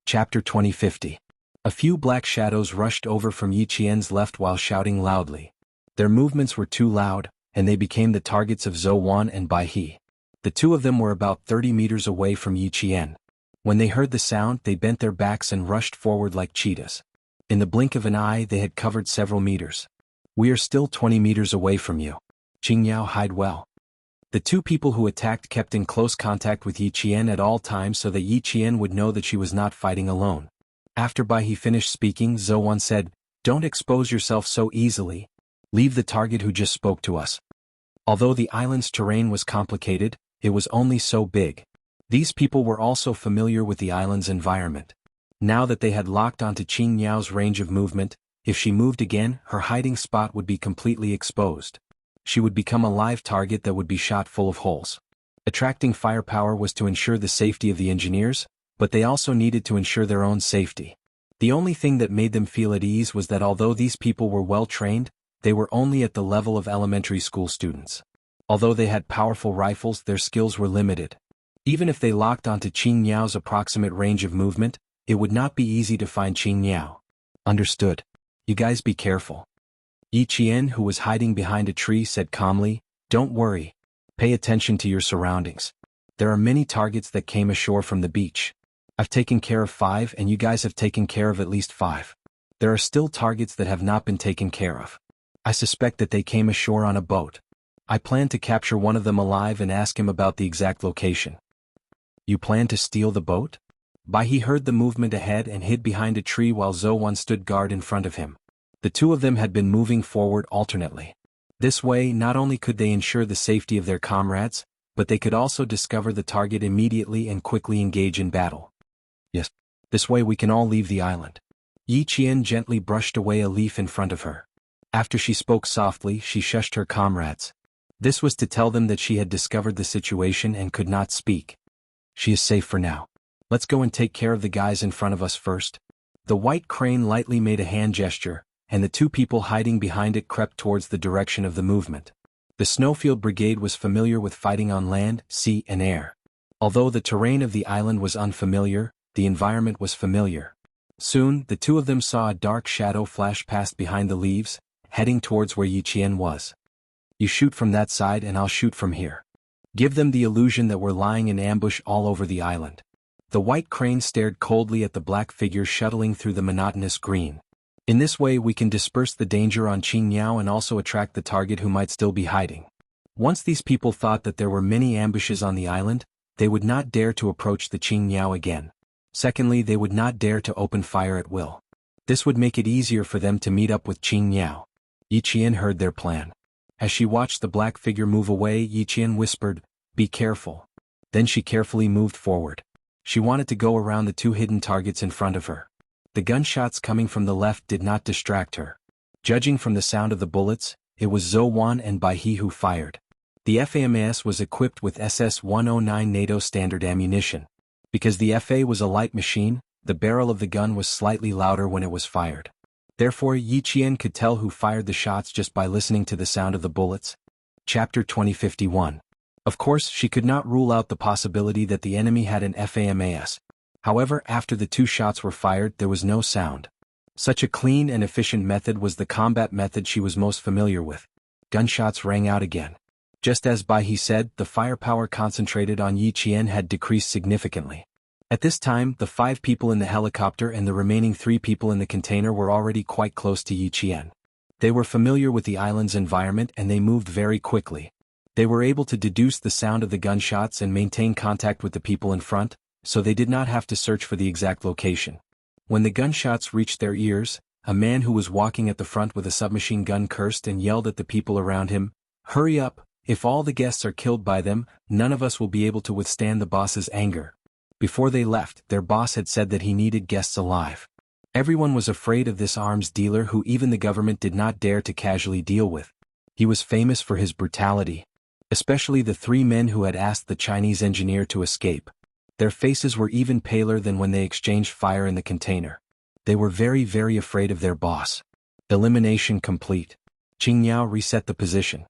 Chapter 2050. A few black shadows rushed over from Yi Qian's left while shouting loudly. Their movements were too loud, and they became the targets of Zhou Wan and Bai He. The two of them were about 30 meters away from Yi Qian. When they heard the sound, they bent their backs and rushed forward like cheetahs. In the blink of an eye, they had covered several meters. "We are still 20 meters away from you. Qingyao, hide well." The two people who attacked kept in close contact with Yi Qian at all times so that Yi Qian would know that she was not fighting alone. After Bai He finished speaking, Zhou Wan said, "Don't expose yourself so easily. Leave the target who just spoke to us." Although the island's terrain was complicated, it was only so big. These people were also familiar with the island's environment. Now that they had locked onto Qingyao's range of movement, if she moved again, her hiding spot would be completely exposed. She would become a live target that would be shot full of holes. Attracting firepower was to ensure the safety of the engineers, but they also needed to ensure their own safety. The only thing that made them feel at ease was that although these people were well trained, they were only at the level of elementary school students. Although they had powerful rifles, their skills were limited. Even if they locked onto Qingyao's approximate range of movement, it would not be easy to find Qingyao. "Understood. You guys be careful." Yi Qian, who was hiding behind a tree, said calmly, "Don't worry. Pay attention to your surroundings. There are many targets that came ashore from the beach. I've taken care of 5 and you guys have taken care of at least 5. There are still targets that have not been taken care of. I suspect that they came ashore on a boat. I plan to capture one of them alive and ask him about the exact location." "You plan to steal the boat?" Bai He heard the movement ahead and hid behind a tree while Zhou Wan stood guard in front of him. The two of them had been moving forward alternately. This way, not only could they ensure the safety of their comrades, but they could also discover the target immediately and quickly engage in battle. "Yes. This way we can all leave the island." Yi Qian gently brushed away a leaf in front of her. After she spoke softly, she shushed her comrades. This was to tell them that she had discovered the situation and could not speak. "She is safe for now. Let's go and take care of the guys in front of us first." The white crane lightly made a hand gesture, and the two people hiding behind it crept towards the direction of the movement. The Snowfield Brigade was familiar with fighting on land, sea, and air. Although the terrain of the island was unfamiliar, the environment was familiar. Soon, the two of them saw a dark shadow flash past behind the leaves, heading towards where Yi Qian was. "You shoot from that side and I'll shoot from here. Give them the illusion that we're lying in ambush all over the island." The white crane stared coldly at the black figure shuttling through the monotonous green. "In this way we can disperse the danger on Qingyao and also attract the target who might still be hiding." Once these people thought that there were many ambushes on the island, they would not dare to approach the Qingyao again. Secondly, they would not dare to open fire at will. This would make it easier for them to meet up with Qingyao. Yi Qian heard their plan. As she watched the black figure move away, Yi Qian whispered, "Be careful." Then she carefully moved forward. She wanted to go around the two hidden targets in front of her. The gunshots coming from the left did not distract her. Judging from the sound of the bullets, it was Zhou Wan and Bai He who fired. The FAMAS was equipped with SS-109 NATO standard ammunition. Because the FA was a light machine, the barrel of the gun was slightly louder when it was fired. Therefore, Yi Qian could tell who fired the shots just by listening to the sound of the bullets. Chapter 2051. Of course, she could not rule out the possibility that the enemy had an FAMAS. However, after the two shots were fired, there was no sound. Such a clean and efficient method was the combat method she was most familiar with. Gunshots rang out again. Just as Bai He said, the firepower concentrated on Yi Qian had decreased significantly. At this time, the 5 people in the helicopter and the remaining 3 people in the container were already quite close to Yi Qian. They were familiar with the island's environment and they moved very quickly. They were able to deduce the sound of the gunshots and maintain contact with the people in front, so they did not have to search for the exact location. When the gunshots reached their ears, a man who was walking at the front with a submachine gun cursed and yelled at the people around him, "Hurry up, if all the guests are killed by them, none of us will be able to withstand the boss's anger." Before they left, their boss had said that he needed guests alive. Everyone was afraid of this arms dealer who even the government did not dare to casually deal with. He was famous for his brutality. Especially the 3 men who had asked the Chinese engineer to escape. Their faces were even paler than when they exchanged fire in the container. They were very afraid of their boss. Elimination complete. Qingyao reset the position.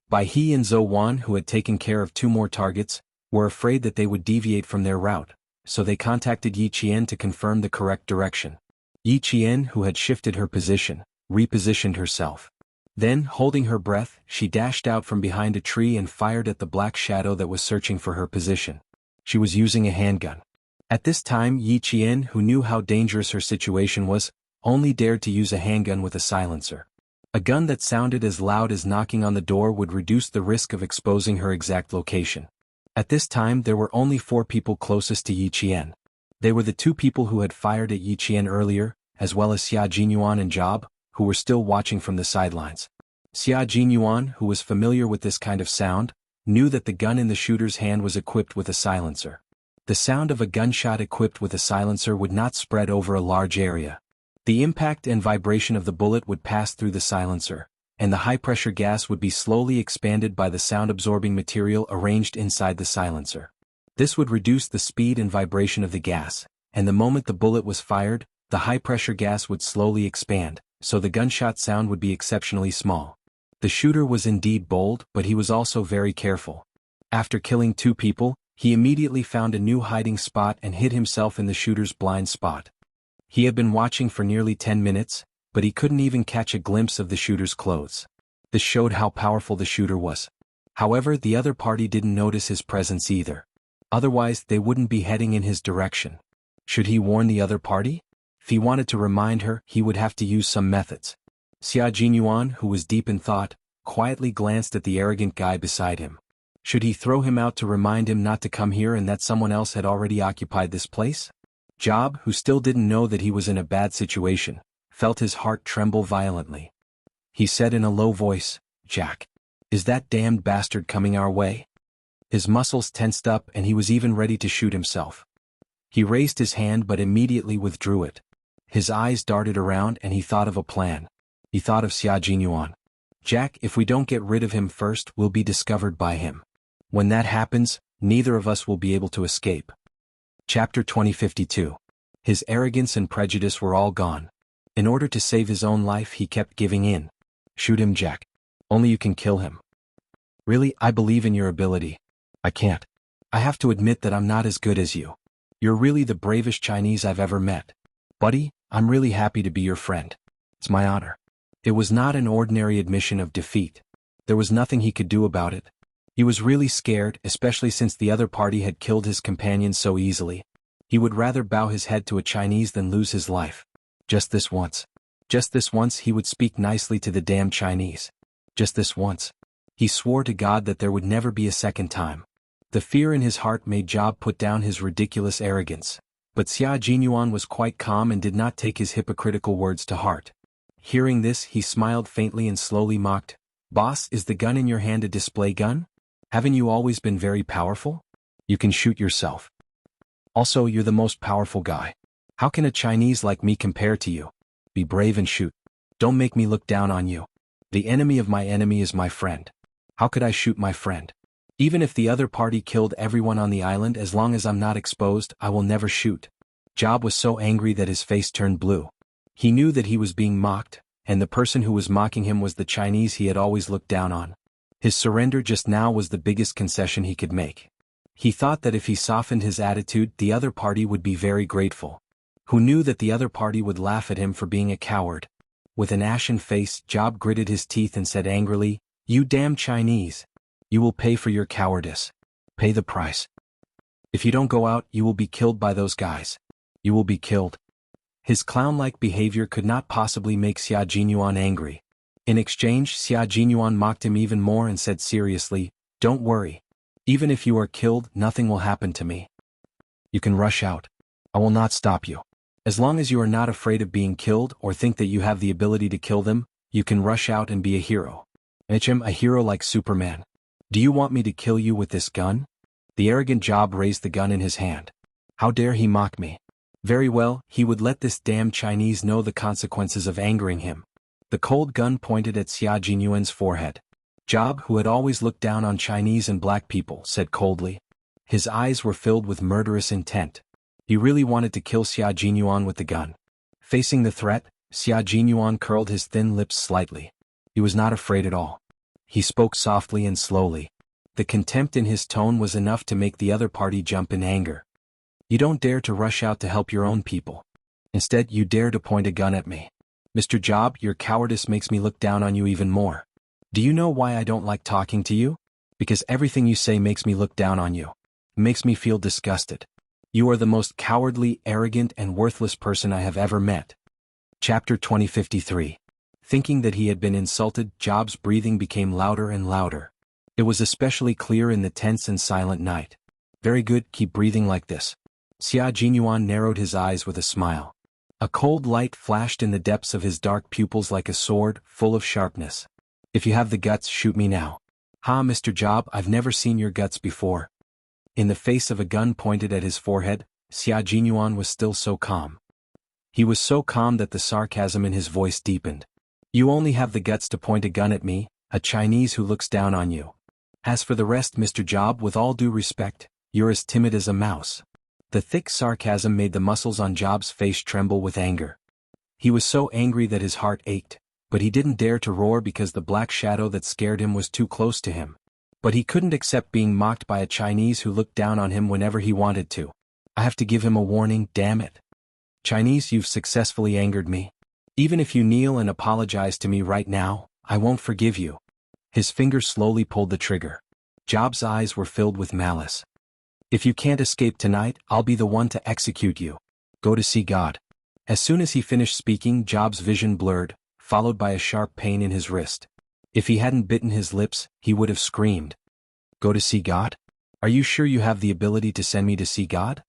Bai He and Zhou Wan, who had taken care of 2 more targets, were afraid that they would deviate from their route, so they contacted Yi Qian to confirm the correct direction. Yi Qian, who had shifted her position, repositioned herself. Then, holding her breath, she dashed out from behind a tree and fired at the black shadow that was searching for her position. She was using a handgun. At this time, Yi Qian, who knew how dangerous her situation was, only dared to use a handgun with a silencer. A gun that sounded as loud as knocking on the door would reduce the risk of exposing her exact location. At this time there were only 4 people closest to Yi Qian. They were the 2 people who had fired at Yi Qian earlier, as well as Xia Jinyuan and Job, who were still watching from the sidelines. Xia Jinyuan, who was familiar with this kind of sound, knew that the gun in the shooter's hand was equipped with a silencer. The sound of a gunshot equipped with a silencer would not spread over a large area. The impact and vibration of the bullet would pass through the silencer, and the high-pressure gas would be slowly expanded by the sound-absorbing material arranged inside the silencer. This would reduce the speed and vibration of the gas, and the moment the bullet was fired, the high-pressure gas would slowly expand, so the gunshot sound would be exceptionally small. The shooter was indeed bold, but he was also very careful. After killing 2 people, he immediately found a new hiding spot and hid himself in the shooter's blind spot. He had been watching for nearly 10 minutes, but he couldn't even catch a glimpse of the shooter's clothes. This showed how powerful the shooter was. However, the other party didn't notice his presence either. Otherwise, they wouldn't be heading in his direction. Should he warn the other party? If he wanted to remind her, he would have to use some methods. Xia Jinyuan, who was deep in thought, quietly glanced at the arrogant guy beside him. Should he throw him out to remind him not to come here and that someone else had already occupied this place? Job, who still didn't know that he was in a bad situation, felt his heart tremble violently. He said in a low voice, "Jack, is that damned bastard coming our way?" His muscles tensed up and he was even ready to shoot himself. He raised his hand but immediately withdrew it. His eyes darted around and he thought of a plan. He thought of Xia Jinyuan. "Jack, if we don't get rid of him first, we'll be discovered by him. When that happens, neither of us will be able to escape." Chapter 2052. His arrogance and prejudice were all gone. In order to save his own life he kept giving in. "Shoot him, Jack. Only you can kill him." "Really, I believe in your ability." "I can't. I have to admit that I'm not as good as you. You're really the bravest Chinese I've ever met. Buddy, I'm really happy to be your friend. It's my honor." It was not an ordinary admission of defeat. There was nothing he could do about it. He was really scared, especially since the other party had killed his companion so easily. He would rather bow his head to a Chinese than lose his life. Just this once. Just this once he would speak nicely to the damn Chinese. Just this once. He swore to God that there would never be a second time. The fear in his heart made Job put down his ridiculous arrogance. But Xia Jinyuan was quite calm and did not take his hypocritical words to heart. Hearing this, he smiled faintly and slowly mocked, "Boss, is the gun in your hand a display gun? Haven't you always been very powerful? You can shoot yourself. Also, you're the most powerful guy. How can a Chinese like me compare to you? Be brave and shoot. Don't make me look down on you. The enemy of my enemy is my friend. How could I shoot my friend? Even if the other party killed everyone on the island, as long as I'm not exposed, I will never shoot." Job was so angry that his face turned blue. He knew that he was being mocked, and the person who was mocking him was the Chinese he had always looked down on. His surrender just now was the biggest concession he could make. He thought that if he softened his attitude, the other party would be very grateful. Who knew that the other party would laugh at him for being a coward? With an ashen face, Job gritted his teeth and said angrily, "You damn Chinese! You will pay for your cowardice. Pay the price. If you don't go out, you will be killed by those guys. You will be killed." His clown-like behavior could not possibly make Xia Jinyuan angry. In exchange, Xia Jinyuan mocked him even more and said seriously, "Don't worry. Even if you are killed, nothing will happen to me. You can rush out. I will not stop you. As long as you are not afraid of being killed or think that you have the ability to kill them, you can rush out and be a hero. A hero like Superman. Do you want me to kill you with this gun?" The arrogant Job raised the gun in his hand. How dare he mock me? Very well, he would let this damn Chinese know the consequences of angering him. The cold gun pointed at Xia Jinyuan's forehead. Job, who had always looked down on Chinese and black people, said coldly. His eyes were filled with murderous intent. He really wanted to kill Xia Jinyuan with the gun. Facing the threat, Xia Jinyuan curled his thin lips slightly. He was not afraid at all. He spoke softly and slowly. The contempt in his tone was enough to make the other party jump in anger. You don't dare to rush out to help your own people. Instead, you dare to point a gun at me. Mr. Job, your cowardice makes me look down on you even more. Do you know why I don't like talking to you? Because everything you say makes me look down on you. It makes me feel disgusted. You are the most cowardly, arrogant, and worthless person I have ever met. Chapter 2053. Thinking that he had been insulted, Job's breathing became louder and louder. It was especially clear in the tense and silent night. Very good, keep breathing like this. Xia Jinyuan narrowed his eyes with a smile. A cold light flashed in the depths of his dark pupils like a sword, full of sharpness. If you have the guts, shoot me now. Ha, Mr. Job, I've never seen your guts before. In the face of a gun pointed at his forehead, Xia Jinyuan was still so calm. He was so calm that the sarcasm in his voice deepened. You only have the guts to point a gun at me, a Chinese who looks down on you. As for the rest, Mr. Job, with all due respect, you're as timid as a mouse. The thick sarcasm made the muscles on Job's face tremble with anger. He was so angry that his heart ached, but he didn't dare to roar because the black shadow that scared him was too close to him. But he couldn't accept being mocked by a Chinese who looked down on him whenever he wanted to. I have to give him a warning, damn it. Chinese, you've successfully angered me. Even if you kneel and apologize to me right now, I won't forgive you. His finger slowly pulled the trigger. Job's eyes were filled with malice. If you can't escape tonight, I'll be the one to execute you. Go to see God. As soon as he finished speaking, Job's vision blurred, followed by a sharp pain in his wrist. If he hadn't bitten his lips, he would have screamed. Go to see God? Are you sure you have the ability to send me to see God?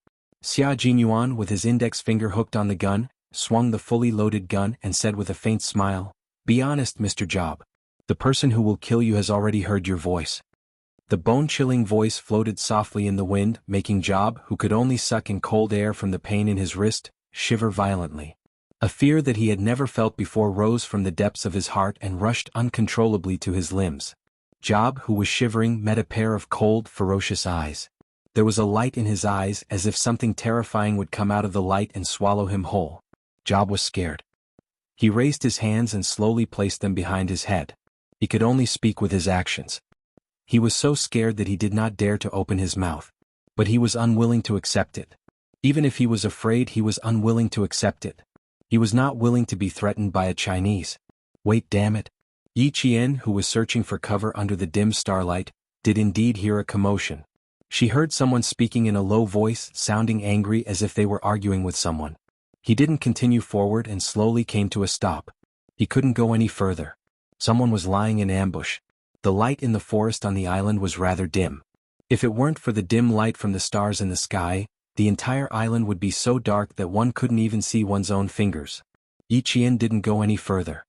Xia Jinyuan, with his index finger hooked on the gun, swung the fully loaded gun and said with a faint smile, Be honest, Mr. Job. The person who will kill you has already heard your voice. The bone-chilling voice floated softly in the wind, making Job, who could only suck in cold air from the pain in his wrist, shiver violently. A fear that he had never felt before rose from the depths of his heart and rushed uncontrollably to his limbs. Job, who was shivering, met a pair of cold, ferocious eyes. There was a light in his eyes as if something terrifying would come out of the light and swallow him whole. Job was scared. He raised his hands and slowly placed them behind his head. He could only speak with his actions. He was so scared that he did not dare to open his mouth. But he was unwilling to accept it. Even if he was afraid, he was unwilling to accept it. He was not willing to be threatened by a Chinese. Wait, damn it. Yi Qian, who was searching for cover under the dim starlight, did indeed hear a commotion. She heard someone speaking in a low voice, sounding angry as if they were arguing with someone. He didn't continue forward and slowly came to a stop. He couldn't go any further. Someone was lying in ambush. The light in the forest on the island was rather dim. If it weren't for the dim light from the stars in the sky, the entire island would be so dark that one couldn't even see one's own fingers. Yi Qian didn't go any further.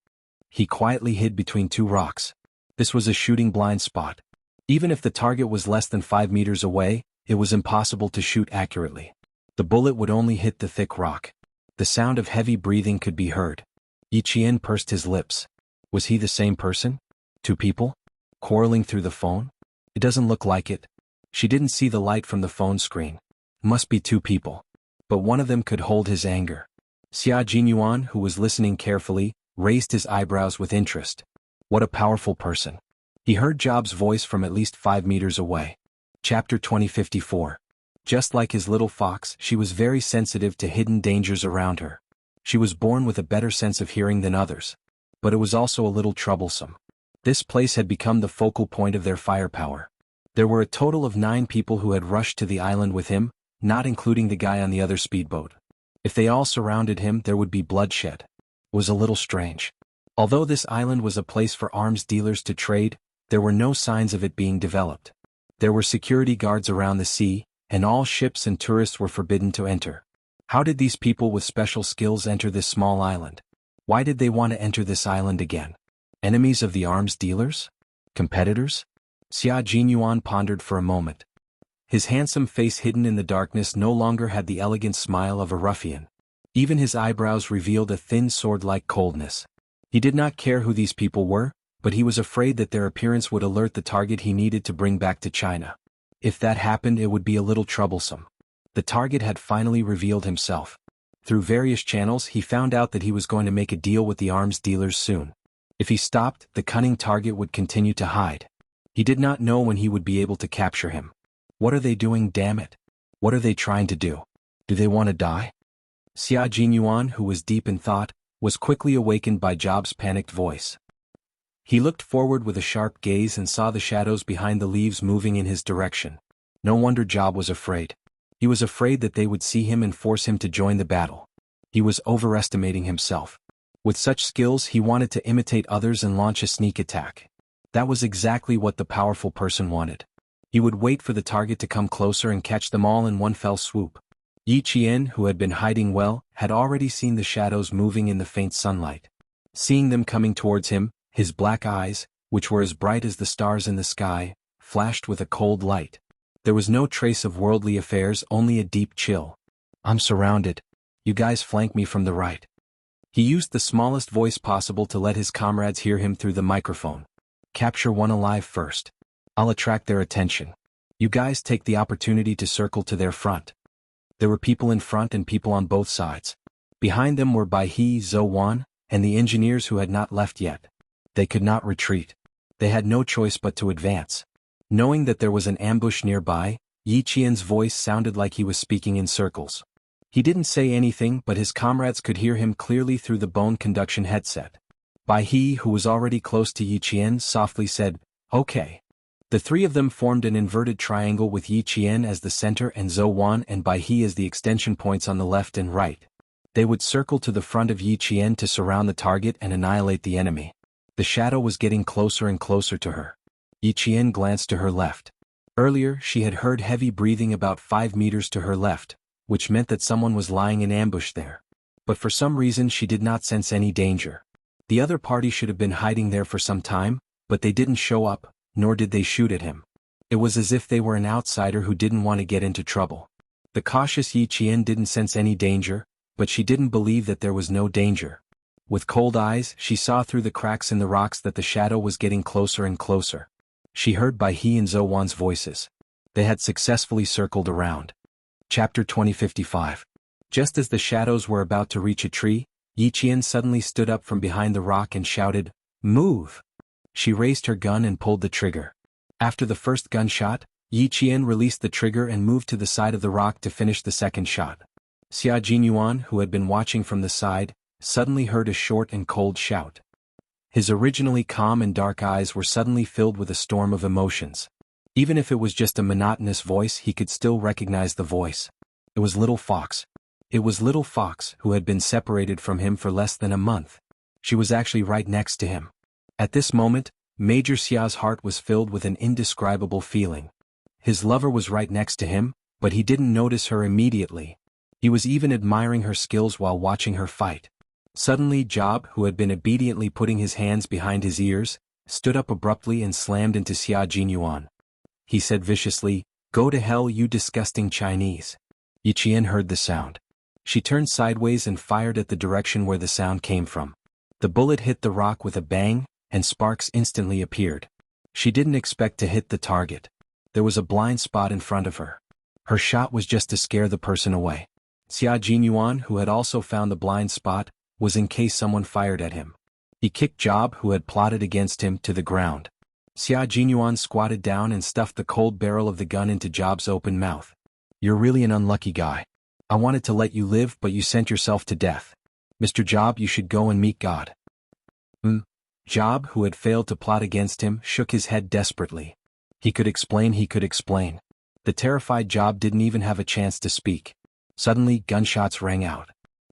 He quietly hid between two rocks. This was a shooting blind spot. Even if the target was less than 5 meters away, it was impossible to shoot accurately. The bullet would only hit the thick rock. The sound of heavy breathing could be heard. Yi Qian pursed his lips. Was he the same person? Two people? Quarreling through the phone? It doesn't look like it. She didn't see the light from the phone screen. Must be two people. But one of them could hold his anger. Xia Jinyuan, who was listening carefully, raised his eyebrows with interest. What a powerful person. He heard Job's voice from at least 5 meters away. Chapter 2054. Just like his little fox, she was very sensitive to hidden dangers around her. She was born with a better sense of hearing than others. But it was also a little troublesome. This place had become the focal point of their firepower. There were a total of 9 people who had rushed to the island with him, not including the guy on the other speedboat. If they all surrounded him, there would be bloodshed. It was a little strange. Although this island was a place for arms dealers to trade, there were no signs of it being developed. There were security guards around the sea, and all ships and tourists were forbidden to enter. How did these people with special skills enter this small island? Why did they want to enter this island again? Enemies of the arms dealers? Competitors? Xia Jinyuan pondered for a moment. His handsome face hidden in the darkness no longer had the elegant smile of a ruffian. Even his eyebrows revealed a thin sword-like coldness. He did not care who these people were, but he was afraid that their appearance would alert the target he needed to bring back to China. If that happened, it would be a little troublesome. The target had finally revealed himself. Through various channels, he found out that he was going to make a deal with the arms dealers soon. If he stopped, the cunning target would continue to hide. He did not know when he would be able to capture him. What are they doing, damn it? What are they trying to do? Do they want to die? Xia Jinyuan, who was deep in thought, was quickly awakened by Job's panicked voice. He looked forward with a sharp gaze and saw the shadows behind the leaves moving in his direction. No wonder Job was afraid. He was afraid that they would see him and force him to join the battle. He was overestimating himself. With such skills, he wanted to imitate others and launch a sneak attack. That was exactly what the powerful person wanted. He would wait for the target to come closer and catch them all in one fell swoop. Yi Qian, who had been hiding well, had already seen the shadows moving in the faint sunlight. Seeing them coming towards him, his black eyes, which were as bright as the stars in the sky, flashed with a cold light. There was no trace of worldly affairs, only a deep chill. I'm surrounded. You guys flank me from the right. He used the smallest voice possible to let his comrades hear him through the microphone. Capture one alive first. I'll attract their attention. You guys take the opportunity to circle to their front. There were people in front and people on both sides. Behind them were Bai He, Zhou Wan, and the engineers who had not left yet. They could not retreat. They had no choice but to advance. Knowing that there was an ambush nearby, Yi Qian's voice sounded like he was speaking in circles. He didn't say anything, but his comrades could hear him clearly through the bone conduction headset. Bai He, who was already close to Yi Qian, softly said, "Okay." The three of them formed an inverted triangle with Yi Qian as the center and Zhou Wan and Bai He as the extension points on the left and right. They would circle to the front of Yi Qian to surround the target and annihilate the enemy. The shadow was getting closer and closer to her. Yi Qian glanced to her left. Earlier, she had heard heavy breathing about 5 meters to her left, which meant that someone was lying in ambush there. But for some reason she did not sense any danger. The other party should have been hiding there for some time, but they didn't show up, nor did they shoot at him. It was as if they were an outsider who didn't want to get into trouble. The cautious Yi Qian didn't sense any danger, but she didn't believe that there was no danger. With cold eyes, she saw through the cracks in the rocks that the shadow was getting closer and closer. She heard Bai He and Zhou Wan's voices. They had successfully circled around. Chapter 2055. Just as the shadows were about to reach a tree, Yi Qian suddenly stood up from behind the rock and shouted, "Move!" She raised her gun and pulled the trigger. After the first gunshot, Yi Qian released the trigger and moved to the side of the rock to finish the second shot. Xia Jinyuan, who had been watching from the side, suddenly heard a short and cold shout. His originally calm and dark eyes were suddenly filled with a storm of emotions. Even if it was just a monotonous voice, he could still recognize the voice. It was Little Fox. It was Little Fox, who had been separated from him for less than a month. She was actually right next to him. At this moment, Major Xia's heart was filled with an indescribable feeling. His lover was right next to him, but he didn't notice her immediately. He was even admiring her skills while watching her fight. Suddenly Job, who had been obediently putting his hands behind his ears, stood up abruptly and slammed into Xia Jinyuan. He said viciously, "Go to hell, you disgusting Chinese." Yi Qian heard the sound. She turned sideways and fired at the direction where the sound came from. The bullet hit the rock with a bang, and sparks instantly appeared. She didn't expect to hit the target. There was a blind spot in front of her. Her shot was just to scare the person away. Xia Jinyuan, who had also found the blind spot, was in case someone fired at him. He kicked Job, who had plotted against him, to the ground. Xia Jinyuan squatted down and stuffed the cold barrel of the gun into Job's open mouth. "You're really an unlucky guy. I wanted to let you live, but you sent yourself to death. Mr. Job, you should go and meet God." Job, who had failed to plot against him, shook his head desperately. He could explain. The terrified Job didn't even have a chance to speak. Suddenly, gunshots rang out.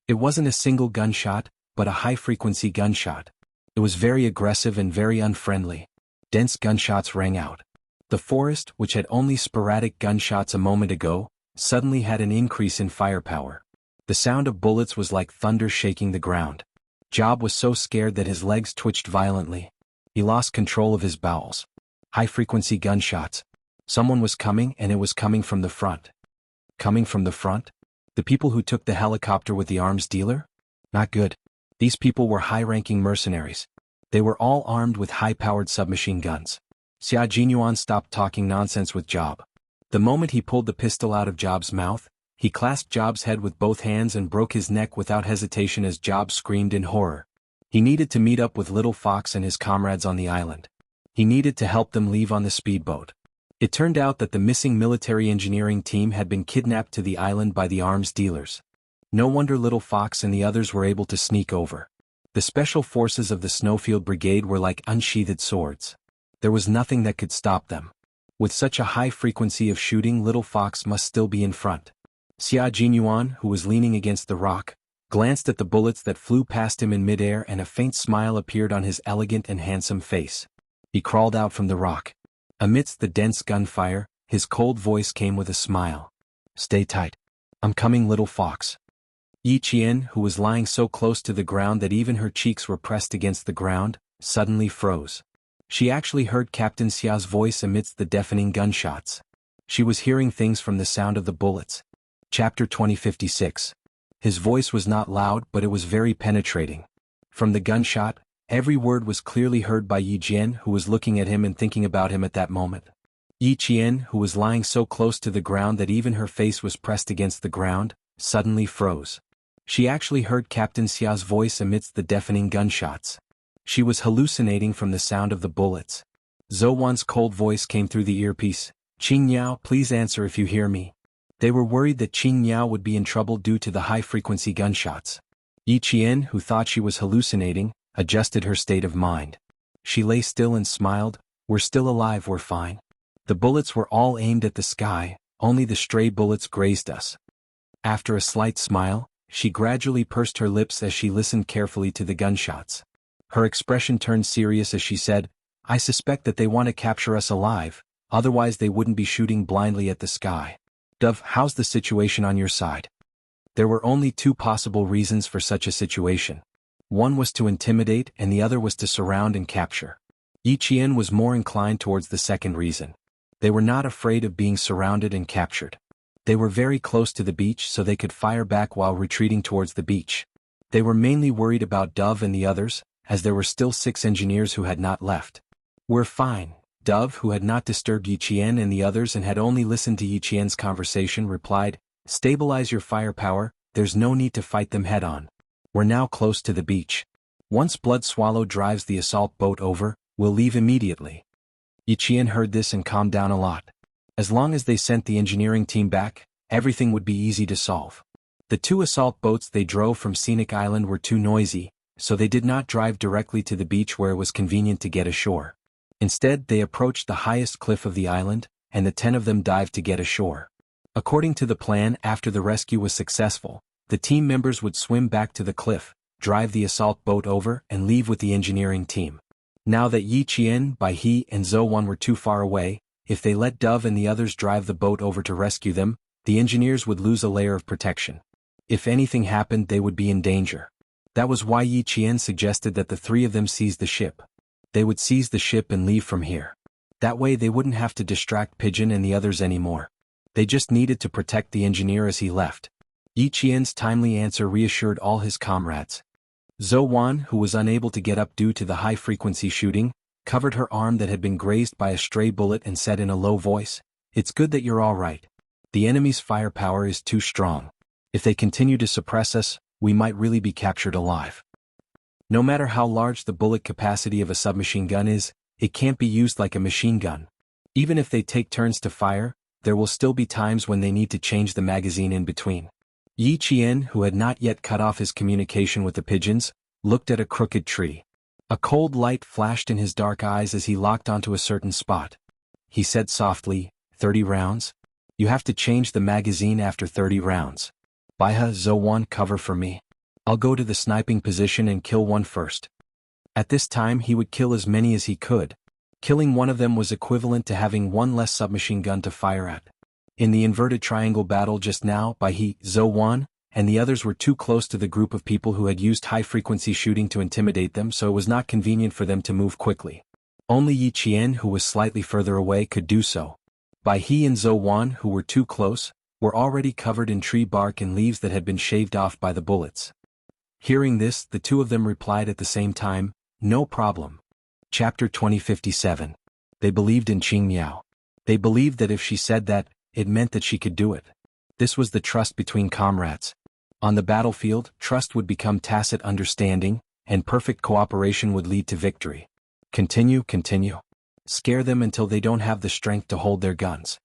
It wasn't a single gunshot, but a high-frequency gunshot. It was very aggressive and very unfriendly. Dense gunshots rang out. The forest, which had only sporadic gunshots a moment ago, suddenly had an increase in firepower. The sound of bullets was like thunder shaking the ground. Job was so scared that his legs twitched violently. He lost control of his bowels. High-frequency gunshots. Someone was coming, and it was coming from the front. Coming from the front? The people who took the helicopter with the arms dealer? Not good. These people were high-ranking mercenaries. They were all armed with high-powered submachine guns. Xia Jinyuan stopped talking nonsense with Job. The moment he pulled the pistol out of Job's mouth, he clasped Job's head with both hands and broke his neck without hesitation as Job screamed in horror. He needed to meet up with Little Fox and his comrades on the island. He needed to help them leave on the speedboat. It turned out that the missing military engineering team had been kidnapped to the island by the arms dealers. No wonder Little Fox and the others were able to sneak over. The special forces of the Snowfield Brigade were like unsheathed swords. There was nothing that could stop them. With such a high frequency of shooting, Little Fox must still be in front. Xia Jinyuan, who was leaning against the rock, glanced at the bullets that flew past him in midair, and a faint smile appeared on his elegant and handsome face. He crawled out from the rock. Amidst the dense gunfire, his cold voice came with a smile. "Stay tight. I'm coming, Little Fox." Yi Qian, who was lying so close to the ground that even her cheeks were pressed against the ground, suddenly froze. She actually heard Captain Xia's voice amidst the deafening gunshots. She was hearing things from the sound of the bullets. Chapter 2056. His voice was not loud, but it was very penetrating. From the gunshot, every word was clearly heard by Yi Jian, who was looking at him and thinking about him at that moment. Yi Qian, who was lying so close to the ground that even her face was pressed against the ground, suddenly froze. She actually heard Captain Xia's voice amidst the deafening gunshots. She was hallucinating from the sound of the bullets. Zhou Wan's cold voice came through the earpiece. "Qing Yao, please answer if you hear me." They were worried that Qing Yao would be in trouble due to the high-frequency gunshots. Yi Qian, who thought she was hallucinating, adjusted her state of mind. She lay still and smiled. "We're still alive, we're fine. The bullets were all aimed at the sky, only the stray bullets grazed us." After a slight smile, she gradually pursed her lips as she listened carefully to the gunshots. Her expression turned serious as she said, "I suspect that they want to capture us alive, otherwise they wouldn't be shooting blindly at the sky. Dove, how's the situation on your side?" There were only two possible reasons for such a situation. One was to intimidate and the other was to surround and capture. Yi Qian was more inclined towards the second reason. They were not afraid of being surrounded and captured. They were very close to the beach so they could fire back while retreating towards the beach. They were mainly worried about Dove and the others, as there were still 6 engineers who had not left. "We're fine." Dove, who had not disturbed Yi Qian and the others and had only listened to Yi Qian's conversation, replied, "Stabilize your firepower, there's no need to fight them head-on. We're now close to the beach. Once Blood Swallow drives the assault boat over, we'll leave immediately." Yi Qian heard this and calmed down a lot. As long as they sent the engineering team back, everything would be easy to solve. The 2 assault boats they drove from Scenic Island were too noisy, so they did not drive directly to the beach where it was convenient to get ashore. Instead, they approached the highest cliff of the island, and the 10 of them dived to get ashore. According to the plan, after the rescue was successful, the team members would swim back to the cliff, drive the assault boat over, and leave with the engineering team. Now that Yi Qian, Bai He, and Zhou Wan were too far away, if they let Dove and the others drive the boat over to rescue them, the engineers would lose a layer of protection. If anything happened, they would be in danger. That was why Yi Qian suggested that the 3 of them seize the ship. They would seize the ship and leave from here. That way they wouldn't have to distract Pigeon and the others anymore. They just needed to protect the engineer as he left. Yi Qian's timely answer reassured all his comrades. Zhou Wan, who was unable to get up due to the high-frequency shooting, covered her arm that had been grazed by a stray bullet and said in a low voice, "It's good that you're all right. The enemy's firepower is too strong. If they continue to suppress us, we might really be captured alive." No matter how large the bullet capacity of a submachine gun is, it can't be used like a machine gun. Even if they take turns to fire, there will still be times when they need to change the magazine in between. Yi Qian, who had not yet cut off his communication with the pigeons, looked at a crooked tree. A cold light flashed in his dark eyes as he locked onto a certain spot. He said softly, 30 rounds? You have to change the magazine after 30 rounds. Baihe, Zhou Wan, cover for me. I'll go to the sniping position and kill one first. At this time he would kill as many as he could. Killing one of them was equivalent to having one less submachine gun to fire at. In the inverted triangle battle just now, Baihe, Zhou Wan, and the others were too close to the group of people who had used high-frequency shooting to intimidate them, so it was not convenient for them to move quickly. Only Yi Qian, who was slightly further away, could do so. Baihe and Zhou Wan, who were too close, were already covered in tree bark and leaves that had been shaved off by the bullets. Hearing this, the 2 of them replied at the same time, "No problem." Chapter 2057. They believed in Qing Yao. They believed that if she said that, it meant that she could do it. This was the trust between comrades. On the battlefield, trust would become tacit understanding, and perfect cooperation would lead to victory. Continue. Scare them until they don't have the strength to hold their guns.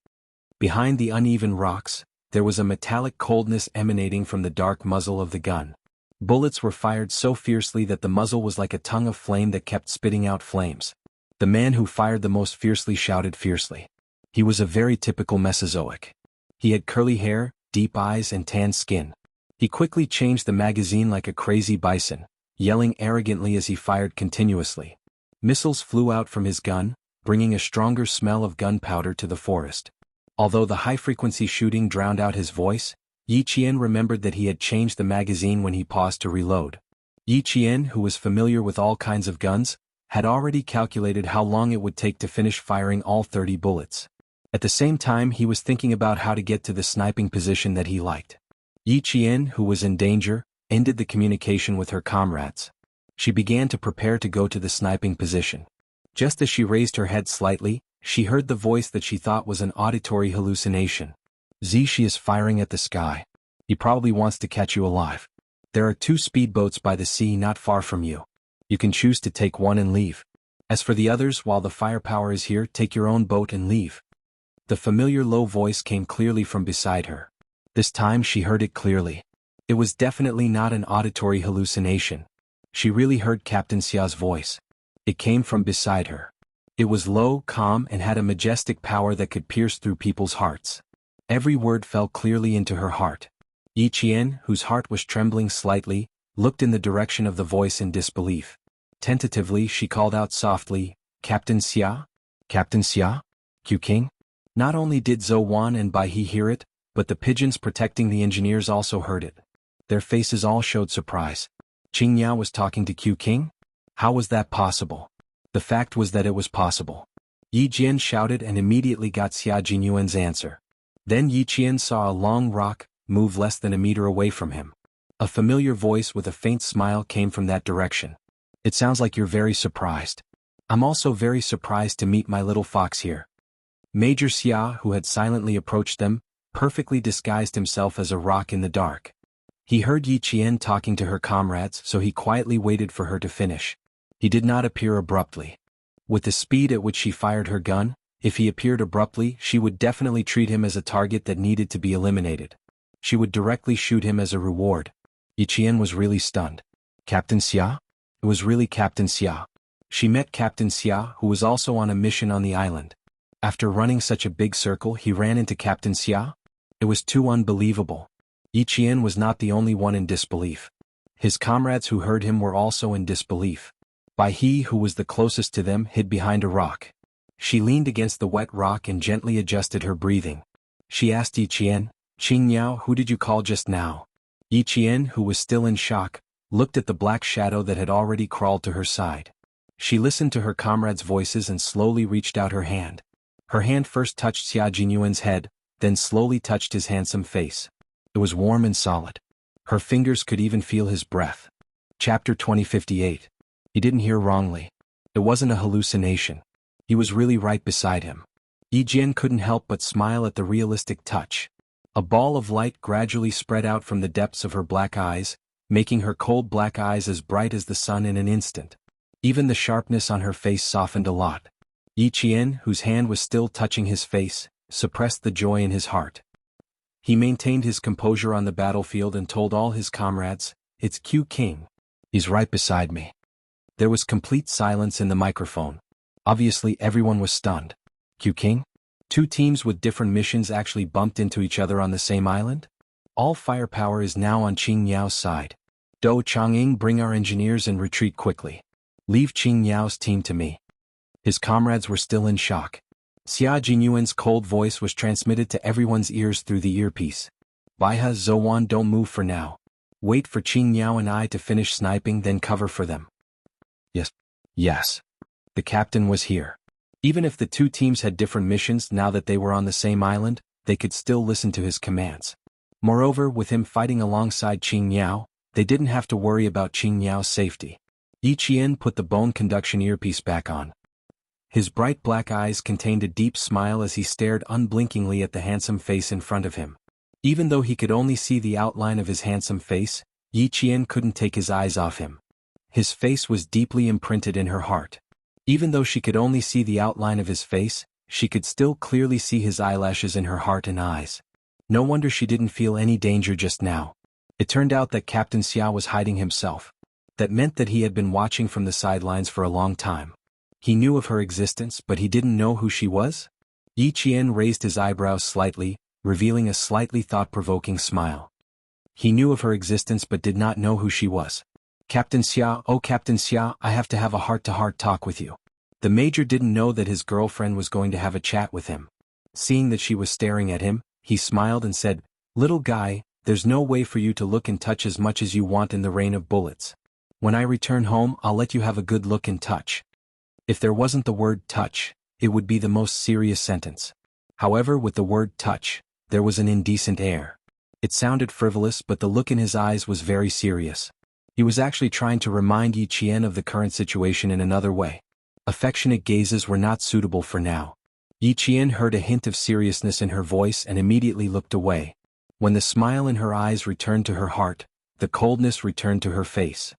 Behind the uneven rocks, there was a metallic coldness emanating from the dark muzzle of the gun. Bullets were fired so fiercely that the muzzle was like a tongue of flame that kept spitting out flames. The man who fired the most fiercely shouted fiercely. He was a very typical Mesozoic. He had curly hair, deep eyes and tan skin. He quickly changed the magazine like a crazy bison, yelling arrogantly as he fired continuously. Missiles flew out from his gun, bringing a stronger smell of gunpowder to the forest. Although the high-frequency shooting drowned out his voice, Yi Qian remembered that he had changed the magazine when he paused to reload. Yi Qian, who was familiar with all kinds of guns, had already calculated how long it would take to finish firing all 30 bullets. At the same time he was thinking about how to get to the sniping position that he liked. Yi Qian, who was in danger, ended the communication with her comrades. She began to prepare to go to the sniping position. Just as she raised her head slightly, she heard the voice that she thought was an auditory hallucination. She is firing at the sky. He probably wants to catch you alive. There are 2 speedboats by the sea not far from you. You can choose to take one and leave. As for the others, while the firepower is here, take your own boat and leave. The familiar low voice came clearly from beside her. This time she heard it clearly. It was definitely not an auditory hallucination. She really heard Captain Xia's voice. It came from beside her. It was low, calm and had a majestic power that could pierce through people's hearts. Every word fell clearly into her heart. Yi Qian, whose heart was trembling slightly, looked in the direction of the voice in disbelief. Tentatively she called out softly, "Captain Xia? Captain Xia? Q King?" Not only did Zhou Wan and Bai He hear it, but the pigeons protecting the engineers also heard it. Their faces all showed surprise. Qing Yao was talking to Q King? How was that possible? The fact was that it was possible. Yi Jian shouted and immediately got Xia Jinyuan's answer. Then Yi Qian saw a long rock move less than a meter away from him. A familiar voice with a faint smile came from that direction. "It sounds like you're very surprised. I'm also very surprised to meet my little fox here." Major Xia, who had silently approached them, perfectly disguised himself as a rock in the dark. He heard Yi Qian talking to her comrades, so he quietly waited for her to finish. He did not appear abruptly. With the speed at which she fired her gun, if he appeared abruptly, she would definitely treat him as a target that needed to be eliminated. She would directly shoot him as a reward. Yi Qian was really stunned. Captain Xia? It was really Captain Xia. She met Captain Xia, who was also on a mission on the island. After running such a big circle, he ran into Captain Xia? It was too unbelievable. Yi Qian was not the only one in disbelief. His comrades who heard him were also in disbelief. Bai He, who was the closest to them, hid behind a rock. She leaned against the wet rock and gently adjusted her breathing. She asked Yi Qian, "Qing Yao, who did you call just now?" Yi Qian, who was still in shock, looked at the black shadow that had already crawled to her side. She listened to her comrades' voices and slowly reached out her hand. Her hand first touched Xia Jinyuan's head, then slowly touched his handsome face. It was warm and solid. Her fingers could even feel his breath. Chapter 2058. He didn't hear wrongly. It wasn't a hallucination. He was really right beside him. Yi Jian couldn't help but smile at the realistic touch. A ball of light gradually spread out from the depths of her black eyes, making her cold black eyes as bright as the sun in an instant. Even the sharpness on her face softened a lot. Yi Qian, whose hand was still touching his face, suppressed the joy in his heart. He maintained his composure on the battlefield and told all his comrades, "It's Q King. He's right beside me." There was complete silence in the microphone. Obviously everyone was stunned. Q King? 2 teams with different missions actually bumped into each other on the same island? All firepower is now on Qing Yao's side. Do Chang'ing, bring our engineers and retreat quickly. Leave Qing Yao's team to me. His comrades were still in shock. Xia Jinyuan's cold voice was transmitted to everyone's ears through the earpiece. Baihe, Zhou Wan, don't move for now. Wait for Qing Yao and I to finish sniping, then cover for them. Yes. Yes. The captain was here. Even if the 2 teams had different missions, now that they were on the same island, they could still listen to his commands. Moreover, with him fighting alongside Qing Yao, they didn't have to worry about Qing Yao's safety. Yi Qian put the bone conduction earpiece back on. His bright black eyes contained a deep smile as he stared unblinkingly at the handsome face in front of him. Even though he could only see the outline of his handsome face, Yi Qian couldn't take his eyes off him. His face was deeply imprinted in her heart. Even though she could only see the outline of his face, she could still clearly see his eyelashes in her heart and eyes. No wonder she didn't feel any danger just now. It turned out that Captain Xia was hiding himself. That meant that he had been watching from the sidelines for a long time. He knew of her existence, but he didn't know who she was? Yi Qian raised his eyebrows slightly, revealing a slightly thought-provoking smile. He knew of her existence but did not know who she was. Captain Xia, oh Captain Xia, I have to have a heart-to-heart talk with you. The Major didn't know that his girlfriend was going to have a chat with him. Seeing that she was staring at him, he smiled and said, "Little guy, there's no way for you to look and touch as much as you want in the rain of bullets. When I return home, I'll let you have a good look and touch." If there wasn't the word touch, it would be the most serious sentence. However, with the word touch, there was an indecent air. It sounded frivolous, but the look in his eyes was very serious. He was actually trying to remind Yi Qian of the current situation in another way. Affectionate gazes were not suitable for now. Yi Qian heard a hint of seriousness in her voice and immediately looked away. When the smile in her eyes returned to her heart, the coldness returned to her face.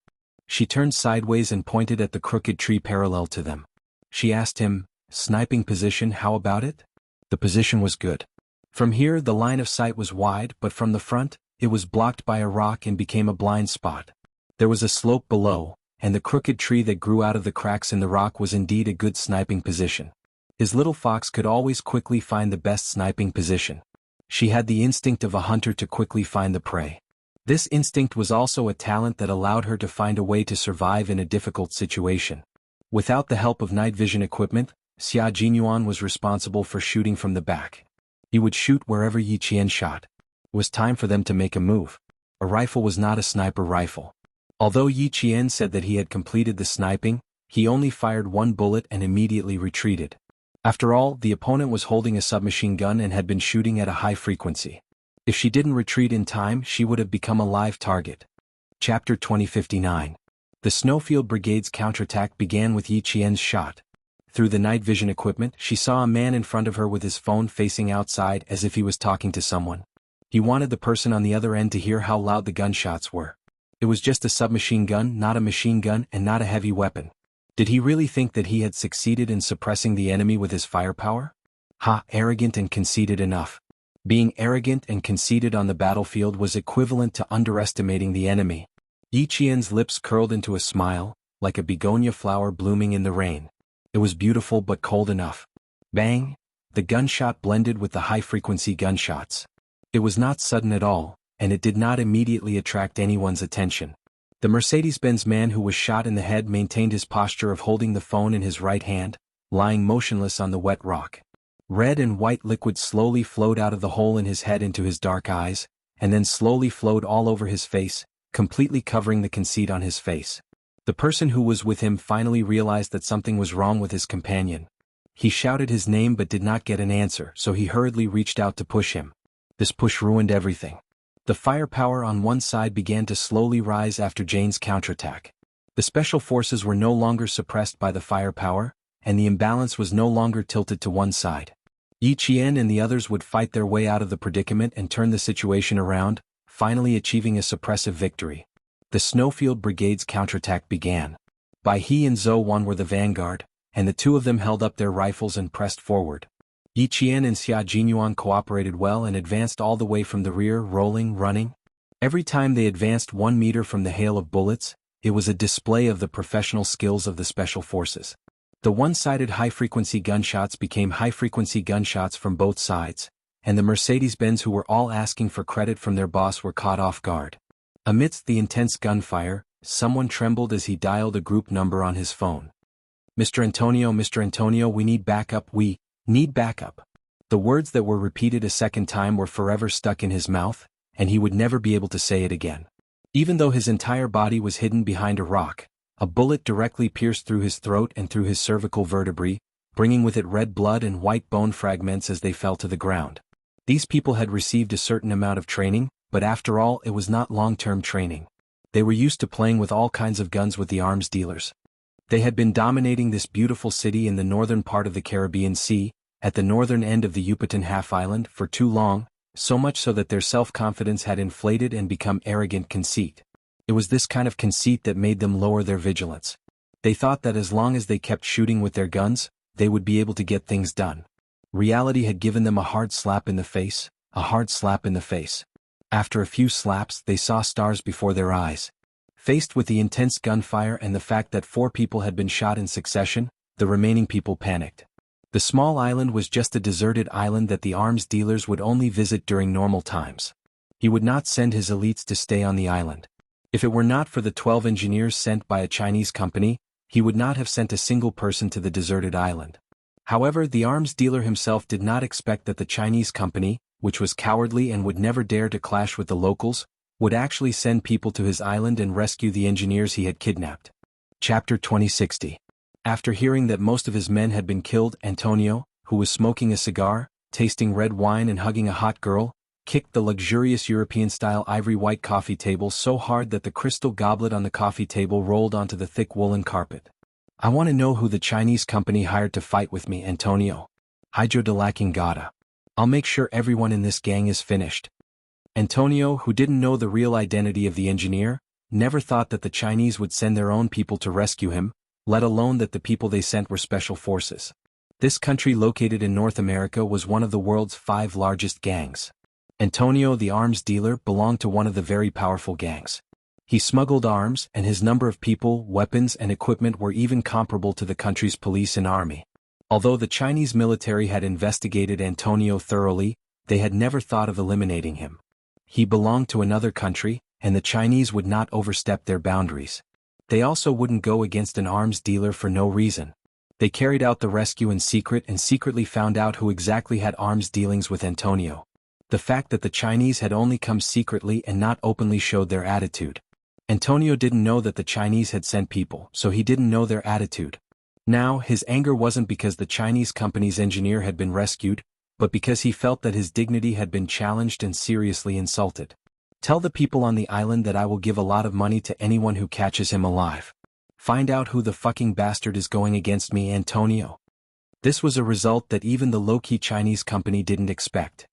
She turned sideways and pointed at the crooked tree parallel to them. She asked him, "Sniping position, how about it?" The position was good. From here the line of sight was wide, but from the front, it was blocked by a rock and became a blind spot. There was a slope below, and the crooked tree that grew out of the cracks in the rock was indeed a good sniping position. His little fox could always quickly find the best sniping position. She had the instinct of a hunter to quickly find the prey. This instinct was also a talent that allowed her to find a way to survive in a difficult situation. Without the help of night vision equipment, Xia Jinyuan was responsible for shooting from the back. He would shoot wherever Yi Qian shot. It was time for them to make a move. A rifle was not a sniper rifle. Although Yi Qian said that he had completed the sniping, he only fired one bullet and immediately retreated. After all, the opponent was holding a submachine gun and had been shooting at a high frequency. If she didn't retreat in time, she would have become a live target. Chapter 2059. The Snowfield Brigade's counterattack began with Yi Qian's shot. Through the night vision equipment, she saw a man in front of her with his phone facing outside as if he was talking to someone. He wanted the person on the other end to hear how loud the gunshots were. It was just a submachine gun, not a machine gun, and not a heavy weapon. Did he really think that he had succeeded in suppressing the enemy with his firepower? Ha, arrogant and conceited enough. Being arrogant and conceited on the battlefield was equivalent to underestimating the enemy. Yi Qian's lips curled into a smile, like a begonia flower blooming in the rain. It was beautiful but cold enough. Bang! The gunshot blended with the high-frequency gunshots. It was not sudden at all, and it did not immediately attract anyone's attention. The Mercedes-Benz man who was shot in the head maintained his posture of holding the phone in his right hand, lying motionless on the wet rock. Red and white liquid slowly flowed out of the hole in his head into his dark eyes, and then slowly flowed all over his face, completely covering the conceit on his face. The person who was with him finally realized that something was wrong with his companion. He shouted his name but did not get an answer, so he hurriedly reached out to push him. This push ruined everything. The firepower on one side began to slowly rise after Jane's counterattack. The special forces were no longer suppressed by the firepower, and the imbalance was no longer tilted to one side. Yi Qian and the others would fight their way out of the predicament and turn the situation around, finally achieving a suppressive victory. The Snowfield Brigade's counterattack began. Bai He and Zhou Wan were the vanguard, and the two of them held up their rifles and pressed forward. Yi Qian and Xia Jinyuan cooperated well and advanced all the way from the rear, rolling, running. Every time they advanced 1 meter from the hail of bullets, it was a display of the professional skills of the special forces. The one-sided high-frequency gunshots became high-frequency gunshots from both sides, and the Mercedes-Benz who were all asking for credit from their boss were caught off guard. Amidst the intense gunfire, someone trembled as he dialed a group number on his phone. Mr. Antonio, we need backup, we need backup." The words that were repeated a second time were forever stuck in his mouth, and he would never be able to say it again. Even though his entire body was hidden behind a rock, a bullet directly pierced through his throat and through his cervical vertebrae, bringing with it red blood and white bone fragments as they fell to the ground. These people had received a certain amount of training, but after all it was not long-term training. They were used to playing with all kinds of guns with the arms dealers. They had been dominating this beautiful city in the northern part of the Caribbean Sea, at the northern end of the Yucatan half-island, for too long, so much so that their self-confidence had inflated and become arrogant conceit. It was this kind of conceit that made them lower their vigilance. They thought that as long as they kept shooting with their guns, they would be able to get things done. Reality had given them a hard slap in the face, a hard slap in the face. After a few slaps, they saw stars before their eyes. Faced with the intense gunfire and the fact that 4 people had been shot in succession, the remaining people panicked. The small island was just a deserted island that the arms dealers would only visit during normal times. He would not send his elites to stay on the island. If it were not for the 12 engineers sent by a Chinese company, he would not have sent a single person to the deserted island. However, the arms dealer himself did not expect that the Chinese company, which was cowardly and would never dare to clash with the locals, would actually send people to his island and rescue the engineers he had kidnapped. Chapter 2060. After hearing that most of his men had been killed, Antonio, who was smoking a cigar, tasting red wine and hugging a hot girl, kicked the luxurious European-style ivory-white coffee table so hard that the crystal goblet on the coffee table rolled onto the thick woolen carpet. "I want to know who the Chinese company hired to fight with me, Antonio. Hijo de la Chingada. I'll make sure everyone in this gang is finished." Antonio, who didn't know the real identity of the engineer, never thought that the Chinese would send their own people to rescue him, let alone that the people they sent were special forces. This country located in North America was one of the world's 5 largest gangs. Antonio, the arms dealer, belonged to one of the very powerful gangs. He smuggled arms, and his number of people, weapons, and equipment were even comparable to the country's police and army. Although the Chinese military had investigated Antonio thoroughly, they had never thought of eliminating him. He belonged to another country, and the Chinese would not overstep their boundaries. They also wouldn't go against an arms dealer for no reason. They carried out the rescue in secret and secretly found out who exactly had arms dealings with Antonio. The fact that the Chinese had only come secretly and not openly showed their attitude. Antonio didn't know that the Chinese had sent people, so he didn't know their attitude. Now, his anger wasn't because the Chinese company's engineer had been rescued, but because he felt that his dignity had been challenged and seriously insulted. "Tell the people on the island that I will give a lot of money to anyone who catches him alive. Find out who the fucking bastard is going against me, Antonio." This was a result that even the low-key Chinese company didn't expect.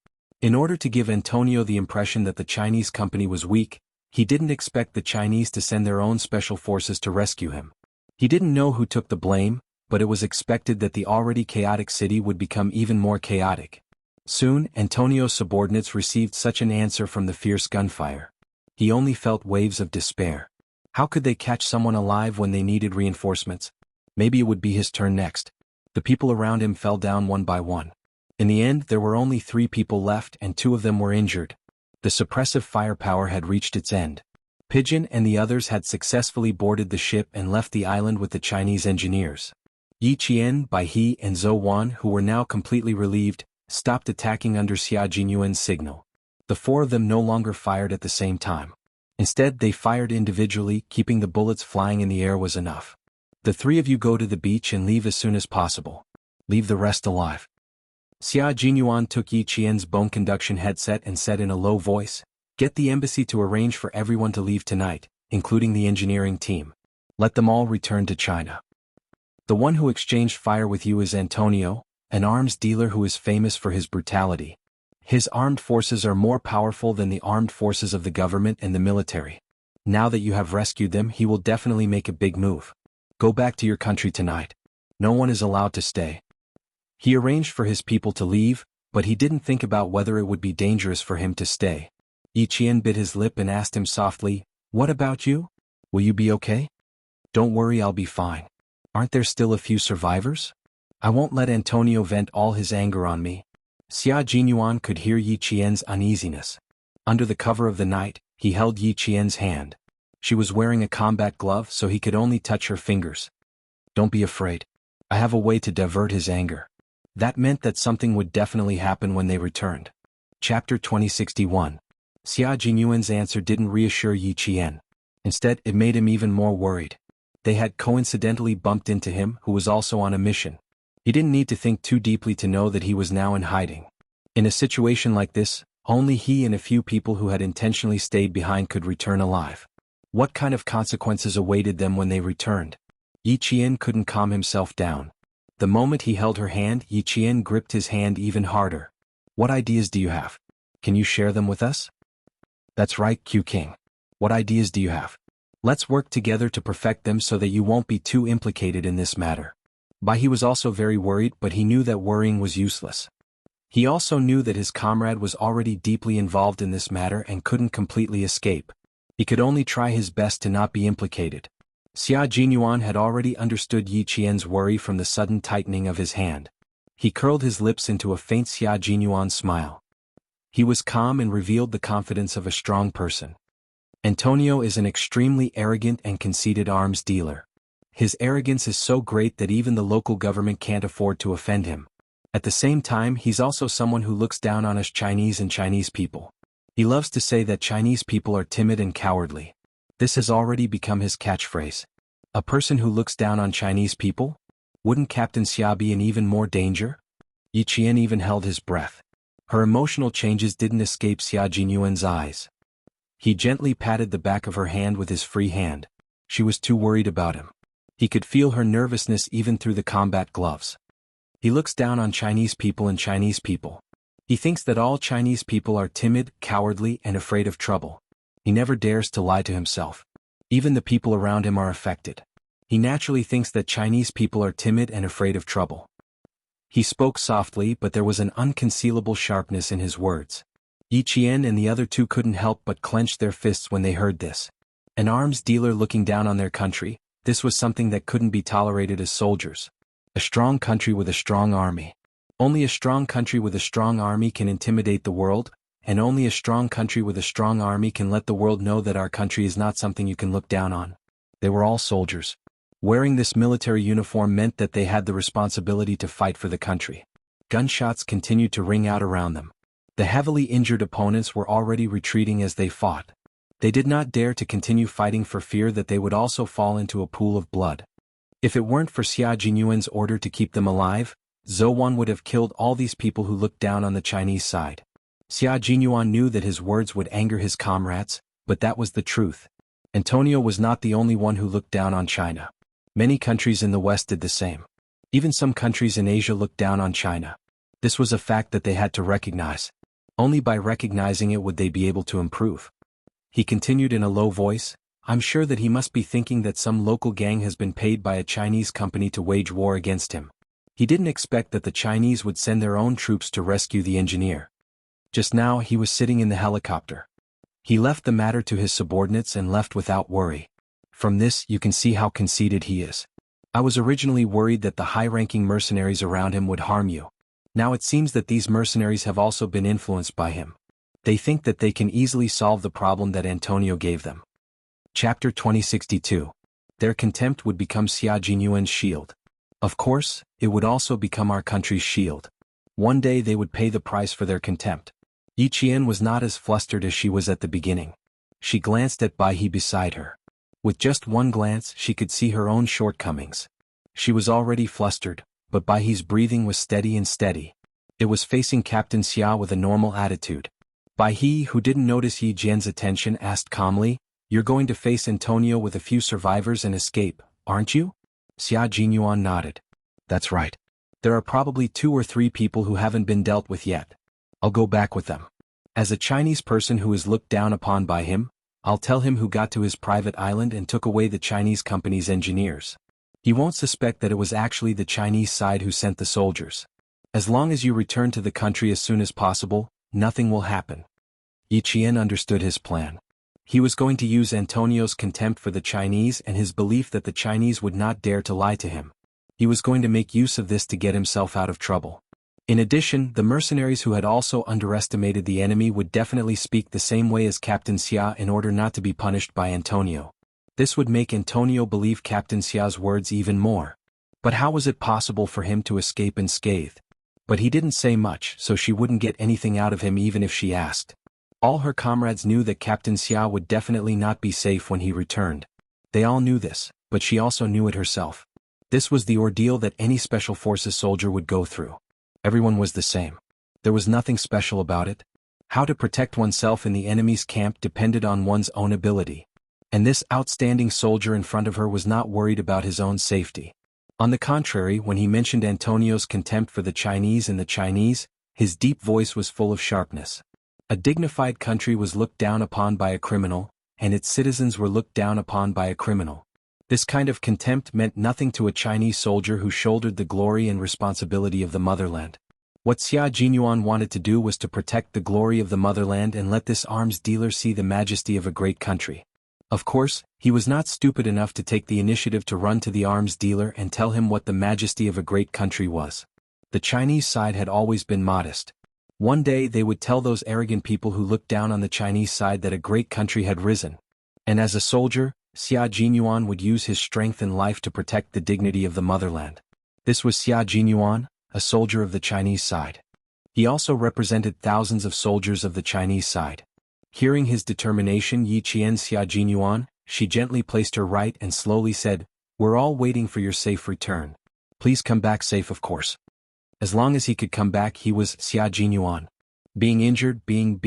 In order to give Antonio the impression that the Chinese company was weak, he didn't expect the Chinese to send their own special forces to rescue him. He didn't know who took the blame, but it was expected that the already chaotic city would become even more chaotic. Soon, Antonio's subordinates received such an answer from the fierce gunfire. He only felt waves of despair. How could they catch someone alive when they needed reinforcements? Maybe it would be his turn next. The people around him fell down one by one. In the end, there were only 3 people left and 2 of them were injured. The suppressive firepower had reached its end. Pigeon and the others had successfully boarded the ship and left the island with the Chinese engineers. Yi Qian, Bai He, and Zhou Wan, who were now completely relieved, stopped attacking under Xia Jinyuan's signal. The 4 of them no longer fired at the same time. Instead, they fired individually, keeping the bullets flying in the air was enough. "The 3 of you go to the beach and leave as soon as possible. Leave the rest alive." Xia Jinyuan took Yi Qian's bone conduction headset and said in a low voice, "Get the embassy to arrange for everyone to leave tonight, including the engineering team. Let them all return to China. The one who exchanged fire with you is Antonio, an arms dealer who is famous for his brutality. His armed forces are more powerful than the armed forces of the government and the military. Now that you have rescued them, he will definitely make a big move. Go back to your country tonight. No one is allowed to stay." He arranged for his people to leave, but he didn't think about whether it would be dangerous for him to stay. Yi Qian bit his lip and asked him softly, "What about you? Will you be okay?" "Don't worry, I'll be fine. Aren't there still a few survivors? I won't let Antonio vent all his anger on me." Xia Jinyuan could hear Yi Qian's uneasiness. Under the cover of the night, he held Yi Qian's hand. She was wearing a combat glove, so he could only touch her fingers. "Don't be afraid. I have a way to divert his anger." That meant that something would definitely happen when they returned. Chapter 2061. Xia Jinyuan's answer didn't reassure Yi Qian. Instead, it made him even more worried. They had coincidentally bumped into him, who was also on a mission. He didn't need to think too deeply to know that he was now in hiding. In a situation like this, only he and a few people who had intentionally stayed behind could return alive. What kind of consequences awaited them when they returned? Yi Qian couldn't calm himself down. The moment he held her hand, Yi Qian gripped his hand even harder. "What ideas do you have? Can you share them with us?" "That's right, Q King. What ideas do you have?" Let's work together to perfect them so that you won't be too implicated in this matter. Bai He was also very worried, but he knew that worrying was useless. He also knew that his comrade was already deeply involved in this matter and couldn't completely escape. He could only try his best to not be implicated. Xia Jinyuan had already understood Yi Qian's worry from the sudden tightening of his hand. He curled his lips into a faint Xia Jinyuan smile. He was calm and revealed the confidence of a strong person. Antonio is an extremely arrogant and conceited arms dealer. His arrogance is so great that even the local government can't afford to offend him. At the same time, he's also someone who looks down on us Chinese and Chinese people. He loves to say that Chinese people are timid and cowardly. This has already become his catchphrase. A person who looks down on Chinese people? Wouldn't Captain Xia be in even more danger? Yi Qian even held his breath. Her emotional changes didn't escape Xia Jinyuan's eyes. He gently patted the back of her hand with his free hand. She was too worried about him. He could feel her nervousness even through the combat gloves. He looks down on Chinese people and Chinese people. He thinks that all Chinese people are timid, cowardly, and afraid of trouble. He never dares to lie to himself. Even the people around him are affected. He naturally thinks that Chinese people are timid and afraid of trouble. He spoke softly, but there was an unconcealable sharpness in his words. Yi Qian and the other two couldn't help but clench their fists when they heard this. An arms dealer looking down on their country, this was something that couldn't be tolerated as soldiers. A strong country with a strong army. Only a strong country with a strong army can intimidate the world, and only a strong country with a strong army can let the world know that our country is not something you can look down on. They were all soldiers. Wearing this military uniform meant that they had the responsibility to fight for the country. Gunshots continued to ring out around them. The heavily injured opponents were already retreating as they fought. They did not dare to continue fighting for fear that they would also fall into a pool of blood. If it weren't for Xia Jinyuan's order to keep them alive, Zhou Wan would have killed all these people who looked down on the Chinese side. Xia Jinyuan knew that his words would anger his comrades, but that was the truth. Antonio was not the only one who looked down on China. Many countries in the West did the same. Even some countries in Asia looked down on China. This was a fact that they had to recognize. Only by recognizing it would they be able to improve. He continued in a low voice, I'm sure that he must be thinking that some local gang has been paid by a Chinese company to wage war against him. He didn't expect that the Chinese would send their own troops to rescue the engineer. Just now he was sitting in the helicopter. He left the matter to his subordinates and left without worry. From this you can see how conceited he is. I was originally worried that the high-ranking mercenaries around him would harm you. Now it seems that these mercenaries have also been influenced by him. They think that they can easily solve the problem that Antonio gave them. Chapter 2062. Their contempt would become Xia Jinyuan's shield. Of course, it would also become our country's shield. One day they would pay the price for their contempt. Yi Qian was not as flustered as she was at the beginning. She glanced at Bai He beside her. With just one glance she could see her own shortcomings. She was already flustered, but Bai He's breathing was steady and steady. It was facing Captain Xia with a normal attitude. Bai He, who didn't notice Yi Jian's attention, asked calmly, You're going to face Antonio with a few survivors and escape, aren't you? Xia Jinyuan nodded. That's right. There are probably 2 or 3 people who haven't been dealt with yet. I'll go back with them. As a Chinese person who is looked down upon by him, I'll tell him who got to his private island and took away the Chinese company's engineers. He won't suspect that it was actually the Chinese side who sent the soldiers. As long as you return to the country as soon as possible, nothing will happen. Yi Qian understood his plan. He was going to use Antonio's contempt for the Chinese and his belief that the Chinese would not dare to lie to him. He was going to make use of this to get himself out of trouble. In addition, the mercenaries who had also underestimated the enemy would definitely speak the same way as Captain Xia in order not to be punished by Antonio. This would make Antonio believe Captain Xia's words even more. But how was it possible for him to escape unscathed? But he didn't say much, so she wouldn't get anything out of him even if she asked. All her comrades knew that Captain Xia would definitely not be safe when he returned. They all knew this, but she also knew it herself. This was the ordeal that any special forces soldier would go through. Everyone was the same. There was nothing special about it. How to protect oneself in the enemy's camp depended on one's own ability. And this outstanding soldier in front of her was not worried about his own safety. On the contrary, when he mentioned Antonio's contempt for the Chinese and the Chinese, his deep voice was full of sharpness. A dignified country was looked down upon by a criminal, and its citizens were looked down upon by a criminal. This kind of contempt meant nothing to a Chinese soldier who shouldered the glory and responsibility of the motherland. What Xia Jinyuan wanted to do was to protect the glory of the motherland and let this arms dealer see the majesty of a great country. Of course, he was not stupid enough to take the initiative to run to the arms dealer and tell him what the majesty of a great country was. The Chinese side had always been modest. One day they would tell those arrogant people who looked down on the Chinese side that a great country had risen. And as a soldier, Xia Jinyuan would use his strength and life to protect the dignity of the motherland. This was Xia Jinyuan, a soldier of the Chinese side. He also represented thousands of soldiers of the Chinese side. Hearing his determination, Yi Qian Xia Jinyuan, she gently placed her right and slowly said, "We're all waiting for your safe return. Please come back safe, of course." As long as he could come back, he was Xia Jinyuan. Being injured, being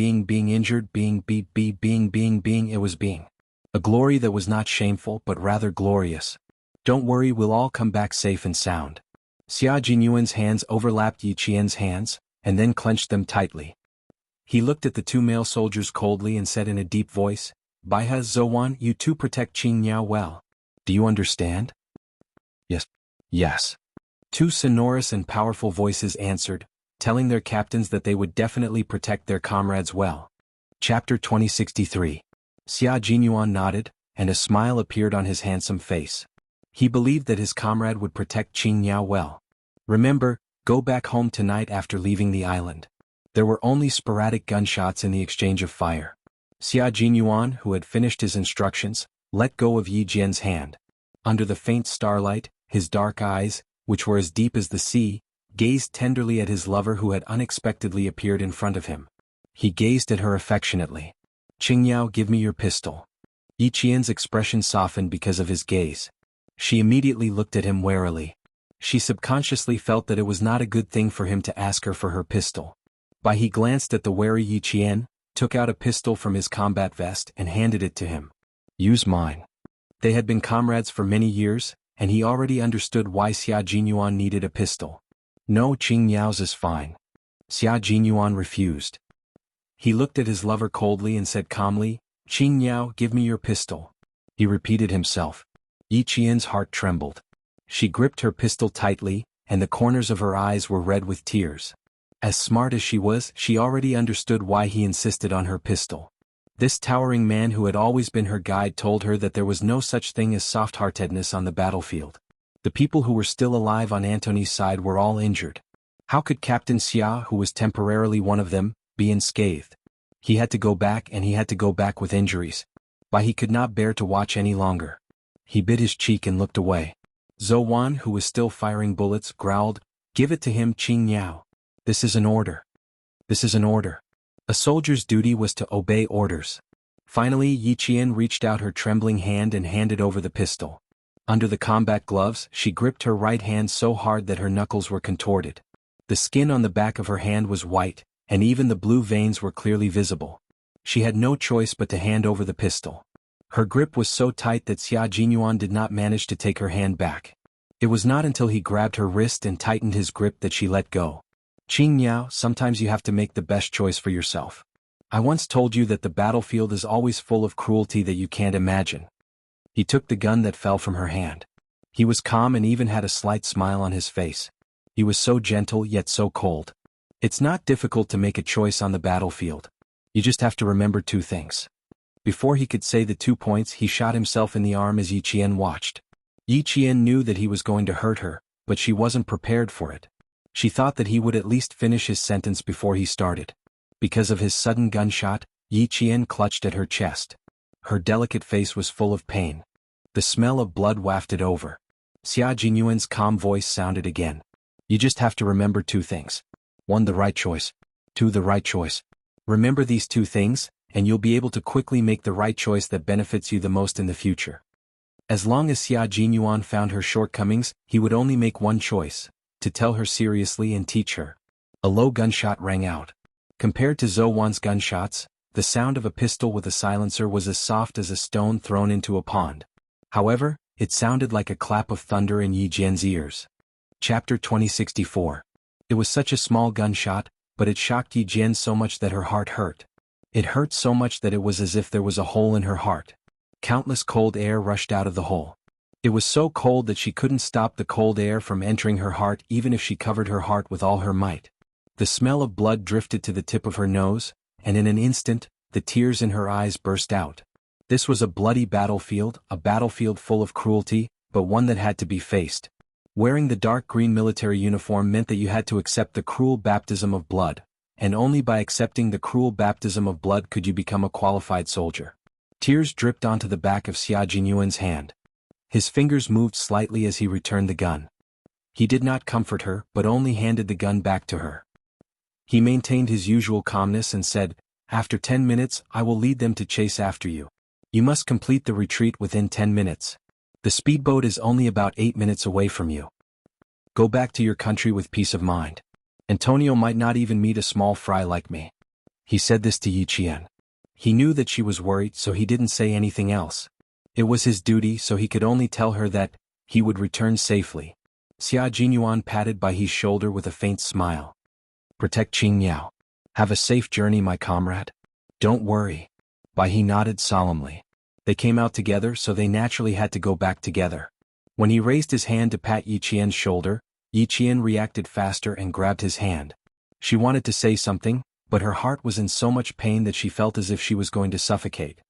injured, it was being. A glory that was not shameful but rather glorious. "Don't worry, we'll all come back safe and sound." Xia Jinyuan's hands overlapped Yi Qian's hands, and then clenched them tightly. He looked at the two male soldiers coldly and said in a deep voice, "Baihe Zouwan, you two protect Qingyao well. Do you understand?" "Yes." "Yes." Two sonorous and powerful voices answered, telling their captains that they would definitely protect their comrades well. Chapter 2063. Xia Jinyuan nodded, and a smile appeared on his handsome face. He believed that his comrade would protect Qingyao well. "Remember, go back home tonight after leaving the island." There were only sporadic gunshots in the exchange of fire. Xia Jinyuan, who had finished his instructions, let go of Yi Jian's hand. Under the faint starlight, his dark eyes, which were as deep as the sea, gazed tenderly at his lover who had unexpectedly appeared in front of him. He gazed at her affectionately. "Qingyao, give me your pistol." Yi Qian's expression softened because of his gaze. She immediately looked at him warily. She subconsciously felt that it was not a good thing for him to ask her for her pistol. But he glanced at the wary Yi Qian, took out a pistol from his combat vest and handed it to him. "Use mine." They had been comrades for many years, and he already understood why Xia Jinyuan needed a pistol. "No, Qingyao's is fine." Xia Jinyuan refused. He looked at his lover coldly and said calmly, "Qingyao, give me your pistol." He repeated himself. Yi Qian's heart trembled. She gripped her pistol tightly, and the corners of her eyes were red with tears. As smart as she was, she already understood why he insisted on her pistol. This towering man who had always been her guide told her that there was no such thing as soft-heartedness on the battlefield. The people who were still alive on Antony's side were all injured. How could Captain Xia, who was temporarily one of them, be unscathed? He had to go back, and he had to go back with injuries. But he could not bear to watch any longer. He bit his cheek and looked away. Zouwan, who was still firing bullets, growled, "Give it to him, Qingyao. This is an order. This is an order." A soldier's duty was to obey orders. Finally, Yi Qian reached out her trembling hand and handed over the pistol. Under the combat gloves, she gripped her right hand so hard that her knuckles were contorted. The skin on the back of her hand was white, and even the blue veins were clearly visible. She had no choice but to hand over the pistol. Her grip was so tight that Xia Jinyuan did not manage to take her hand back. It was not until he grabbed her wrist and tightened his grip that she let go. "Qingyao, sometimes you have to make the best choice for yourself. I once told you that the battlefield is always full of cruelty that you can't imagine." He took the gun that fell from her hand. He was calm and even had a slight smile on his face. He was so gentle yet so cold. It's not difficult to make a choice on the battlefield. You just have to remember two things. Before he could say the 2 points, he shot himself in the arm as Yi Qian watched. Yi Qian knew that he was going to hurt her, but she wasn't prepared for it. She thought that he would at least finish his sentence before he started. Because of his sudden gunshot, Yi Qian clutched at her chest. Her delicate face was full of pain. The smell of blood wafted over. Xia Jinyuan's calm voice sounded again. "You just have to remember two things. 1. The right choice. 2. The right choice. Remember these two things, and you'll be able to quickly make the right choice that benefits you the most in the future." As long as Xia Jinyuan found her shortcomings, he would only make one choice: to tell her seriously and teach her. A low gunshot rang out. Compared to Zouwan's gunshots, the sound of a pistol with a silencer was as soft as a stone thrown into a pond. However, it sounded like a clap of thunder in Yi Jian's ears. Chapter 2064. It was such a small gunshot, but it shocked Yi Jian so much that her heart hurt. It hurt so much that it was as if there was a hole in her heart. Countless cold air rushed out of the hole. It was so cold that she couldn't stop the cold air from entering her heart even if she covered her heart with all her might. The smell of blood drifted to the tip of her nose, and in an instant, the tears in her eyes burst out. This was a bloody battlefield, a battlefield full of cruelty, but one that had to be faced. Wearing the dark green military uniform meant that you had to accept the cruel baptism of blood, and only by accepting the cruel baptism of blood could you become a qualified soldier. Tears dripped onto the back of Xia Jinyuan's hand. His fingers moved slightly as he returned the gun. He did not comfort her, but only handed the gun back to her. He maintained his usual calmness and said, "After 10 minutes, I will lead them to chase after you. You must complete the retreat within 10 minutes. The speedboat is only about 8 minutes away from you. Go back to your country with peace of mind. Antonio might not even meet a small fry like me." He said this to Yi Qian. He knew that she was worried, so he didn't say anything else. It was his duty, so he could only tell her that he would return safely. Xia Jinyuan patted Bai He's shoulder with a faint smile. "Protect Qing Miao. Have a safe journey, my comrade. Don't worry." Bai He nodded solemnly. They came out together, so they naturally had to go back together. When he raised his hand to pat Yi Qian's shoulder, Yi Qian reacted faster and grabbed his hand. She wanted to say something, but her heart was in so much pain that she felt as if she was going to suffocate.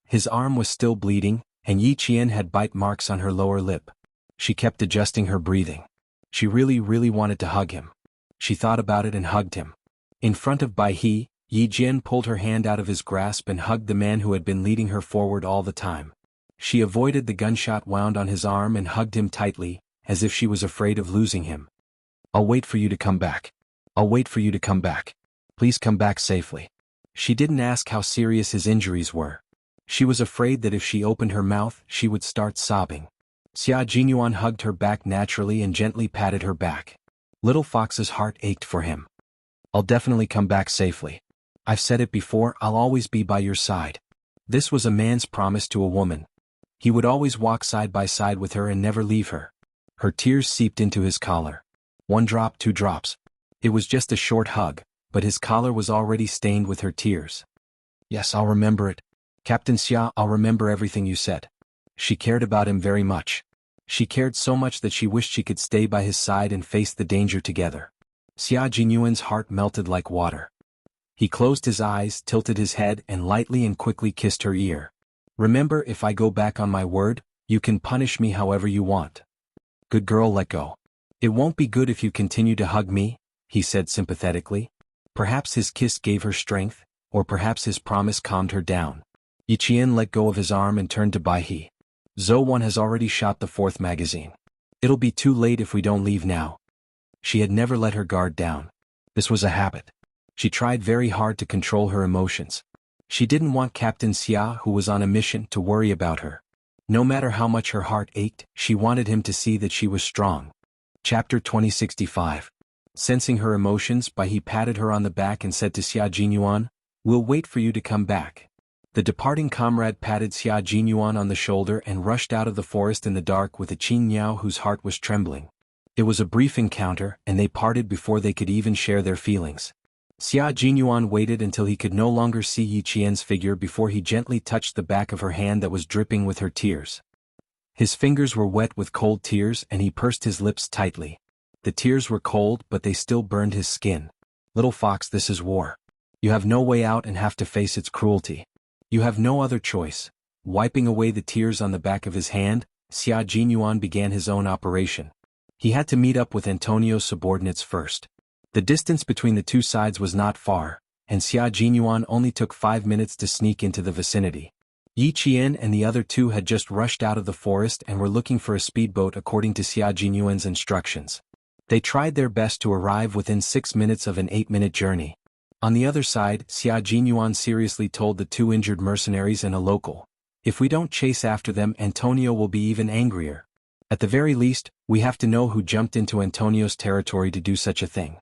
His arm was still bleeding, and Yi Qian had bite marks on her lower lip. She kept adjusting her breathing. She really wanted to hug him. She thought about it and hugged him. In front of Bai He, Yi Jian pulled her hand out of his grasp and hugged the man who had been leading her forward all the time. She avoided the gunshot wound on his arm and hugged him tightly, as if she was afraid of losing him. "I'll wait for you to come back. I'll wait for you to come back. Please come back safely." She didn't ask how serious his injuries were. She was afraid that if she opened her mouth, she would start sobbing. Xia Jinyuan hugged her back naturally and gently patted her back. Little Fox's heart ached for him. "I'll definitely come back safely. I've said it before, I'll always be by your side." This was a man's promise to a woman. He would always walk side by side with her and never leave her. Her tears seeped into his collar. 1 drop, 2 drops. It was just a short hug, but his collar was already stained with her tears. "Yes, I'll remember it. Captain Xia, I'll remember everything you said." She cared about him very much. She cared so much that she wished she could stay by his side and face the danger together. Xia Jinyuan's heart melted like water. He closed his eyes, tilted his head, and lightly and quickly kissed her ear. "Remember, if I go back on my word, you can punish me however you want. Good girl, let go. It won't be good if you continue to hug me," he said sympathetically. Perhaps his kiss gave her strength, or perhaps his promise calmed her down. Yi Qian let go of his arm and turned to Bai He. "Zhou Wan has already shot the 4th magazine. It'll be too late if we don't leave now." She had never let her guard down. This was a habit. She tried very hard to control her emotions. She didn't want Captain Xia, who was on a mission, to worry about her. No matter how much her heart ached, she wanted him to see that she was strong. Chapter 2065. Sensing her emotions, Bai He patted her on the back and said to Xia Jinyuan, "We'll wait for you to come back." The departing comrade patted Xia Jinyuan on the shoulder and rushed out of the forest in the dark with a Qing Miao whose heart was trembling. It was a brief encounter, and they parted before they could even share their feelings. Xia Jinyuan waited until he could no longer see Yi Qian's figure before he gently touched the back of her hand that was dripping with her tears. His fingers were wet with cold tears and he pursed his lips tightly. The tears were cold, but they still burned his skin. "Little fox, this is war. You have no way out and have to face its cruelty. You have no other choice." Wiping away the tears on the back of his hand, Xia Jinyuan began his own operation. He had to meet up with Antonio's subordinates first. The distance between the two sides was not far, and Xia Jinyuan only took 5 minutes to sneak into the vicinity. Yi Qian and the other two had just rushed out of the forest and were looking for a speedboat according to Xia Jinyuan's instructions. They tried their best to arrive within 6 minutes of an 8-minute journey. On the other side, Xia Jinyuan seriously told the 2 injured mercenaries and a local, "If we don't chase after them, Antonio will be even angrier. At the very least, we have to know who jumped into Antonio's territory to do such a thing.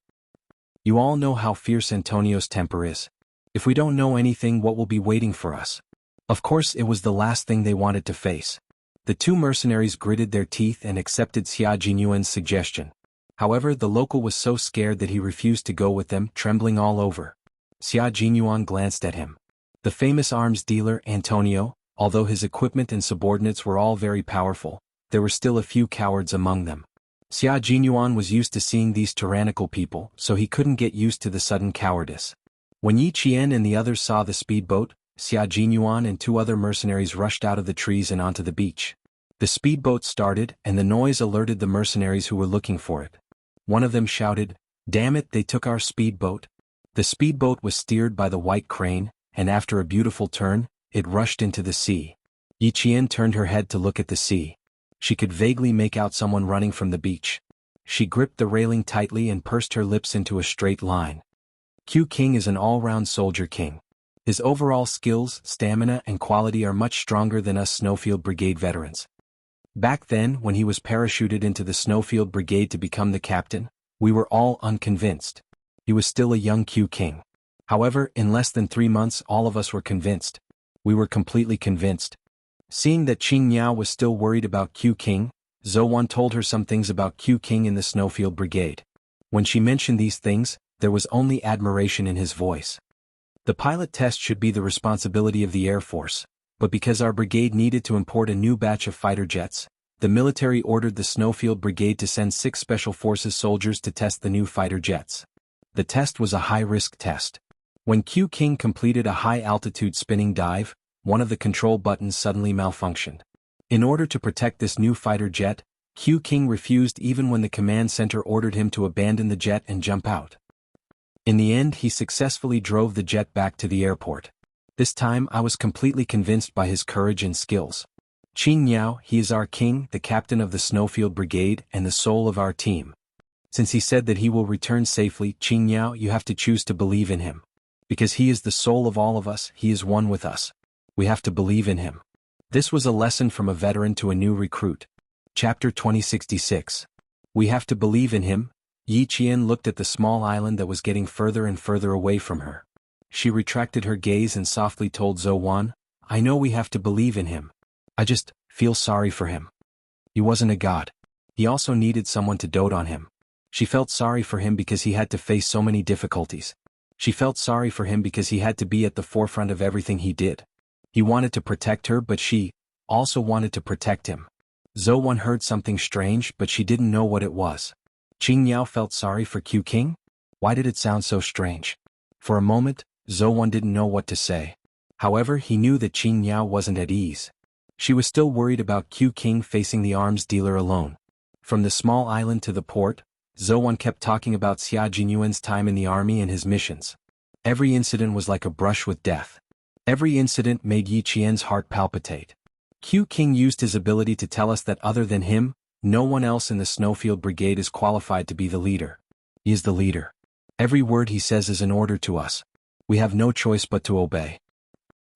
You all know how fierce Antonio's temper is. If we don't know anything, what will be waiting for us?" Of course, it was the last thing they wanted to face. The 2 mercenaries gritted their teeth and accepted Xia Jinyuan's suggestion. However, the local was so scared that he refused to go with them, trembling all over. Xia Jinyuan glanced at him. The famous arms dealer, Antonio, although his equipment and subordinates were all very powerful, there were still a few cowards among them. Xia Jinyuan was used to seeing these tyrannical people, so he couldn't get used to the sudden cowardice. When Yi Qian and the others saw the speedboat, Xia Jinyuan and 2 other mercenaries rushed out of the trees and onto the beach. The speedboat started, and the noise alerted the mercenaries who were looking for it. One of them shouted, "Damn it, they took our speedboat." The speedboat was steered by the white crane, and after a beautiful turn, it rushed into the sea. Yi Qian turned her head to look at the sea. She could vaguely make out someone running from the beach. She gripped the railing tightly and pursed her lips into a straight line. Q King is an all-round soldier king. His overall skills, stamina and quality are much stronger than us Snowfield Brigade veterans. Back then, when he was parachuted into the Snowfield Brigade to become the captain, we were all unconvinced. He was still a young Q King. However, in less than 3 months all of us were convinced. We were completely convinced. Seeing that Qing Miao was still worried about Q King, Zhou Wan told her some things about Q King in the Snowfield Brigade. When she mentioned these things, there was only admiration in his voice. The pilot test should be the responsibility of the Air Force, but because our brigade needed to import a new batch of fighter jets, the military ordered the Snowfield Brigade to send 6 Special Forces soldiers to test the new fighter jets. The test was a high-risk test. When Q King completed a high-altitude spinning dive, one of the control buttons suddenly malfunctioned. In order to protect this new fighter jet, Q King refused even when the command center ordered him to abandon the jet and jump out. In the end, he successfully drove the jet back to the airport. This time I was completely convinced by his courage and skills. Qing Miao, he is our king, the captain of the Snowfield Brigade and the soul of our team. Since he said that he will return safely, Qing Miao, you have to choose to believe in him. Because he is the soul of all of us, he is one with us. We have to believe in him. This was a lesson from a veteran to a new recruit. Chapter 2066. We have to believe in him. Yi Qian looked at the small island that was getting further and further away from her. She retracted her gaze and softly told Zhou Wan, I know we have to believe in him. I just feel sorry for him. He wasn't a god. He also needed someone to dote on him. She felt sorry for him because he had to face so many difficulties. She felt sorry for him because he had to be at the forefront of everything he did. He wanted to protect her, but she also wanted to protect him. Zhou Wan heard something strange, but she didn't know what it was. Qing Miao felt sorry for Q King? Why did it sound so strange? For a moment, Zhou Wan didn't know what to say. However, he knew that Qing Miao wasn't at ease. She was still worried about Q King facing the arms dealer alone. From the small island to the port, Zhou Wan kept talking about Xia Jinyuan's time in the army and his missions. Every incident was like a brush with death. Every incident made Yi Qian's heart palpitate. Q King used his ability to tell us that other than him, no one else in the Snowfield Brigade is qualified to be the leader. He is the leader. Every word he says is an order to us. We have no choice but to obey.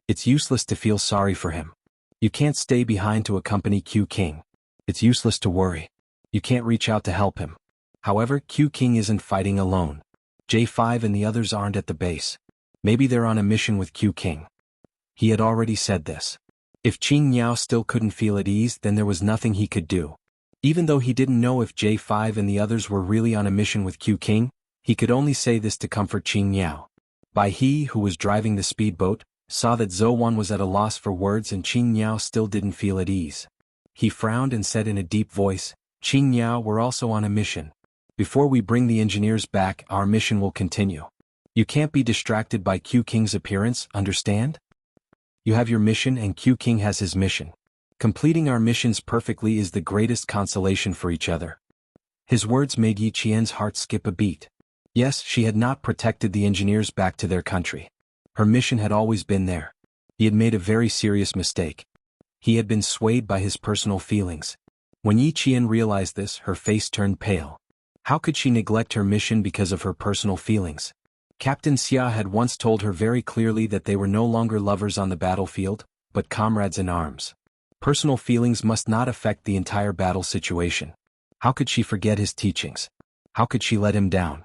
It's useless to feel sorry for him. You can't stay behind to accompany Q King. It's useless to worry. You can't reach out to help him. However, Q King isn't fighting alone. J5 and the others aren't at the base. Maybe they're on a mission with Q King. He had already said this. If Qing Miao still couldn't feel at ease, then there was nothing he could do. Even though he didn't know if J5 and the others were really on a mission with Q King, he could only say this to comfort Qing Miao. He, who was driving the speedboat, saw that Zhou Wan was at a loss for words and Qing Miao still didn't feel at ease. He frowned and said in a deep voice, Qing Miao, we're also on a mission. Before we bring the engineers back, our mission will continue. You can't be distracted by Q King's appearance, understand? You have your mission and Q King has his mission. Completing our missions perfectly is the greatest consolation for each other. His words made Yi Qian's heart skip a beat. Yes, she had not protected the engineers back to their country. Her mission had always been there. He had made a very serious mistake. He had been swayed by his personal feelings. When Yi Qian realized this, her face turned pale. How could she neglect her mission because of her personal feelings? Captain Xia had once told her very clearly that they were no longer lovers on the battlefield, but comrades in arms. Personal feelings must not affect the entire battle situation. How could she forget his teachings? How could she let him down?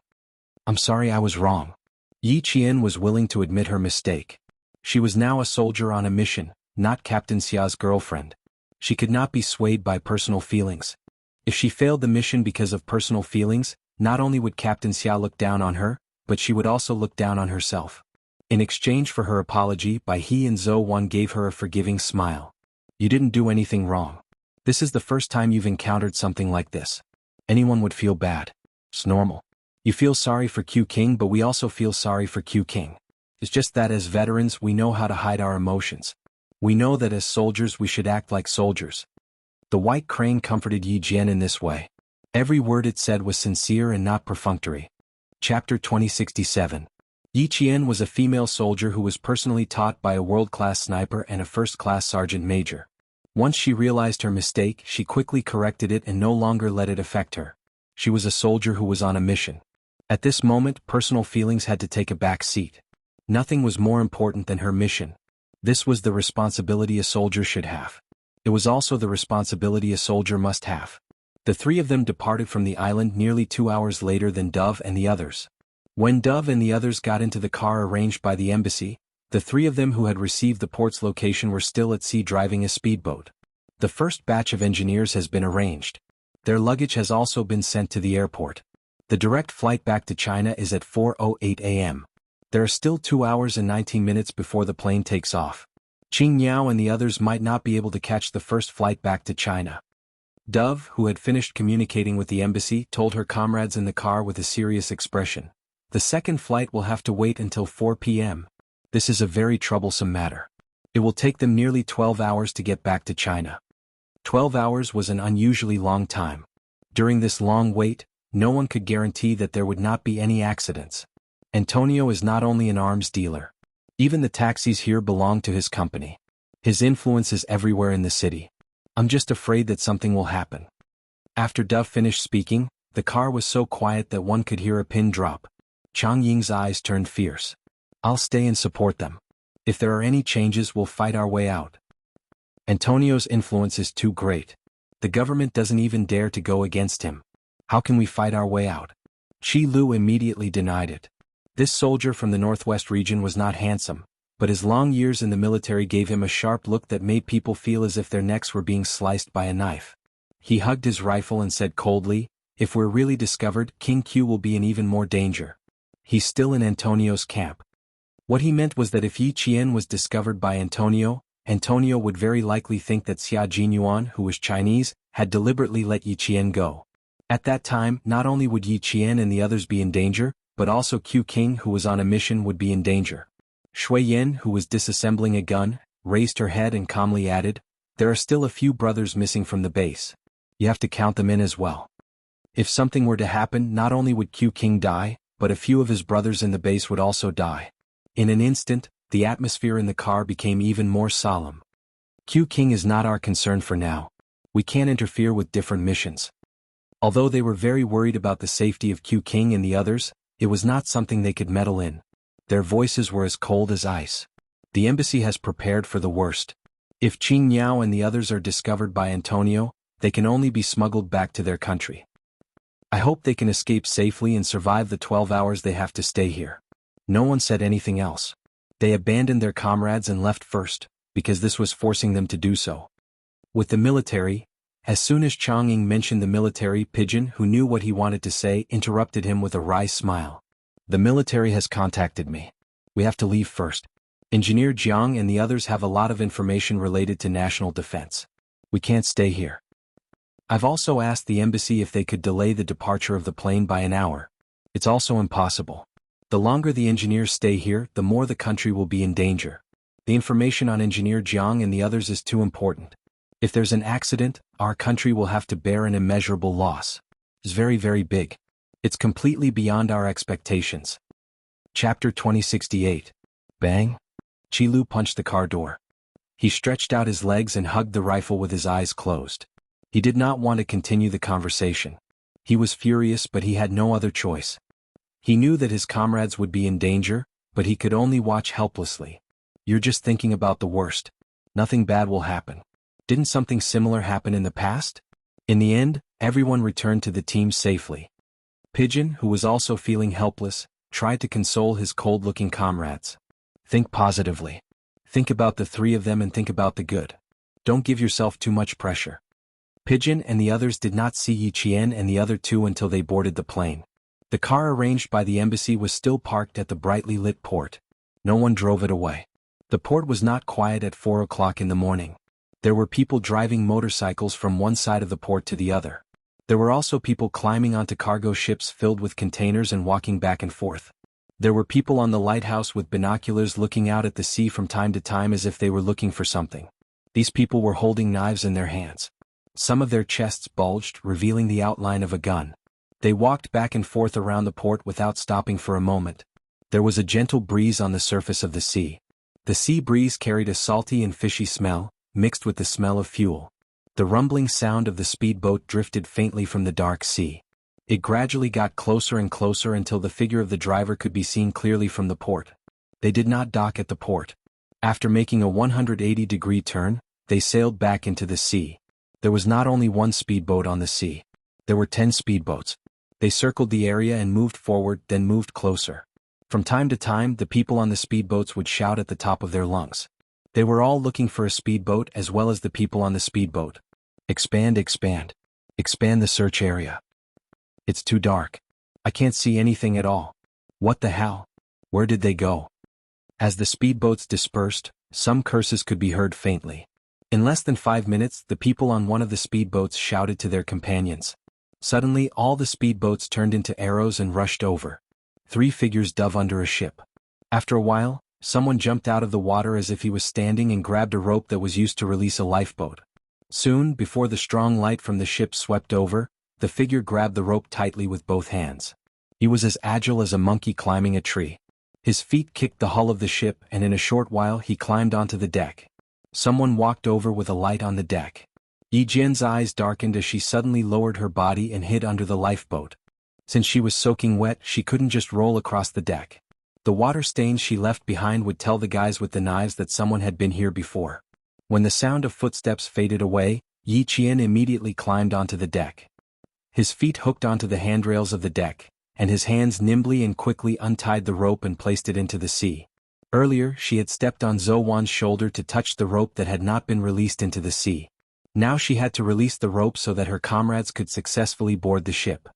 I'm sorry, I was wrong. Yi Qian was willing to admit her mistake. She was now a soldier on a mission, not Captain Xia's girlfriend. She could not be swayed by personal feelings. If she failed the mission because of personal feelings, not only would Captain Xia look down on her, but she would also look down on herself. In exchange for her apology, Bai He and Zhou Wan gave her a forgiving smile. You didn't do anything wrong. This is the first time you've encountered something like this. Anyone would feel bad. It's normal. You feel sorry for Q King, but we also feel sorry for Q King. It's just that as veterans we know how to hide our emotions. We know that as soldiers we should act like soldiers. The White Crane comforted Yi Jian in this way. Every word it said was sincere and not perfunctory. Chapter 2067. Yi Qian was a female soldier who was personally taught by a world-class sniper and a first-class sergeant major. Once she realized her mistake, she quickly corrected it and no longer let it affect her. She was a soldier who was on a mission. At this moment, personal feelings had to take a back seat. Nothing was more important than her mission. This was the responsibility a soldier should have. It was also the responsibility a soldier must have. The three of them departed from the island nearly 2 hours later than Dove and the others. When Dove and the others got into the car arranged by the embassy, the three of them who had received the port's location were still at sea driving a speedboat. The first batch of engineers has been arranged. Their luggage has also been sent to the airport. The direct flight back to China is at 4:08 a.m. There are still 2 hours and 19 minutes before the plane takes off. Qing Niao and the others might not be able to catch the first flight back to China. Dove, who had finished communicating with the embassy, told her comrades in the car with a serious expression. The second flight will have to wait until 4 p.m. This is a very troublesome matter. It will take them nearly 12 hours to get back to China. 12 hours was an unusually long time. During this long wait, no one could guarantee that there would not be any accidents. Antonio is not only an arms dealer. Even the taxis here belong to his company. His influence is everywhere in the city. I'm just afraid that something will happen. After Dove finished speaking, the car was so quiet that one could hear a pin drop. Chang Ying's eyes turned fierce. I'll stay and support them. If there are any changes, we'll fight our way out. Antonio's influence is too great. The government doesn't even dare to go against him. How can we fight our way out? Qi Lu immediately denied it. This soldier from the northwest region was not handsome, but his long years in the military gave him a sharp look that made people feel as if their necks were being sliced by a knife. He hugged his rifle and said coldly, if we're really discovered, King Q will be in even more danger. He's still in Antonio's camp. What he meant was that if Yi Qian was discovered by Antonio, Antonio would very likely think that Xia Jinyuan, who was Chinese, had deliberately let Yi Qian go. At that time, not only would Yi Qian and the others be in danger, but also Q King, who was on a mission, would be in danger. Shui Yen, who was disassembling a gun, raised her head and calmly added, there are still a few brothers missing from the base. You have to count them in as well. If something were to happen, not only would Q King die, but a few of his brothers in the base would also die. In an instant, the atmosphere in the car became even more solemn. Q King is not our concern for now. We can't interfere with different missions. Although they were very worried about the safety of Q King and the others, it was not something they could meddle in. Their voices were as cold as ice. The embassy has prepared for the worst. If Qing Niao and the others are discovered by Antonio, they can only be smuggled back to their country. I hope they can escape safely and survive the 12 hours they have to stay here. No one said anything else. They abandoned their comrades and left first, because this was forcing them to do so. With the military, as soon as Chang Ying mentioned the military, Pigeon, who knew what he wanted to say, interrupted him with a wry smile. The military has contacted me. We have to leave first. Engineer Jiang and the others have a lot of information related to national defense. We can't stay here. I've also asked the embassy if they could delay the departure of the plane by an hour. It's also impossible. The longer the engineers stay here, the more the country will be in danger. The information on Engineer Jiang and the others is too important. If there's an accident, our country will have to bear an immeasurable loss. It's very, very big. It's completely beyond our expectations. Chapter 2068. Bang! Qi Lu punched the car door. He stretched out his legs and hugged the rifle with his eyes closed. He did not want to continue the conversation. He was furious, but he had no other choice. He knew that his comrades would be in danger, but he could only watch helplessly. You're just thinking about the worst. Nothing bad will happen. Didn't something similar happen in the past? In the end, everyone returned to the team safely. Pigeon, who was also feeling helpless, tried to console his cold-looking comrades. Think positively. Think about the three of them and think about the good. Don't give yourself too much pressure. Pigeon and the others did not see Yi Qian and the other two until they boarded the plane. The car arranged by the embassy was still parked at the brightly lit port. No one drove it away. The port was not quiet at 4 o'clock in the morning. There were people driving motorcycles from one side of the port to the other. There were also people climbing onto cargo ships filled with containers and walking back and forth. There were people on the lighthouse with binoculars looking out at the sea from time to time as if they were looking for something. These people were holding knives in their hands. Some of their chests bulged, revealing the outline of a gun. They walked back and forth around the port without stopping for a moment. There was a gentle breeze on the surface of the sea. The sea breeze carried a salty and fishy smell, mixed with the smell of fuel. The rumbling sound of the speedboat drifted faintly from the dark sea. It gradually got closer and closer until the figure of the driver could be seen clearly from the port. They did not dock at the port. After making a 180-degree turn, they sailed back into the sea. There was not only one speedboat on the sea. There were 10 speedboats. They circled the area and moved forward, then moved closer. From time to time, the people on the speedboats would shout at the top of their lungs. They were all looking for a speedboat as well as the people on the speedboat. Expand, expand. Expand the search area. It's too dark. I can't see anything at all. What the hell? Where did they go? As the speedboats dispersed, some curses could be heard faintly. In less than 5 minutes, the people on one of the speedboats shouted to their companions. Suddenly, all the speedboats turned into arrows and rushed over. 3 figures dove under a ship. After a while, someone jumped out of the water as if he was standing and grabbed a rope that was used to release a lifeboat. Soon, before the strong light from the ship swept over, the figure grabbed the rope tightly with both hands. He was as agile as a monkey climbing a tree. His feet kicked the hull of the ship and in a short while he climbed onto the deck. Someone walked over with a light on the deck. Yi Jian's eyes darkened as she suddenly lowered her body and hid under the lifeboat. Since she was soaking wet, she couldn't just roll across the deck. The water stains she left behind would tell the guys with the knives that someone had been here before. When the sound of footsteps faded away, Yi Jian immediately climbed onto the deck. His feet hooked onto the handrails of the deck, and his hands nimbly and quickly untied the rope and placed it into the sea. Earlier, she had stepped on Zhou Wan's shoulder to touch the rope that had not been released into the sea. Now she had to release the rope so that her comrades could successfully board the ship.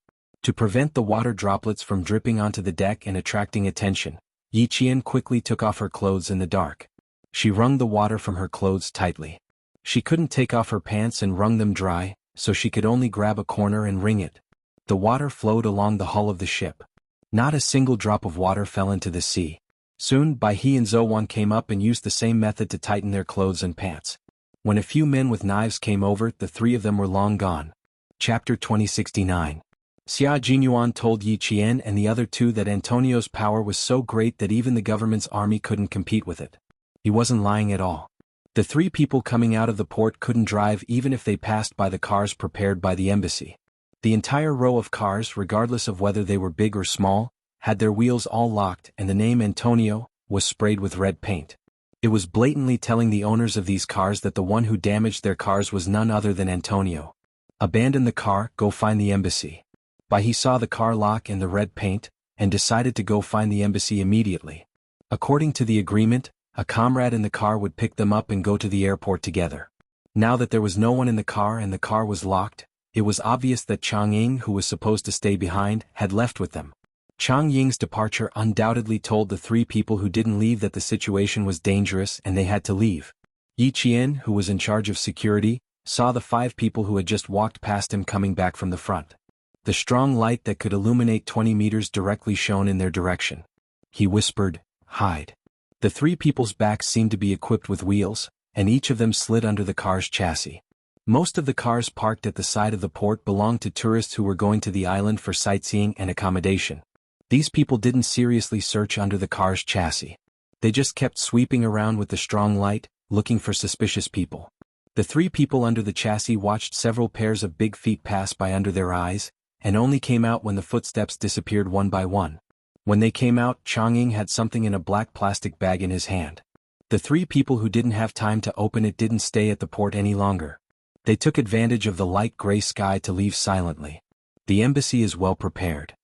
To prevent the water droplets from dripping onto the deck and attracting attention, Yi Jian quickly took off her clothes in the dark. She wrung the water from her clothes tightly. She couldn't take off her pants and wrung them dry, so she could only grab a corner and wring it. The water flowed along the hull of the ship. Not a single drop of water fell into the sea. Soon, Bai He and Zhou Wan came up and used the same method to tighten their clothes and pants. When a few men with knives came over, the 3 of them were long gone. Chapter 2069. Xia Jinyuan told Yi Qian and the other 2 that Antonio's power was so great that even the government's army couldn't compete with it. He wasn't lying at all. The 3 people coming out of the port couldn't drive even if they passed by the cars prepared by the embassy. The entire row of cars, regardless of whether they were big or small, had their wheels all locked and the name Antonio was sprayed with red paint. It was blatantly telling the owners of these cars that the one who damaged their cars was none other than Antonio. Abandon the car, go find the embassy. Bai He saw the car lock and the red paint, and decided to go find the embassy immediately. According to the agreement, a comrade in the car would pick them up and go to the airport together. Now that there was no one in the car and the car was locked, it was obvious that Chang Ying, who was supposed to stay behind, had left with them. Chang Ying's departure undoubtedly told the 3 people who didn't leave that the situation was dangerous and they had to leave. Yi Qian, who was in charge of security, saw the 5 people who had just walked past him coming back from the front. The strong light that could illuminate 20 meters directly shone in their direction. He whispered, "Hide." The 3 people's backs seemed to be equipped with wheels, and each of them slid under the car's chassis. Most of the cars parked at the side of the port belonged to tourists who were going to the island for sightseeing and accommodation. These people didn't seriously search under the car's chassis. They just kept sweeping around with the strong light, looking for suspicious people. The 3 people under the chassis watched several pairs of big feet pass by under their eyes, and only came out when the footsteps disappeared one by one. When they came out, Chang Ying had something in a black plastic bag in his hand. The 3 people who didn't have time to open it didn't stay at the port any longer. They took advantage of the light gray sky to leave silently. The embassy is well prepared.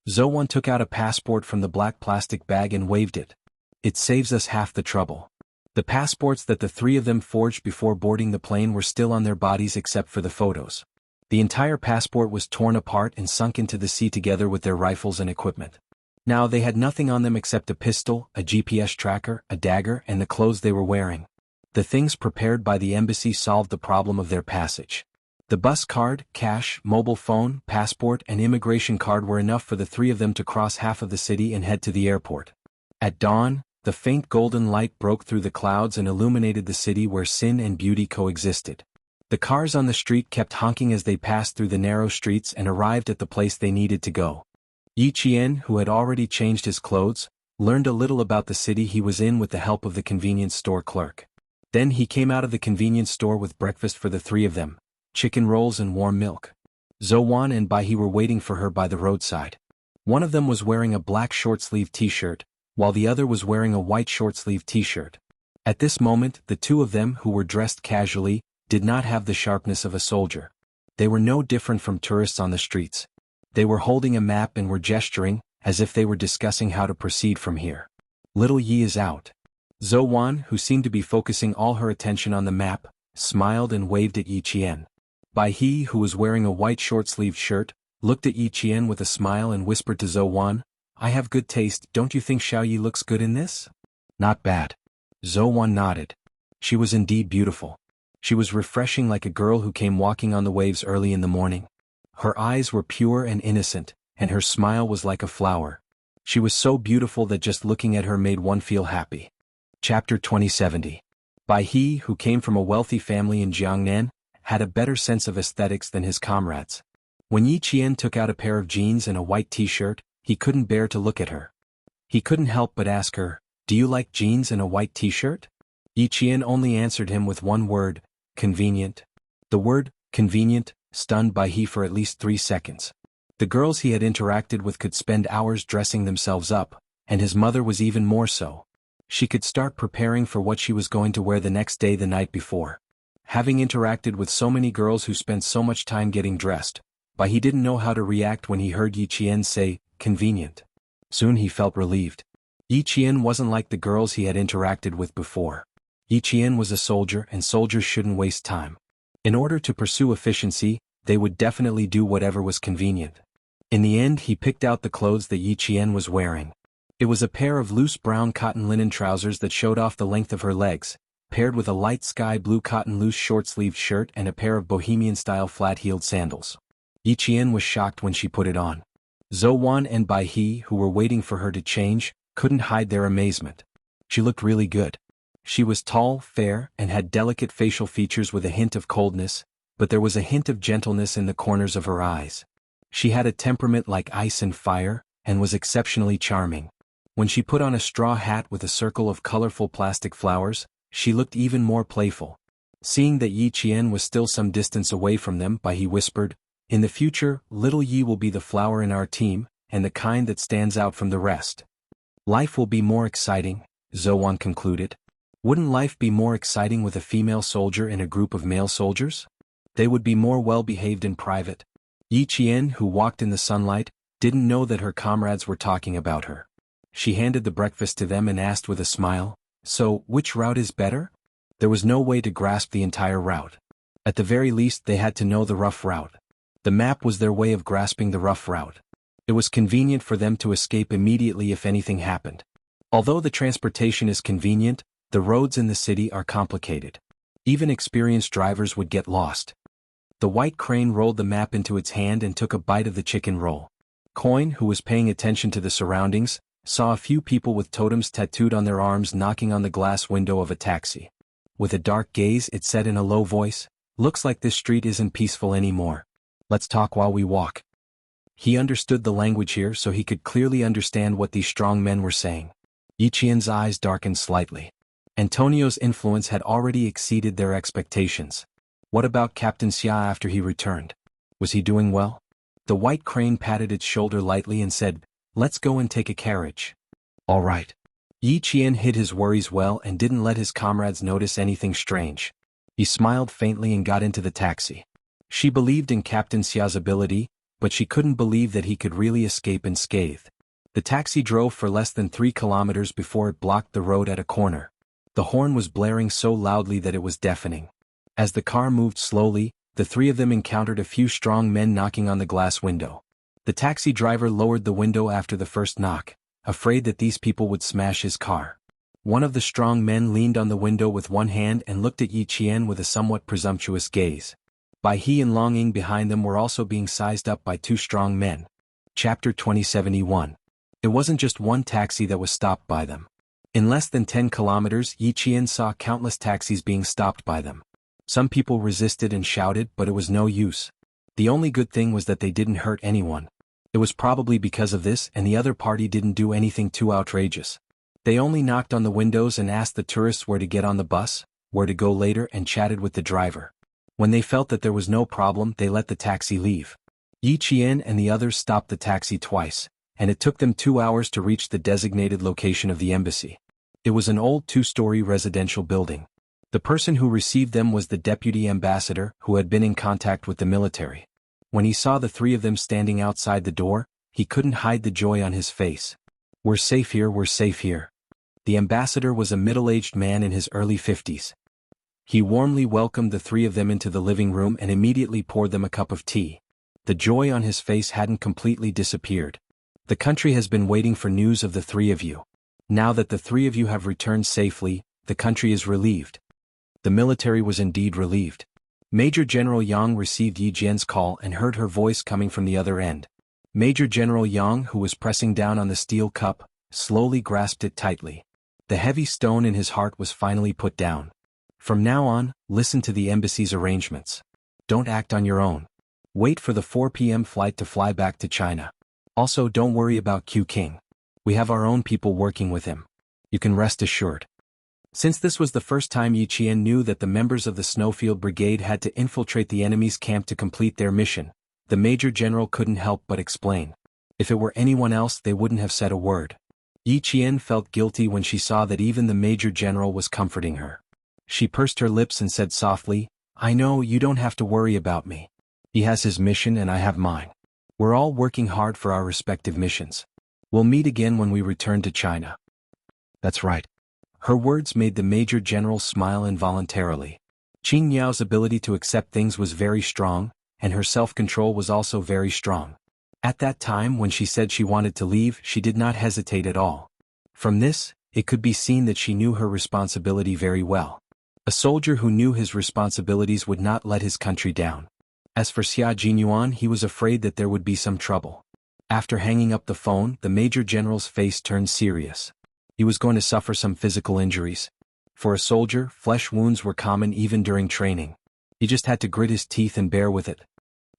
Zhou Wan took out a passport from the black plastic bag and waved it. It saves us half the trouble. The passports that the 3 of them forged before boarding the plane were still on their bodies except for the photos. The entire passport was torn apart and sunk into the sea together with their rifles and equipment. Now they had nothing on them except a pistol, a GPS tracker, a dagger, and the clothes they were wearing. The things prepared by the embassy solved the problem of their passage. The bus card, cash, mobile phone, passport, and immigration card were enough for the three of them to cross half of the city and head to the airport. At dawn, the faint golden light broke through the clouds and illuminated the city where sin and beauty coexisted. The cars on the street kept honking as they passed through the narrow streets and arrived at the place they needed to go. Yi Qian, who had already changed his clothes, learned a little about the city he was in with the help of the convenience store clerk. Then he came out of the convenience store with breakfast for the three of them, chicken rolls and warm milk. Zhou Wan and Bai He were waiting for her by the roadside. One of them was wearing a black short-sleeved t-shirt, while the other was wearing a white short-sleeved t-shirt. At this moment, the two of them, who were dressed casually, did not have the sharpness of a soldier. They were no different from tourists on the streets. They were holding a map and were gesturing, as if they were discussing how to proceed from here. Little Yi is out. Zhou Wan, who seemed to be focusing all her attention on the map, smiled and waved at Yi Qian. Bai He, who was wearing a white short-sleeved shirt, looked at Yi Qian with a smile and whispered to Zhou Wan, "I have good taste, don't you think Xiao Yi looks good in this?" "Not bad." Zhou Wan nodded. She was indeed beautiful. She was refreshing like a girl who came walking on the waves early in the morning. Her eyes were pure and innocent, and her smile was like a flower. She was so beautiful that just looking at her made one feel happy. Chapter 2070. Bai He, who came from a wealthy family in Jiangnan, had a better sense of aesthetics than his comrades. When Yi Qian took out a pair of jeans and a white t-shirt, he couldn't bear to look at her. He couldn't help but ask her, "Do you like jeans and a white t-shirt?" Yi Qian only answered him with one word, "Convenient." The word, convenient, stunned Bai He for at least 3 seconds. The girls he had interacted with could spend hours dressing themselves up, and his mother was even more so. She could start preparing for what she was going to wear the next day the night before. Having interacted with so many girls who spent so much time getting dressed, Bai He didn't know how to react when he heard Yi Qian say, "Convenient." Soon he felt relieved. Yi Qian wasn't like the girls he had interacted with before. Yi Qian was a soldier, and soldiers shouldn't waste time. In order to pursue efficiency, they would definitely do whatever was convenient. In the end, he picked out the clothes that Yi Qian was wearing. It was a pair of loose brown cotton linen trousers that showed off the length of her legs, paired with a light sky blue cotton loose short-sleeved shirt and a pair of bohemian-style flat-heeled sandals. Yi Qian was shocked when she put it on. Zhou Wan and Bai He, who were waiting for her to change, couldn't hide their amazement. She looked really good. She was tall, fair, and had delicate facial features with a hint of coldness, but there was a hint of gentleness in the corners of her eyes. She had a temperament like ice and fire, and was exceptionally charming. When she put on a straw hat with a circle of colorful plastic flowers, she looked even more playful. Seeing that Yi Qian was still some distance away from them, Bai He whispered, "In the future, little Yi will be the flower in our team, and the kind that stands out from the rest." "Life will be more exciting," Zhou Wan concluded. "Wouldn't life be more exciting with a female soldier in a group of male soldiers? They would be more well-behaved in private." Yi Qian, who walked in the sunlight, didn't know that her comrades were talking about her. She handed the breakfast to them and asked with a smile, "So, which route is better?" There was no way to grasp the entire route. At the very least, they had to know the rough route. The map was their way of grasping the rough route. It was convenient for them to escape immediately if anything happened. Although the transportation is convenient, the roads in the city are complicated. Even experienced drivers would get lost. The white crane rolled the map into its hand and took a bite of the chicken roll. Coin, who was paying attention to the surroundings, saw a few people with totems tattooed on their arms knocking on the glass window of a taxi. With a dark gaze, it said in a low voice, "Looks like this street isn't peaceful anymore. Let's talk while we walk." He understood the language here, so he could clearly understand what these strong men were saying. Yi Qian's eyes darkened slightly. Antonio's influence had already exceeded their expectations. What about Captain Xia after he returned? Was he doing well? The white crane patted its shoulder lightly and said, "Let's go and take a carriage." "All right." Yi Qian hid his worries well and didn't let his comrades notice anything strange. He smiled faintly and got into the taxi. She believed in Captain Xia's ability, but she couldn't believe that he could really escape unscathed. The taxi drove for less than 3 kilometers before it blocked the road at a corner. The horn was blaring so loudly that it was deafening. As the car moved slowly, the three of them encountered a few strong men knocking on the glass window. The taxi driver lowered the window after the first knock, afraid that these people would smash his car. One of the strong men leaned on the window with one hand and looked at Yi Qian with a somewhat presumptuous gaze. Bai He and Long Ying behind them were also being sized up by two strong men. Chapter 2071. It wasn't just one taxi that was stopped by them. In less than 10 kilometers, Yi Qian saw countless taxis being stopped by them. Some people resisted and shouted, but it was no use. The only good thing was that they didn't hurt anyone. It was probably because of this and the other party didn't do anything too outrageous. They only knocked on the windows and asked the tourists where to get on the bus, where to go later, and chatted with the driver. When they felt that there was no problem, they let the taxi leave. Yi Qian and the others stopped the taxi twice, and it took them 2 hours to reach the designated location of the embassy. It was an old 2-story residential building. The person who received them was the deputy ambassador who had been in contact with the military. When he saw the three of them standing outside the door, he couldn't hide the joy on his face. "We're safe here, we're safe here." The ambassador was a middle-aged man in his early 50s. He warmly welcomed the three of them into the living room and immediately poured them a cup of tea. The joy on his face hadn't completely disappeared. "The country has been waiting for news of the three of you. Now that the three of you have returned safely, the country is relieved." The military was indeed relieved. Major General Yang received Yi Jian's call and heard her voice coming from the other end. Major General Yang, who was pressing down on the steel cup, slowly grasped it tightly. The heavy stone in his heart was finally put down. "From now on, listen to the embassy's arrangements. Don't act on your own. Wait for the 4 p.m. flight to fly back to China. Also, don't worry about Q King. We have our own people working with him. You can rest assured." Since this was the first time Yi Qian knew that the members of the Snowfield Brigade had to infiltrate the enemy's camp to complete their mission, the Major General couldn't help but explain. If it were anyone else, they wouldn't have said a word. Yi Qian felt guilty when she saw that even the Major General was comforting her. She pursed her lips and said softly, "I know you don't have to worry about me. He has his mission and I have mine. We're all working hard for our respective missions. We'll meet again when we return to China." "That's right." Her words made the Major General smile involuntarily. Qing Yao's ability to accept things was very strong, and her self-control was also very strong. At that time when she said she wanted to leave, she did not hesitate at all. From this, it could be seen that she knew her responsibility very well. A soldier who knew his responsibilities would not let his country down. As for Xia Jinyuan, he was afraid that there would be some trouble. After hanging up the phone, the Major General's face turned serious. He was going to suffer some physical injuries. For a soldier, flesh wounds were common even during training. He just had to grit his teeth and bear with it.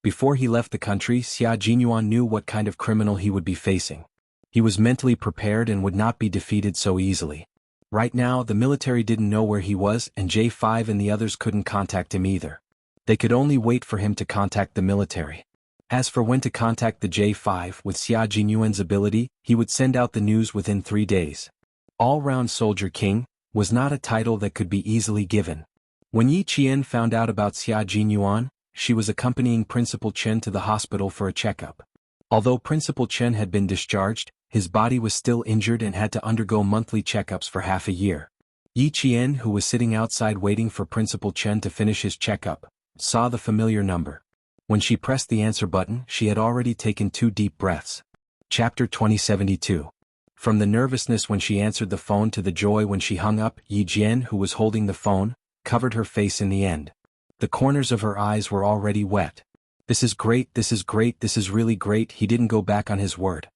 Before he left the country, Xia Jinyuan knew what kind of criminal he would be facing. He was mentally prepared and would not be defeated so easily. Right now, the military didn't know where he was, and J5 and the others couldn't contact him either. They could only wait for him to contact the military. As for when to contact the J5, with Xia Jinyuan's ability, he would send out the news within 3 days. All-round Soldier King was not a title that could be easily given. When Yi Qian found out about Xia Jinyuan, she was accompanying Principal Chen to the hospital for a checkup. Although Principal Chen had been discharged, his body was still injured and had to undergo monthly checkups for half a year. Yi Qian, who was sitting outside waiting for Principal Chen to finish his checkup, saw the familiar number. When she pressed the answer button, she had already taken 2 deep breaths. Chapter 2072. From the nervousness when she answered the phone to the joy when she hung up, Yi Jian, who was holding the phone, covered her face in the end. The corners of her eyes were already wet. "This is great, this is great, this is really great." He didn't go back on his word.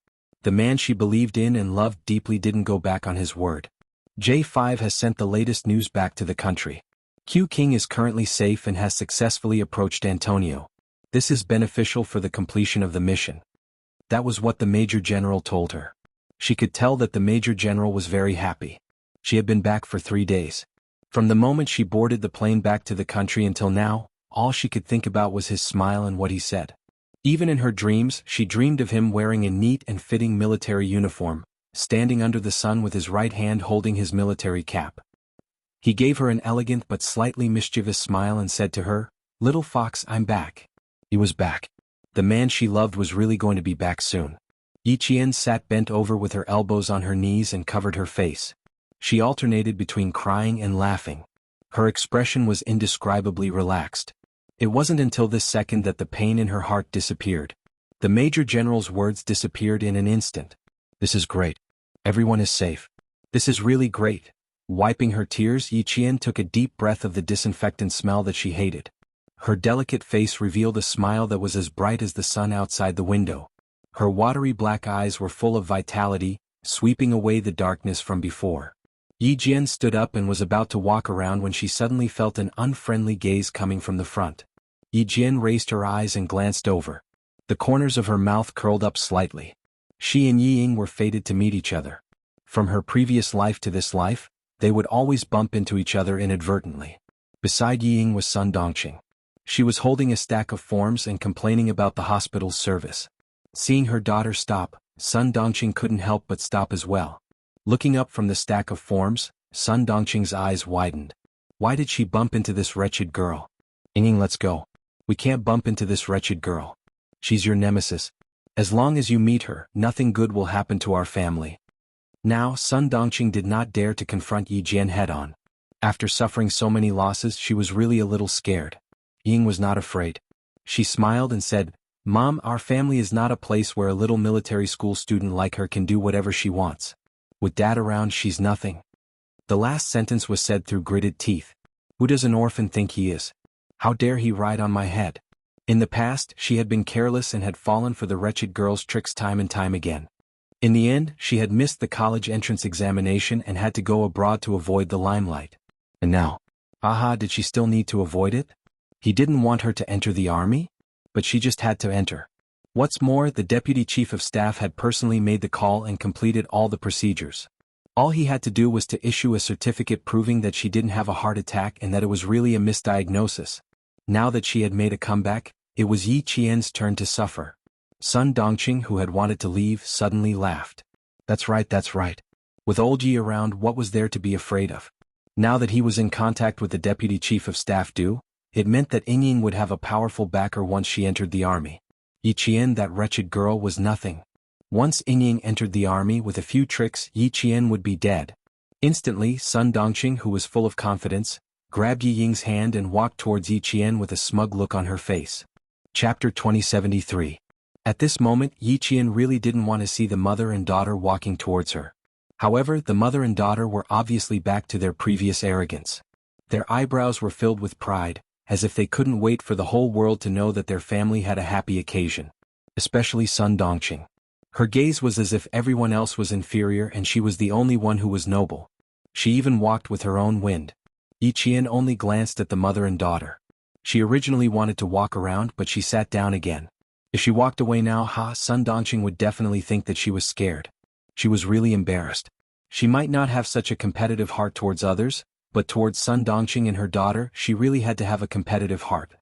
The man she believed in and loved deeply didn't go back on his word. J5 has sent the latest news back to the country. Q King is currently safe and has successfully approached Antonio. This is beneficial for the completion of the mission. That was what the Major General told her. She could tell that the Major General was very happy. She had been back for 3 days. From the moment she boarded the plane back to the country until now, all she could think about was his smile and what he said. Even in her dreams, she dreamed of him wearing a neat and fitting military uniform, standing under the sun with his right hand holding his military cap. He gave her an elegant but slightly mischievous smile and said to her, "Little fox, I'm back." He was back. The man she loved was really going to be back soon. Yi Qian sat bent over with her elbows on her knees and covered her face. She alternated between crying and laughing. Her expression was indescribably relaxed. It wasn't until this second that the pain in her heart disappeared. The Major General's words disappeared in an instant. This is great. Everyone is safe. This is really great. Wiping her tears, Yi Qian took a deep breath of the disinfectant smell that she hated. Her delicate face revealed a smile that was as bright as the sun outside the window. Her watery black eyes were full of vitality, sweeping away the darkness from before. Yi Jian stood up and was about to walk around when she suddenly felt an unfriendly gaze coming from the front. Yi Jian raised her eyes and glanced over. The corners of her mouth curled up slightly. She and Yi Ying were fated to meet each other. From her previous life to this life, they would always bump into each other inadvertently. Beside Yi Ying was Sun Dongqing. She was holding a stack of forms and complaining about the hospital's service. Seeing her daughter stop, Sun Dongqing couldn't help but stop as well. Looking up from the stack of forms, Sun Dongqing's eyes widened. Why did she bump into this wretched girl? Ying, let's go. We can't bump into this wretched girl. She's your nemesis. As long as you meet her, nothing good will happen to our family. Now, Sun Dongqing did not dare to confront Yi Jian head-on. After suffering so many losses, she was really a little scared. Ying was not afraid. She smiled and said, "Mom, our family is not a place where a little military school student like her can do whatever she wants. With Dad around, she's nothing." The last sentence was said through gritted teeth. Who does an orphan think he is? How dare he ride on my head? In the past, she had been careless and had fallen for the wretched girl's tricks time and time again. In the end, she had missed the college entrance examination and had to go abroad to avoid the limelight. And now, did she still need to avoid it? He didn't want her to enter the army? But she just had to enter. What's more, the deputy chief of staff had personally made the call and completed all the procedures. All he had to do was to issue a certificate proving that she didn't have a heart attack and that it was really a misdiagnosis. Now that she had made a comeback, it was Yi Qian's turn to suffer. Sun Dongqing, who had wanted to leave, suddenly laughed. That's right. With old Yi around, what was there to be afraid of? Now that he was in contact with the deputy chief of staff it meant that Ying would have a powerful backer once she entered the army. Yi Qian, that wretched girl, was nothing. Once Ying entered the army with a few tricks, Yi Qian would be dead. Instantly, Sun Dongqing, who was full of confidence, grabbed Yi Ying's hand and walked towards Yi Qian with a smug look on her face. Chapter 2073. At this moment, Yi Qian really didn't want to see the mother and daughter walking towards her. However, the mother and daughter were obviously back to their previous arrogance. Their eyebrows were filled with pride, as if they couldn't wait for the whole world to know that their family had a happy occasion. Especially Sun Dongqing. Her gaze was as if everyone else was inferior and she was the only one who was noble. She even walked with her own wind. Yi Qian only glanced at the mother and daughter. She originally wanted to walk around, but she sat down again. If she walked away now, Sun Dongqing would definitely think that she was scared. She was really embarrassed. She might not have such a competitive heart towards others, but towards Sun Dongqing and her daughter, she really had to have a competitive heart.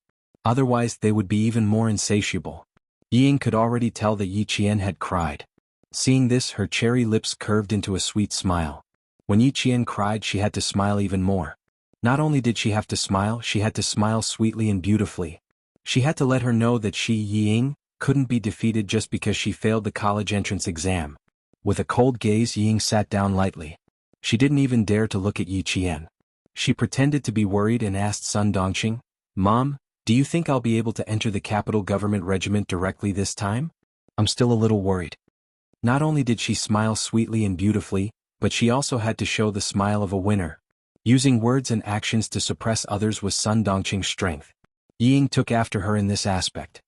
Otherwise, they would be even more insatiable. Ying could already tell that Yi Qian had cried. Seeing this, her cherry lips curved into a sweet smile. When Yi Qian cried, she had to smile even more. Not only did she have to smile, she had to smile sweetly and beautifully. She had to let her know that she, Ying, couldn't be defeated just because she failed the college entrance exam. With a cold gaze, Ying sat down lightly. She didn't even dare to look at Yi Qian. She pretended to be worried and asked Sun Dongqing, "Mom, do you think I'll be able to enter the capital government regiment directly this time? I'm still a little worried." Not only did she smile sweetly and beautifully, but she also had to show the smile of a winner. Using words and actions to suppress others was Sun Dongqing's strength. Ying took after her in this aspect.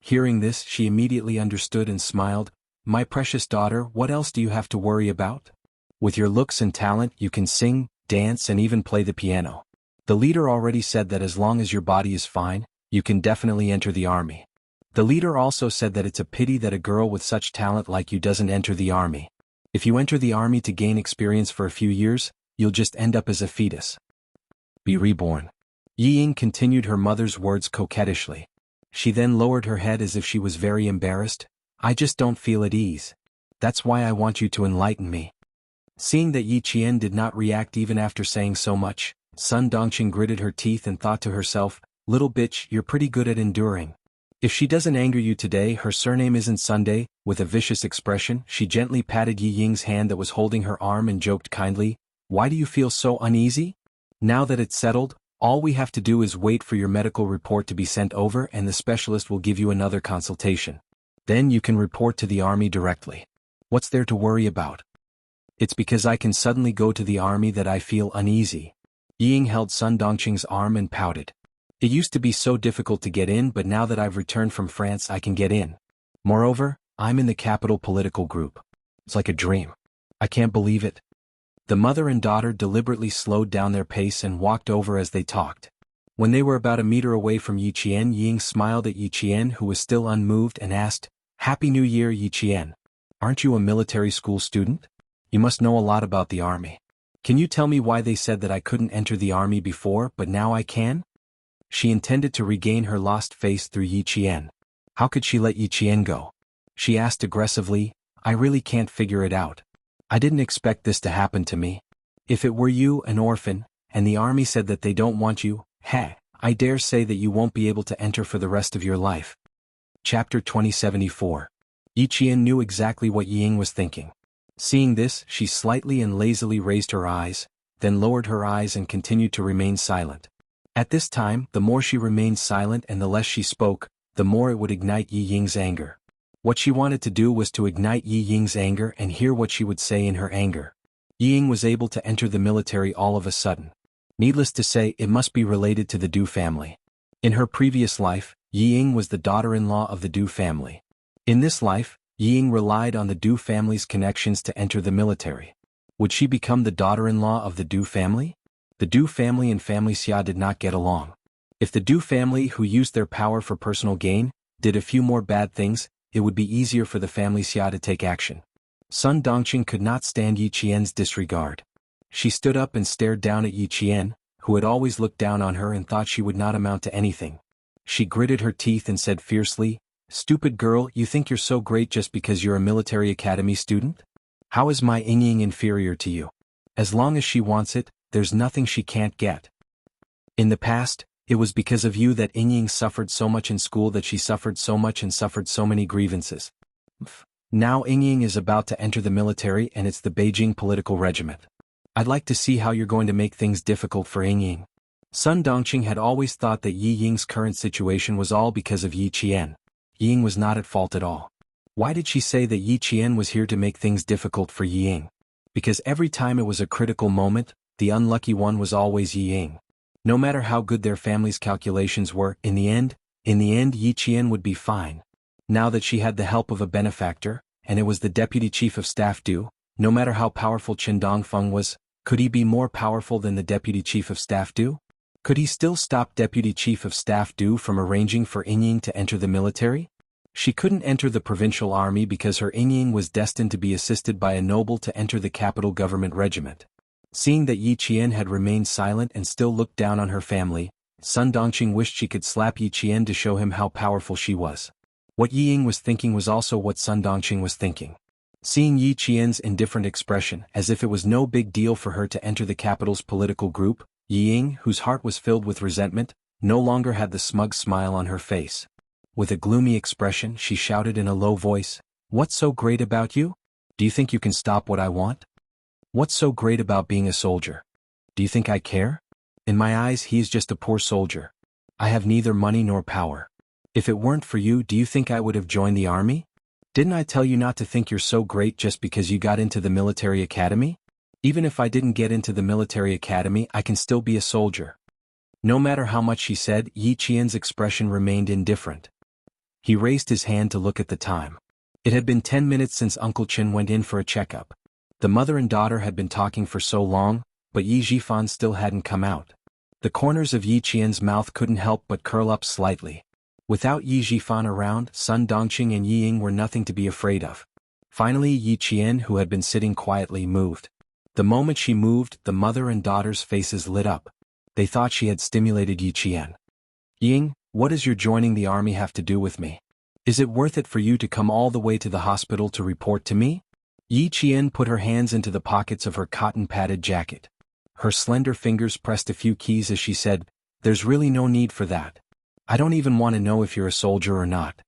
Hearing this, she immediately understood and smiled. "My precious daughter, what else do you have to worry about? With your looks and talent, you can sing, dance, and even play the piano. The leader already said that as long as your body is fine, you can definitely enter the army. The leader also said that it's a pity that a girl with such talent like you doesn't enter the army. If you enter the army to gain experience for a few years, you'll just end up as a fetus. Be reborn." Yi Ying continued her mother's words coquettishly. She then lowered her head as if she was very embarrassed. "I just don't feel at ease. That's why I want you to enlighten me." Seeing that Yi Qian did not react even after saying so much, Sun Dongqing gritted her teeth and thought to herself, "Little bitch, you're pretty good at enduring. If she doesn't anger you today, her surname isn't Sunday." With a vicious expression, she gently patted Yi Ying's hand that was holding her arm and joked kindly, "Why do you feel so uneasy? Now that it's settled, all we have to do is wait for your medical report to be sent over and the specialist will give you another consultation. Then you can report to the army directly. What's there to worry about? It's because I can suddenly go to the army that I feel uneasy. Ying held Sun Dongqing's arm and pouted. It used to be so difficult to get in, but now that I've returned from France I can get in. Moreover, I'm in the capital political group. It's like a dream. I can't believe it. The mother and daughter deliberately slowed down their pace and walked over as they talked. When they were about a meter away from Yi Qian, Ying smiled at Yi Qian, who was still unmoved, and asked, "Happy New Year, Yi Qian. Aren't you a military school student? You must know a lot about the army. Can you tell me why they said that I couldn't enter the army before, but now I can?" She intended to regain her lost face through Yi Qian. How could she let Yi Qian go? She asked aggressively, "I really can't figure it out. I didn't expect this to happen to me. If it were you, an orphan, and the army said that they don't want you, I dare say that you won't be able to enter for the rest of your life." Chapter 2074. Yi Qian knew exactly what Ying was thinking. Seeing this, she slightly and lazily raised her eyes, then lowered her eyes and continued to remain silent. At this time, the more she remained silent and the less she spoke, the more it would ignite Yi Ying's anger. What she wanted to do was to ignite Yi Ying's anger and hear what she would say in her anger. Yi Ying was able to enter the military all of a sudden. Needless to say, it must be related to the Du family. In her previous life, Yi Ying was the daughter-in-law of the Du family. In this life, Yi Ying relied on the Du family's connections to enter the military. Would she become the daughter-in-law of the Du family? The Du family and family Xia did not get along. If the Du family, who used their power for personal gain, did a few more bad things, it would be easier for the family Xia to take action. Sun Dongqing could not stand Yi Qian's disregard. She stood up and stared down at Yi Qian, who had always looked down on her and thought she would not amount to anything. She gritted her teeth and said fiercely, "Stupid girl, you think you're so great just because you're a military academy student? How is my Ying inferior to you? As long as she wants it, there's nothing she can't get. In the past, it was because of you that Ying suffered so much in school, that she suffered so much and suffered so many grievances. Now Ying is about to enter the military and it's the Beijing political regiment. I'd like to see how you're going to make things difficult for Ying." Sun Dongqing had always thought that Yi Ying's current situation was all because of Yi Qian. Ying was not at fault at all. Why did she say that Yi Qian was here to make things difficult for Ying? Because every time it was a critical moment, the unlucky one was always Ying. No matter how good their family's calculations were, in the end, Yi Qian would be fine. Now that she had the help of a benefactor, and it was the deputy chief of staff Du, no matter how powerful Qin Dongfeng was, could he be more powerful than the deputy chief of staff Du? Could he still stop deputy chief of staff Du from arranging for Ying to enter the military? She couldn't enter the provincial army because her Ying was destined to be assisted by a noble to enter the capital government regiment. Seeing that Yi Qian had remained silent and still looked down on her family, Sun Dongqing wished she could slap Yi Qian to show him how powerful she was. What Ying was thinking was also what Sun Dongqing was thinking. Seeing Yi Qian's indifferent expression, as if it was no big deal for her to enter the capital's political group, Ying, whose heart was filled with resentment, no longer had the smug smile on her face. With a gloomy expression, she shouted in a low voice, "What's so great about you? Do you think you can stop what I want? What's so great about being a soldier? Do you think I care? In my eyes he is just a poor soldier. I have neither money nor power. If it weren't for you, do you think I would have joined the army? Didn't I tell you not to think you're so great just because you got into the military academy? Even if I didn't get into the military academy, I can still be a soldier." No matter how much she said, Yi Qian's expression remained indifferent. He raised his hand to look at the time. It had been 10 minutes since Uncle Qin went in for a checkup. The mother and daughter had been talking for so long, but Yi Jifan still hadn't come out. The corners of Yi Qian's mouth couldn't help but curl up slightly. Without Yi Jifan around, Sun Dongqing and Ying were nothing to be afraid of. Finally Yi Qian, who had been sitting quietly, moved. The moment she moved, the mother and daughter's faces lit up. They thought she had stimulated Yi Qian. "Ying, what does your joining the army have to do with me? Is it worth it for you to come all the way to the hospital to report to me?" Yi Qian put her hands into the pockets of her cotton-padded jacket. Her slender fingers pressed a few keys as she said, "There's really no need for that. I don't even want to know if you're a soldier or not."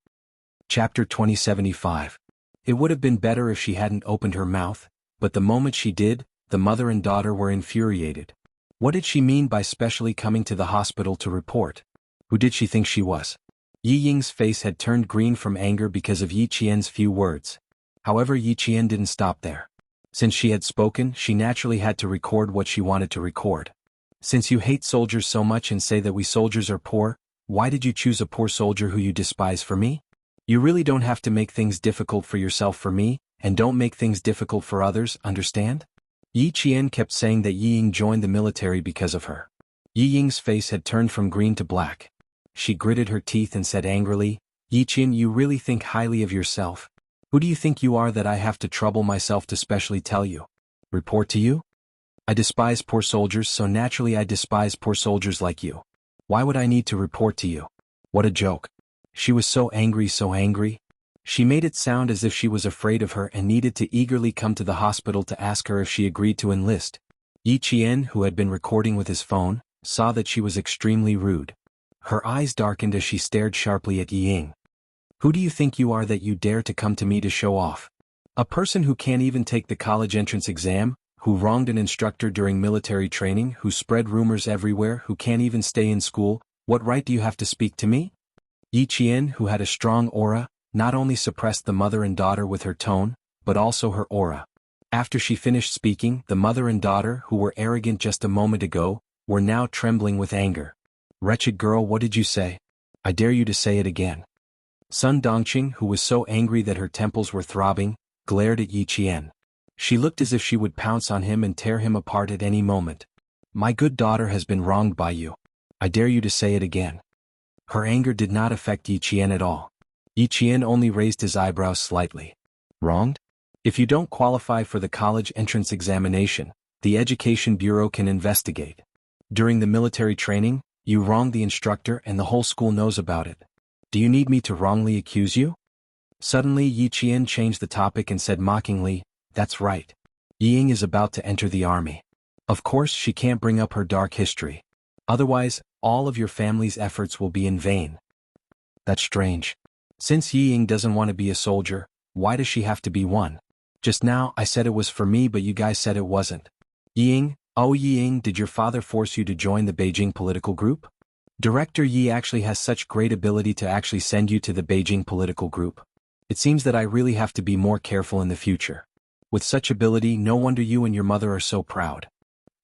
Chapter 2075. It would have been better if she hadn't opened her mouth, but the moment she did, the mother and daughter were infuriated. What did she mean by specially coming to the hospital to report? Who did she think she was? Yi Ying's face had turned green from anger because of Yi Qian's few words. However, Yi Qian didn't stop there. Since she had spoken, she naturally had to record what she wanted to record. Since you hate soldiers so much and say that we soldiers are poor, why did you choose a poor soldier who you despise for me? You really don't have to make things difficult for yourself for me, and don't make things difficult for others, understand? Yi Qian kept saying that Yi Ying joined the military because of her. Yi Ying's face had turned from green to black. She gritted her teeth and said angrily, Yi Qian, you really think highly of yourself. Who do you think you are that I have to trouble myself to specially tell you? Report to you? I despise poor soldiers, so naturally I despise poor soldiers like you. Why would I need to report to you? What a joke. She was so angry, so angry. She made it sound as if she was afraid of her and needed to eagerly come to the hospital to ask her if she agreed to enlist. Yi Qian, who had been recording with his phone, saw that she was extremely rude. Her eyes darkened as she stared sharply at Yi Ying. Who do you think you are that you dare to come to me to show off? A person who can't even take the college entrance exam, who wronged an instructor during military training, who spread rumors everywhere, who can't even stay in school, what right do you have to speak to me? Yi Qian, who had a strong aura, not only suppressed the mother and daughter with her tone, but also her aura. After she finished speaking, the mother and daughter, who were arrogant just a moment ago, were now trembling with anger. Wretched girl, what did you say? I dare you to say it again. Sun Dongqing, who was so angry that her temples were throbbing, glared at Yi Qian. She looked as if she would pounce on him and tear him apart at any moment. My good daughter has been wronged by you. I dare you to say it again. Her anger did not affect Yi Qian at all. Yi Qian only raised his eyebrows slightly. Wronged? If you don't qualify for the college entrance examination, the Education Bureau can investigate. During the military training, you wronged the instructor and the whole school knows about it. Do you need me to wrongly accuse you? Suddenly Yi Qian changed the topic and said mockingly, that's right. Yi Ying is about to enter the army. Of course she can't bring up her dark history. Otherwise, all of your family's efforts will be in vain. That's strange. Since Yi Ying doesn't want to be a soldier, why does she have to be one? Just now I said it was for me, but you guys said it wasn't. Yi Ying, oh Yi Ying, did your father force you to join the Beijing political group? Director Yi actually has such great ability to actually send you to the Beijing political group. It seems that I really have to be more careful in the future. With such ability, no wonder you and your mother are so proud.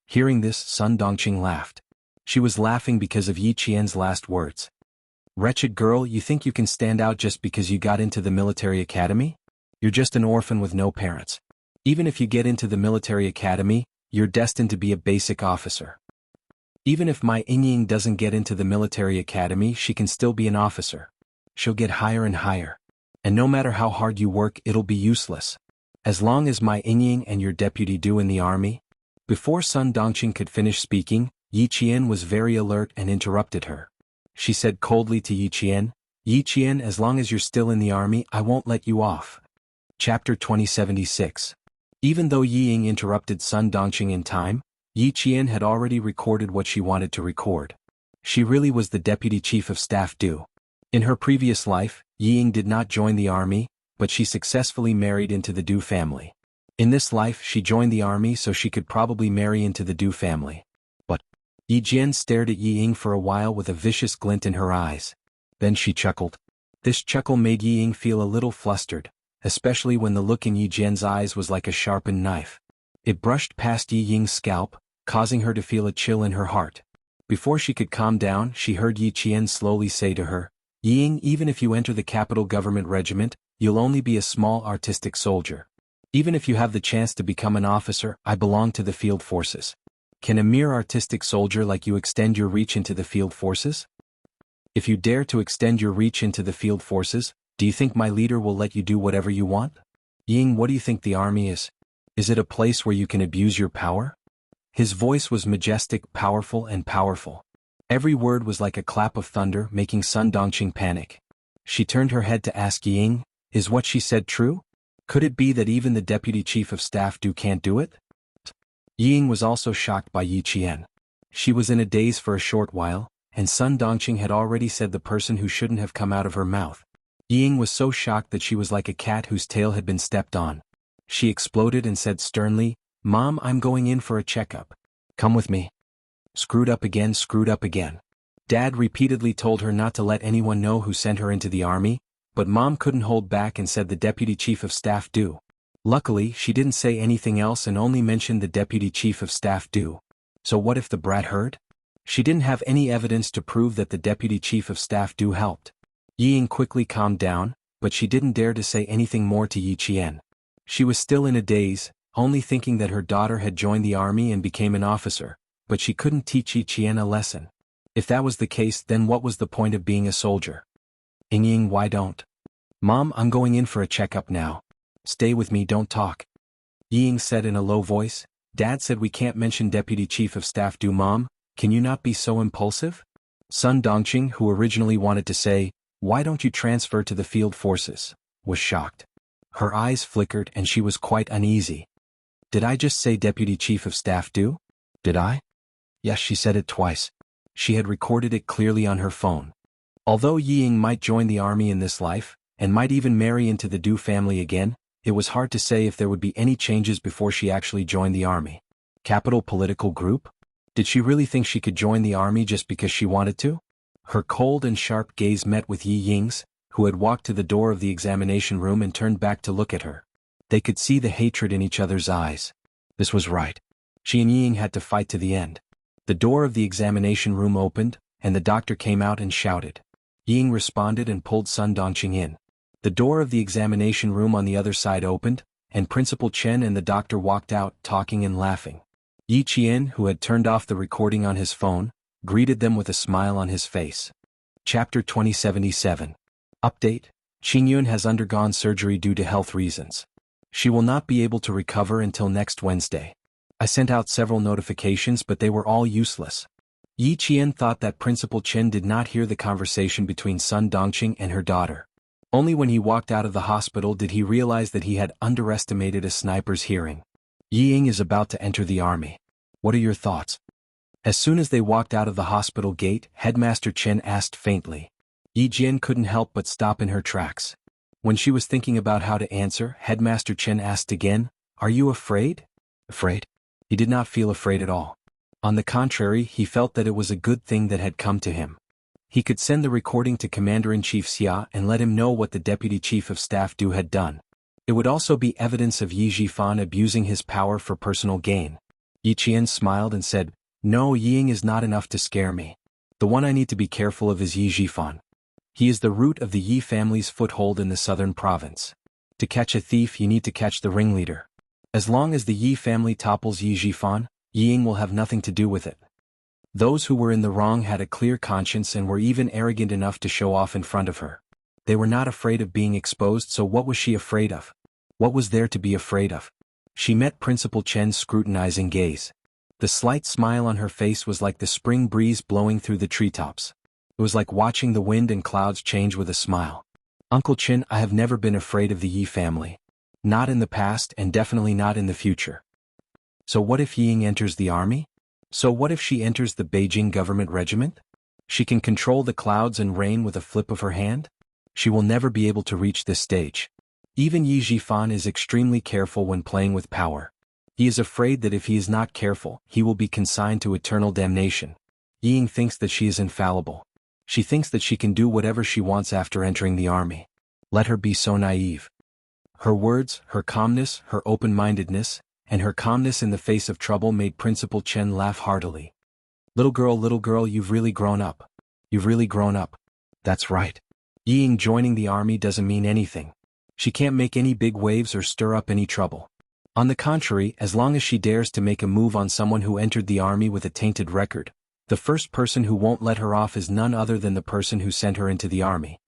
Hearing this, Sun Dongqing laughed. She was laughing because of Yi Qian's last words. Wretched girl, you think you can stand out just because you got into the military academy? You're just an orphan with no parents. Even if you get into the military academy, you're destined to be a basic officer. Even if my Ying doesn't get into the military academy, she can still be an officer. She'll get higher and higher. And no matter how hard you work, it'll be useless. As long as my Ying and your deputy do in the army. Before Sun Dongqing could finish speaking, Yi Qian was very alert and interrupted her. She said coldly to Yi Qian, as long as you're still in the army, I won't let you off. Chapter 2076. Even though Yi Ying interrupted Sun Dongqing in time, Yi Qian had already recorded what she wanted to record. She really was the deputy chief of staff Du. In her previous life, Yi Ying did not join the army, but she successfully married into the Du family. In this life she joined the army so she could probably marry into the Du family. But Yi Jian stared at Yi Ying for a while with a vicious glint in her eyes. Then she chuckled. This chuckle made Yi Ying feel a little flustered, especially when the look in Yi Jian's eyes was like a sharpened knife. It brushed past Yi Ying's scalp, causing her to feel a chill in her heart. Before she could calm down, she heard Yi Qian slowly say to her, Yi Ying, even if you enter the capital government regiment, you'll only be a small artistic soldier. Even if you have the chance to become an officer, I belong to the field forces. Can a mere artistic soldier like you extend your reach into the field forces? If you dare to extend your reach into the field forces, do you think my leader will let you do whatever you want? Yi Ying, what do you think the army is? Is it a place where you can abuse your power? His voice was majestic, powerful, and powerful. Every word was like a clap of thunder, making Sun Dongqing panic. She turned her head to ask Yi Ying, is what she said true? Could it be that even the deputy chief of staff Du can't do it? Yi Ying was also shocked by Yi Qian. She was in a daze for a short while, and Sun Dongqing had already said the person who shouldn't have come out of her mouth. Yi Ying was so shocked that she was like a cat whose tail had been stepped on. She exploded and said sternly, Mom, I'm going in for a checkup. Come with me. Screwed up again, screwed up again. Dad repeatedly told her not to let anyone know who sent her into the army, but Mom couldn't hold back and said the Deputy Chief of Staff do. Luckily, she didn't say anything else and only mentioned the Deputy Chief of Staff do. So what if the brat heard? She didn't have any evidence to prove that the Deputy Chief of Staff do helped. Ying quickly calmed down, but she didn't dare to say anything more to Yi Qian. She was still in a daze, only thinking that her daughter had joined the army and became an officer, but she couldn't teach Yi Qian a lesson. If that was the case, then what was the point of being a soldier? Ying, why don't? Mom, I'm going in for a checkup now. Stay with me, don't talk. Ying said in a low voice. Dad said we can't mention Deputy Chief of Staff do. Mom, can you not be so impulsive? Sun Dongqing, who originally wanted to say, why don't you transfer to the field forces, was shocked. Her eyes flickered and she was quite uneasy. Did I just say Deputy Chief of Staff do? Did I? Yes, she said it twice. She had recorded it clearly on her phone. Although Ying might join the army in this life, and might even marry into the Du family again, it was hard to say if there would be any changes before she actually joined the army. Capital political group? Did she really think she could join the army just because she wanted to? Her cold and sharp gaze met with Yi Ying's, who had walked to the door of the examination room and turned back to look at her. They could see the hatred in each other's eyes. This was right. She and Ying had to fight to the end. The door of the examination room opened, and the doctor came out and shouted. Ying responded and pulled Sun Dongqing in. The door of the examination room on the other side opened, and Principal Chen and the doctor walked out, talking and laughing. Yi Qian, who had turned off the recording on his phone, greeted them with a smile on his face. Chapter 2077. Update: Qingyun has undergone surgery due to health reasons. She will not be able to recover until next Wednesday. I sent out several notifications, but they were all useless. Yi Qian thought that Principal Chen did not hear the conversation between Sun Dongqing and her daughter. Only when he walked out of the hospital did he realize that he had underestimated a sniper's hearing. Ying is about to enter the army. What are your thoughts? As soon as they walked out of the hospital gate, Headmaster Chen asked faintly. Yi Jian couldn't help but stop in her tracks. When she was thinking about how to answer, Headmaster Chen asked again, "Are you afraid?" Afraid? He did not feel afraid at all. On the contrary, he felt that it was a good thing that had come to him. He could send the recording to Commander-in-Chief Xia and let him know what the Deputy Chief of Staff Du had done. It would also be evidence of Yi Jifan abusing his power for personal gain. Yi Qian smiled and said, "No, Ying is not enough to scare me. The one I need to be careful of is Yi Jifan. He is the root of the Yi family's foothold in the southern province. To catch a thief, you need to catch the ringleader. As long as the Yi family topples Yi Jifan, Ying will have nothing to do with it." Those who were in the wrong had a clear conscience and were even arrogant enough to show off in front of her. They were not afraid of being exposed, so what was she afraid of? What was there to be afraid of? She met Principal Chen's scrutinizing gaze. The slight smile on her face was like the spring breeze blowing through the treetops. It was like watching the wind and clouds change with a smile. "Uncle Chen, I have never been afraid of the Yi family. Not in the past and definitely not in the future." So what if Ying enters the army? So what if she enters the Beijing government regiment? She can control the clouds and rain with a flip of her hand? She will never be able to reach this stage. Even Yi Jifan is extremely careful when playing with power. He is afraid that if he is not careful, he will be consigned to eternal damnation. Ying thinks that she is infallible. She thinks that she can do whatever she wants after entering the army. Let her be so naive. Her words, her calmness, her open-mindedness, and her calmness in the face of trouble made Principal Chen laugh heartily. Little girl, you've really grown up. You've really grown up." That's right. Ying joining the army doesn't mean anything. She can't make any big waves or stir up any trouble. On the contrary, as long as she dares to make a move on someone who entered the army with a tainted record, the first person who won't let her off is none other than the person who sent her into the army.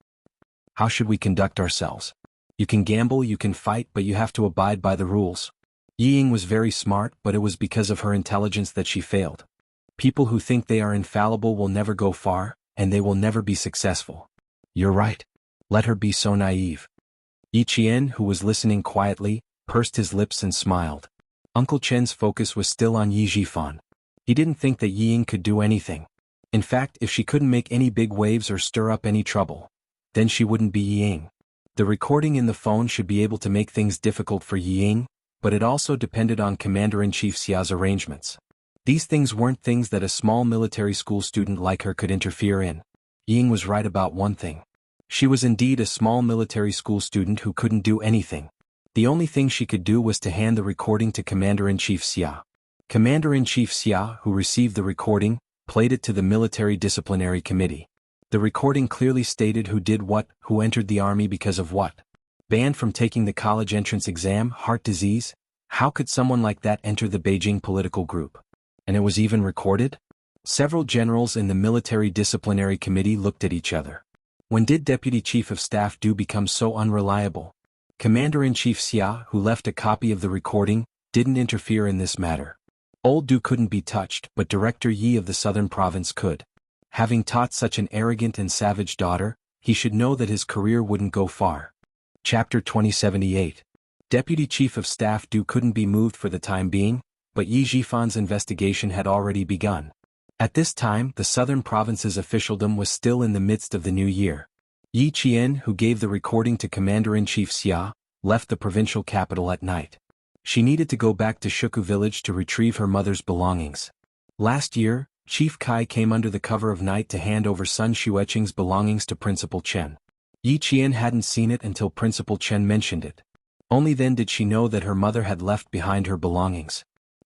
How should we conduct ourselves? You can gamble, you can fight, but you have to abide by the rules. Ying was very smart, but it was because of her intelligence that she failed. People who think they are infallible will never go far, and they will never be successful. You're right. Let her be so naive. Yi Qian, who was listening quietly, pursed his lips and smiled. Uncle Chen's focus was still on Yi Jifan. He didn't think that Ying could do anything. In fact, if she couldn't make any big waves or stir up any trouble, then she wouldn't be Ying. The recording in the phone should be able to make things difficult for Ying, but it also depended on Commander-in-Chief Xia's arrangements. These things weren't things that a small military school student like her could interfere in. Ying was right about one thing. She was indeed a small military school student who couldn't do anything. The only thing she could do was to hand the recording to Commander-in-Chief Xia. Commander-in-Chief Xia, who received the recording, played it to the Military Disciplinary Committee. The recording clearly stated who did what, who entered the army because of what. Banned from taking the college entrance exam, heart disease? How could someone like that enter the Beijing political group? And it was even recorded? Several generals in the Military Disciplinary Committee looked at each other. When did Deputy Chief of Staff Du become so unreliable? Commander-in-Chief Xia, who left a copy of the recording, didn't interfere in this matter. Old Du couldn't be touched, but Director Yi of the Southern Province could. Having taught such an arrogant and savage daughter, he should know that his career wouldn't go far. Chapter 2078. Deputy Chief of Staff Du couldn't be moved for the time being, but Yi Jifan's investigation had already begun. At this time, the Southern Province's officialdom was still in the midst of the new year. Yi Qian, who gave the recording to Commander-in-Chief Xia, left the provincial capital at night. She needed to go back to Shuku village to retrieve her mother's belongings. Last year, Chief Kai came under the cover of night to hand over Sun Xueqing's belongings to Principal Chen. Yi Qian hadn't seen it until Principal Chen mentioned it. Only then did she know that her mother had left behind her belongings.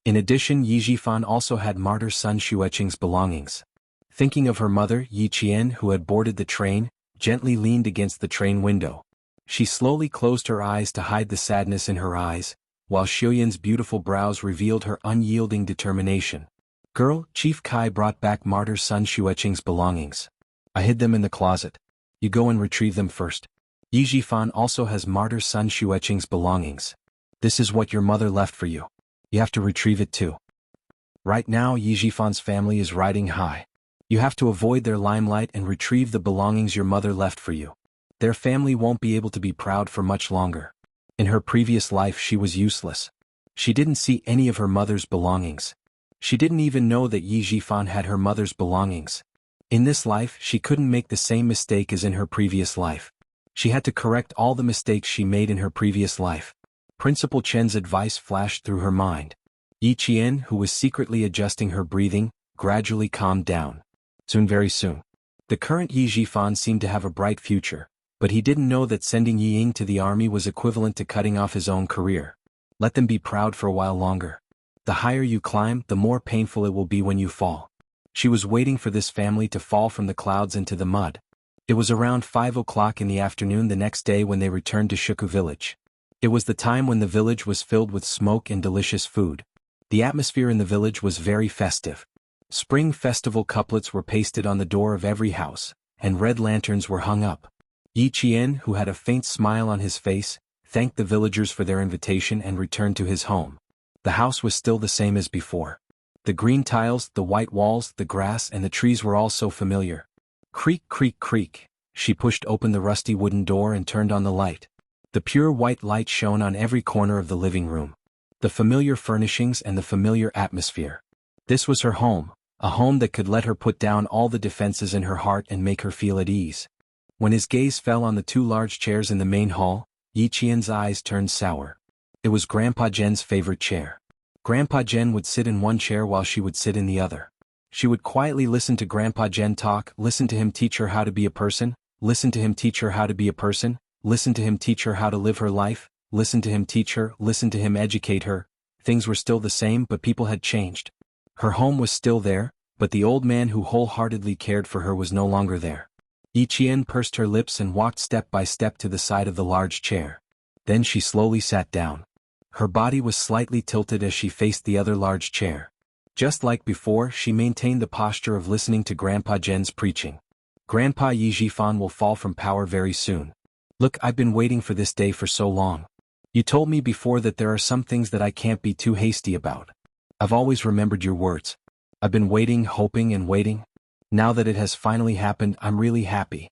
In addition, Yi Jifan also had martyr Sun Xueqing's belongings. Thinking of her mother, Yi Qian, who had boarded the train, gently leaned against the train window. She slowly closed her eyes to hide the sadness in her eyes, while Xiuyan's beautiful brows revealed her unyielding determination. Girl, Chief Kai brought back martyr Sun Xueqing's belongings. I hid them in the closet. You go and retrieve them first. Yi Jifan also has martyr Sun Xueqing's belongings. This is what your mother left for you. You have to retrieve it too. Right now, Yi Jifan's family is riding high. You have to avoid their limelight and retrieve the belongings your mother left for you. Their family won't be able to be proud for much longer. In her previous life she was useless. She didn't see any of her mother's belongings. She didn't even know that Yi Jifan had her mother's belongings. In this life she couldn't make the same mistake as in her previous life. She had to correct all the mistakes she made in her previous life. Principal Chen's advice flashed through her mind. Yi Qian, who was secretly adjusting her breathing, gradually calmed down. Very soon. The current Yi Jifan seemed to have a bright future, but he didn't know that sending Yi Ying to the army was equivalent to cutting off his own career. Let them be proud for a while longer. The higher you climb, the more painful it will be when you fall. She was waiting for this family to fall from the clouds into the mud. It was around 5 o'clock in the afternoon the next day when they returned to Shuku village. It was the time when the village was filled with smoke and delicious food. The atmosphere in the village was very festive. Spring festival couplets were pasted on the door of every house, and red lanterns were hung up. Yi Qian, who had a faint smile on his face, thanked the villagers for their invitation and returned to his home. The house was still the same as before. The green tiles, the white walls, the grass and the trees were all so familiar. Creak, creak, creak. She pushed open the rusty wooden door and turned on the light. The pure white light shone on every corner of the living room. The familiar furnishings and the familiar atmosphere. This was her home, a home that could let her put down all the defenses in her heart and make her feel at ease. When his gaze fell on the two large chairs in the main hall, Yi Qian's eyes turned sour. It was Grandpa Jen's favorite chair. Grandpa Jen would sit in one chair while she would sit in the other. She would quietly listen to Grandpa Jen talk, listen to him teach her how to be a person, listen to him teach her how to be a person, listen to him teach her how to live her life, listen to him teach her, listen to him educate her. Things were still the same, but people had changed. Her home was still there, but the old man who wholeheartedly cared for her was no longer there. Yi Qian pursed her lips and walked step by step to the side of the large chair. Then she slowly sat down. Her body was slightly tilted as she faced the other large chair. Just like before, she maintained the posture of listening to Grandpa Jen's preaching. Grandpa Yi Jifan will fall from power very soon. Look, I've been waiting for this day for so long. You told me before that there are some things that I can't be too hasty about. I've always remembered your words. I've been waiting, hoping and waiting. Now that it has finally happened, I'm really happy.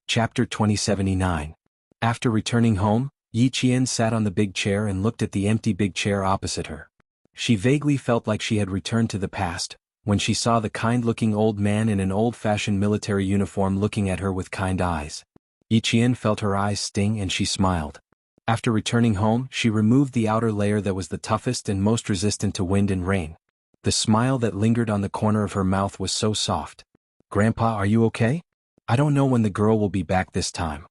Chapter 2079. After returning home, Yi Qian sat on the big chair and looked at the empty big chair opposite her. She vaguely felt like she had returned to the past, when she saw the kind-looking old man in an old-fashioned military uniform looking at her with kind eyes. Yi Qian felt her eyes sting and she smiled. After returning home, she removed the outer layer that was the toughest and most resistant to wind and rain. The smile that lingered on the corner of her mouth was so soft. "Grandpa, are you okay? I don't know when the girl will be back this time.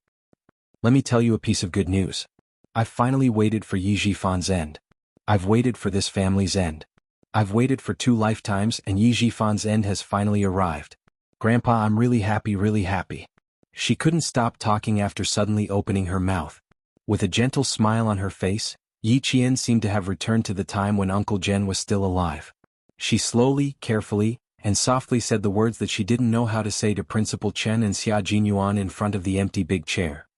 Let me tell you a piece of good news. I've finally waited for Yi Jifan's end. I've waited for this family's end. I've waited for 2 lifetimes and Yi Jifan's end has finally arrived. Grandpa, I'm really happy, really happy." She couldn't stop talking after suddenly opening her mouth. With a gentle smile on her face, Yi Qian seemed to have returned to the time when Uncle Jen was still alive. She slowly, carefully, and softly said the words that she didn't know how to say to Principal Chen and Xia Jinyuan in front of the empty big chair.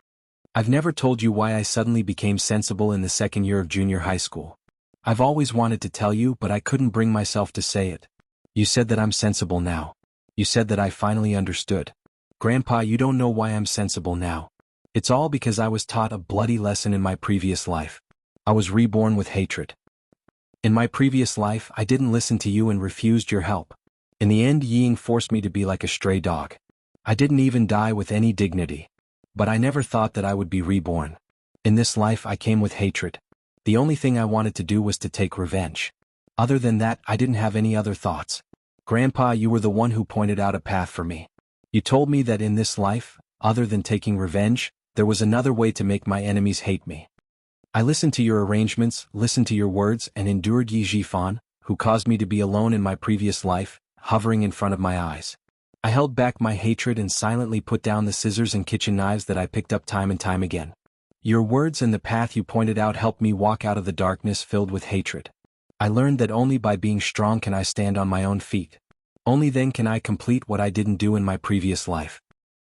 "I've never told you why I suddenly became sensible in the second year of junior high school. I've always wanted to tell you but I couldn't bring myself to say it. You said that I'm sensible now. You said that I finally understood. Grandpa, you don't know why I'm sensible now. It's all because I was taught a bloody lesson in my previous life. I was reborn with hatred. In my previous life I didn't listen to you and refused your help. In the end Ying forced me to be like a stray dog. I didn't even die with any dignity. But I never thought that I would be reborn. In this life I came with hatred. The only thing I wanted to do was to take revenge. Other than that I didn't have any other thoughts. Grandpa, you were the one who pointed out a path for me. You told me that in this life, other than taking revenge, there was another way to make my enemies hate me. I listened to your arrangements, listened to your words, and endured Yi Jifan, who caused me to be alone in my previous life, hovering in front of my eyes. I held back my hatred and silently put down the scissors and kitchen knives that I picked up time and time again. Your words and the path you pointed out helped me walk out of the darkness filled with hatred. I learned that only by being strong can I stand on my own feet. Only then can I complete what I didn't do in my previous life.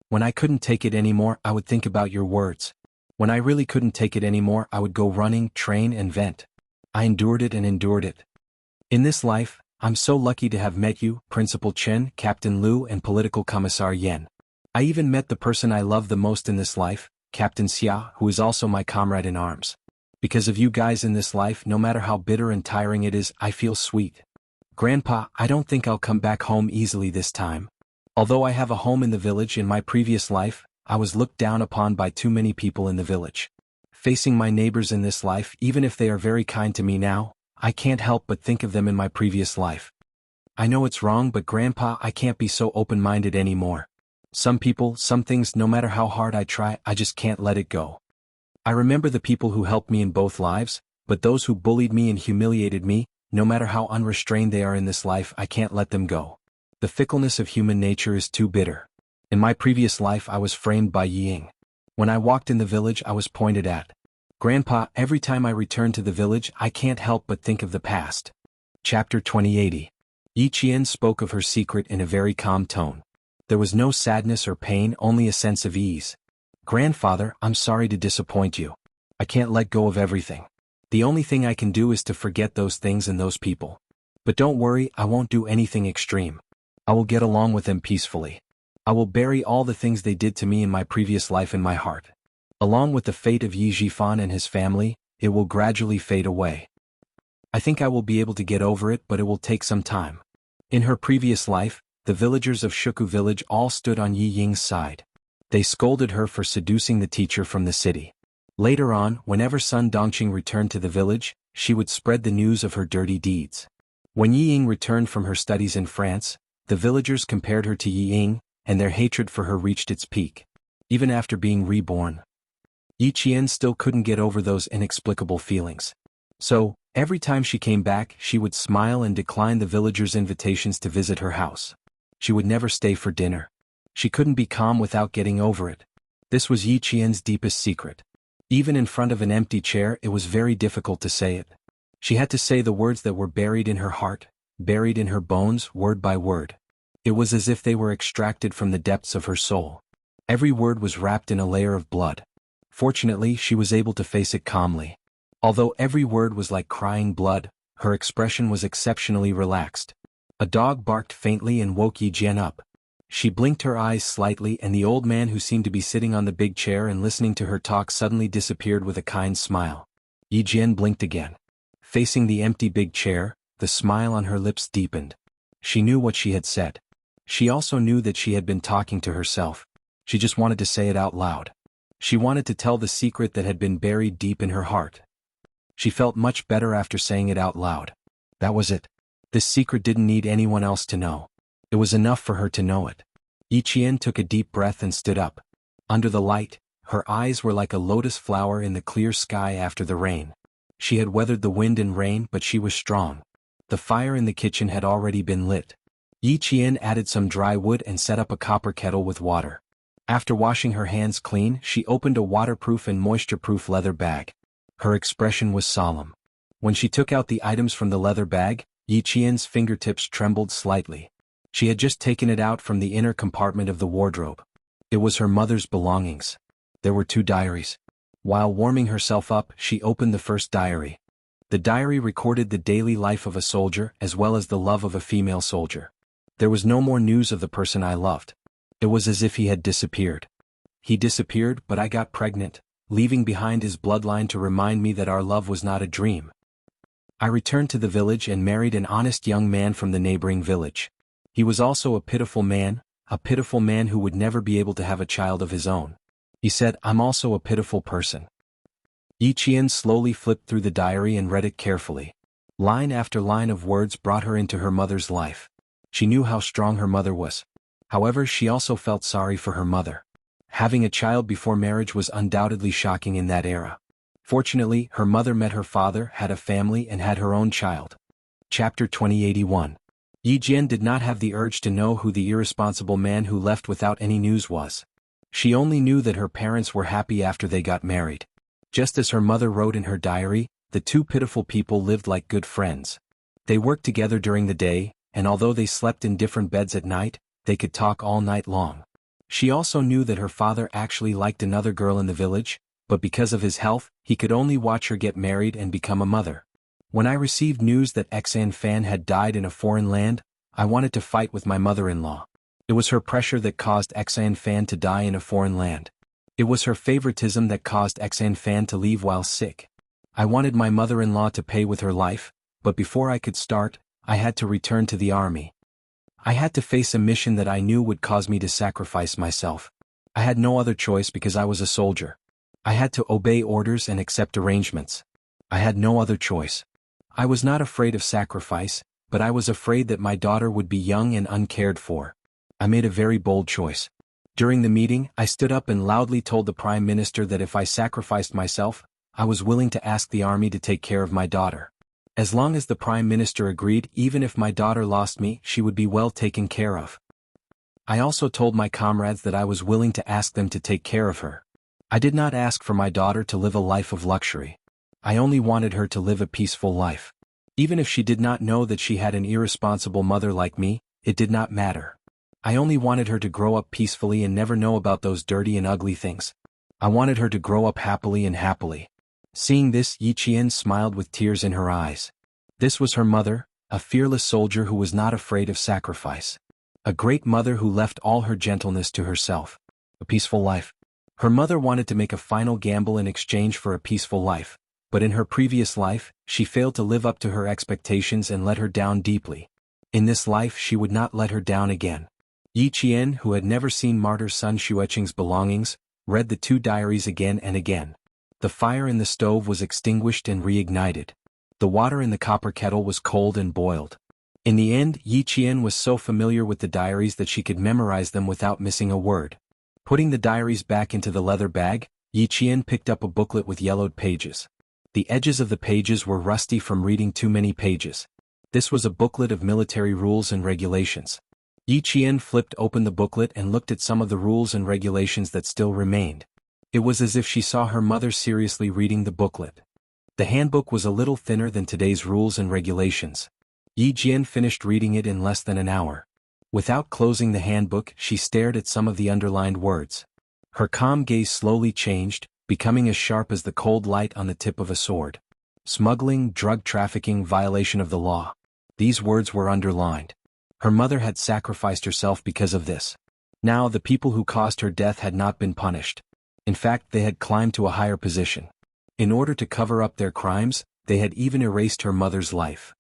When I couldn't take it anymore, I would think about your words. When I really couldn't take it anymore, I would go running, train, and vent. I endured it and endured it. In this life, I'm so lucky to have met you, Principal Chen, Captain Liu, and Political Commissar Yen. I even met the person I love the most in this life, Captain Xia, who is also my comrade in arms. Because of you guys in this life, no matter how bitter and tiring it is, I feel sweet. Grandpa, I don't think I'll come back home easily this time. Although I have a home in the village, in my previous life, I was looked down upon by too many people in the village. Facing my neighbors in this life, even if they are very kind to me now, I can't help but think of them in my previous life. I know it's wrong, but Grandpa, I can't be so open-minded anymore. Some people, some things, no matter how hard I try, I just can't let it go. I remember the people who helped me in both lives, but those who bullied me and humiliated me, no matter how unrestrained they are in this life, I can't let them go. The fickleness of human nature is too bitter. In my previous life I was framed by Ying. When I walked in the village I was pointed at. Grandpa, every time I return to the village I can't help but think of the past. Chapter 2080. Yi Qian spoke of her secret in a very calm tone. There was no sadness or pain, only a sense of ease. Grandfather, I'm sorry to disappoint you. I can't let go of everything. The only thing I can do is to forget those things and those people. But don't worry, I won't do anything extreme. I will get along with them peacefully. I will bury all the things they did to me in my previous life in my heart. Along with the fate of Yi Jifan and his family, it will gradually fade away. I think I will be able to get over it, but it will take some time. In her previous life, the villagers of Shuku village all stood on Yi Ying's side. They scolded her for seducing the teacher from the city. Later on, whenever Sun Dongqing returned to the village, she would spread the news of her dirty deeds. When Yi Ying returned from her studies in France, the villagers compared her to Yi Ying, and their hatred for her reached its peak. Even after being reborn, Yi Qian still couldn't get over those inexplicable feelings. So, every time she came back, she would smile and decline the villagers' invitations to visit her house. She would never stay for dinner. She couldn't be calm without getting over it. This was Yi Qian's deepest secret. Even in front of an empty chair, it was very difficult to say it. She had to say the words that were buried in her heart, buried in her bones, word by word. It was as if they were extracted from the depths of her soul. Every word was wrapped in a layer of blood. Fortunately, she was able to face it calmly. Although every word was like crying blood, her expression was exceptionally relaxed. A dog barked faintly and woke Yi Jian up. She blinked her eyes slightly and the old man who seemed to be sitting on the big chair and listening to her talk suddenly disappeared with a kind smile. Yi Jian blinked again. Facing the empty big chair, the smile on her lips deepened. She knew what she had said. She also knew that she had been talking to herself. She just wanted to say it out loud. She wanted to tell the secret that had been buried deep in her heart. She felt much better after saying it out loud. That was it. This secret didn't need anyone else to know. It was enough for her to know it. Yi Qian took a deep breath and stood up. Under the light, her eyes were like a lotus flower in the clear sky after the rain. She had weathered the wind and rain, but she was strong. The fire in the kitchen had already been lit. Yi Qian added some dry wood and set up a copper kettle with water. After washing her hands clean, she opened a waterproof and moisture-proof leather bag. Her expression was solemn. When she took out the items from the leather bag, Yi Qian's fingertips trembled slightly. She had just taken it out from the inner compartment of the wardrobe. It was her mother's belongings. There were 2 diaries. While warming herself up, she opened the first diary. The diary recorded the daily life of a soldier as well as the love of a female soldier. There was no more news of the person I loved. It was as if he had disappeared. He disappeared, but I got pregnant, leaving behind his bloodline to remind me that our love was not a dream. I returned to the village and married an honest young man from the neighboring village. He was also a pitiful man who would never be able to have a child of his own. He said, "I'm also a pitiful person." Yi Qian slowly flipped through the diary and read it carefully. Line after line of words brought her into her mother's life. She knew how strong her mother was. However, she also felt sorry for her mother. Having a child before marriage was undoubtedly shocking in that era. Fortunately, her mother met her father, had a family, and had her own child. Chapter 2081. Yi Jian did not have the urge to know who the irresponsible man who left without any news was. She only knew that her parents were happy after they got married. Just as her mother wrote in her diary, the 2 pitiful people lived like good friends. They worked together during the day, and although they slept in different beds at night, they could talk all night long. She also knew that her father actually liked another girl in the village, but because of his health, he could only watch her get married and become a mother. When I received news that Xan Fan had died in a foreign land, I wanted to fight with my mother-in-law. It was her pressure that caused Xan Fan to die in a foreign land. It was her favoritism that caused Xan Fan to leave while sick. I wanted my mother-in-law to pay with her life, but before I could start, I had to return to the army. I had to face a mission that I knew would cause me to sacrifice myself. I had no other choice because I was a soldier. I had to obey orders and accept arrangements. I had no other choice. I was not afraid of sacrifice, but I was afraid that my daughter would be young and uncared for. I made a very bold choice. During the meeting, I stood up and loudly told the Prime Minister that if I sacrificed myself, I was willing to ask the army to take care of my daughter. As long as the Prime Minister agreed, even if my daughter lost me, she would be well taken care of. I also told my comrades that I was willing to ask them to take care of her. I did not ask for my daughter to live a life of luxury. I only wanted her to live a peaceful life. Even if she did not know that she had an irresponsible mother like me, it did not matter. I only wanted her to grow up peacefully and never know about those dirty and ugly things. I wanted her to grow up happily and happily. Seeing this, Yi Qian smiled with tears in her eyes. This was her mother, a fearless soldier who was not afraid of sacrifice. A great mother who left all her gentleness to herself. A peaceful life. Her mother wanted to make a final gamble in exchange for a peaceful life, but in her previous life, she failed to live up to her expectations and let her down deeply. In this life she would not let her down again. Yi Qian, who had never seen martyr Sun Xueqing's belongings, read the 2 diaries again and again. The fire in the stove was extinguished and reignited. The water in the copper kettle was cold and boiled. In the end, Yi Qian was so familiar with the diaries that she could memorize them without missing a word. Putting the diaries back into the leather bag, Yi Qian picked up a booklet with yellowed pages. The edges of the pages were rusty from reading too many pages. This was a booklet of military rules and regulations. Yi Qian flipped open the booklet and looked at some of the rules and regulations that still remained. It was as if she saw her mother seriously reading the booklet. The handbook was a little thinner than today's rules and regulations. Yi Qian finished reading it in less than an hour. Without closing the handbook, she stared at some of the underlined words. Her calm gaze slowly changed, becoming as sharp as the cold light on the tip of a sword. Smuggling, drug trafficking, violation of the law. These words were underlined. Her mother had sacrificed herself because of this. Now the people who caused her death had not been punished. In fact, they had climbed to a higher position. In order to cover up their crimes, they had even erased her mother's life.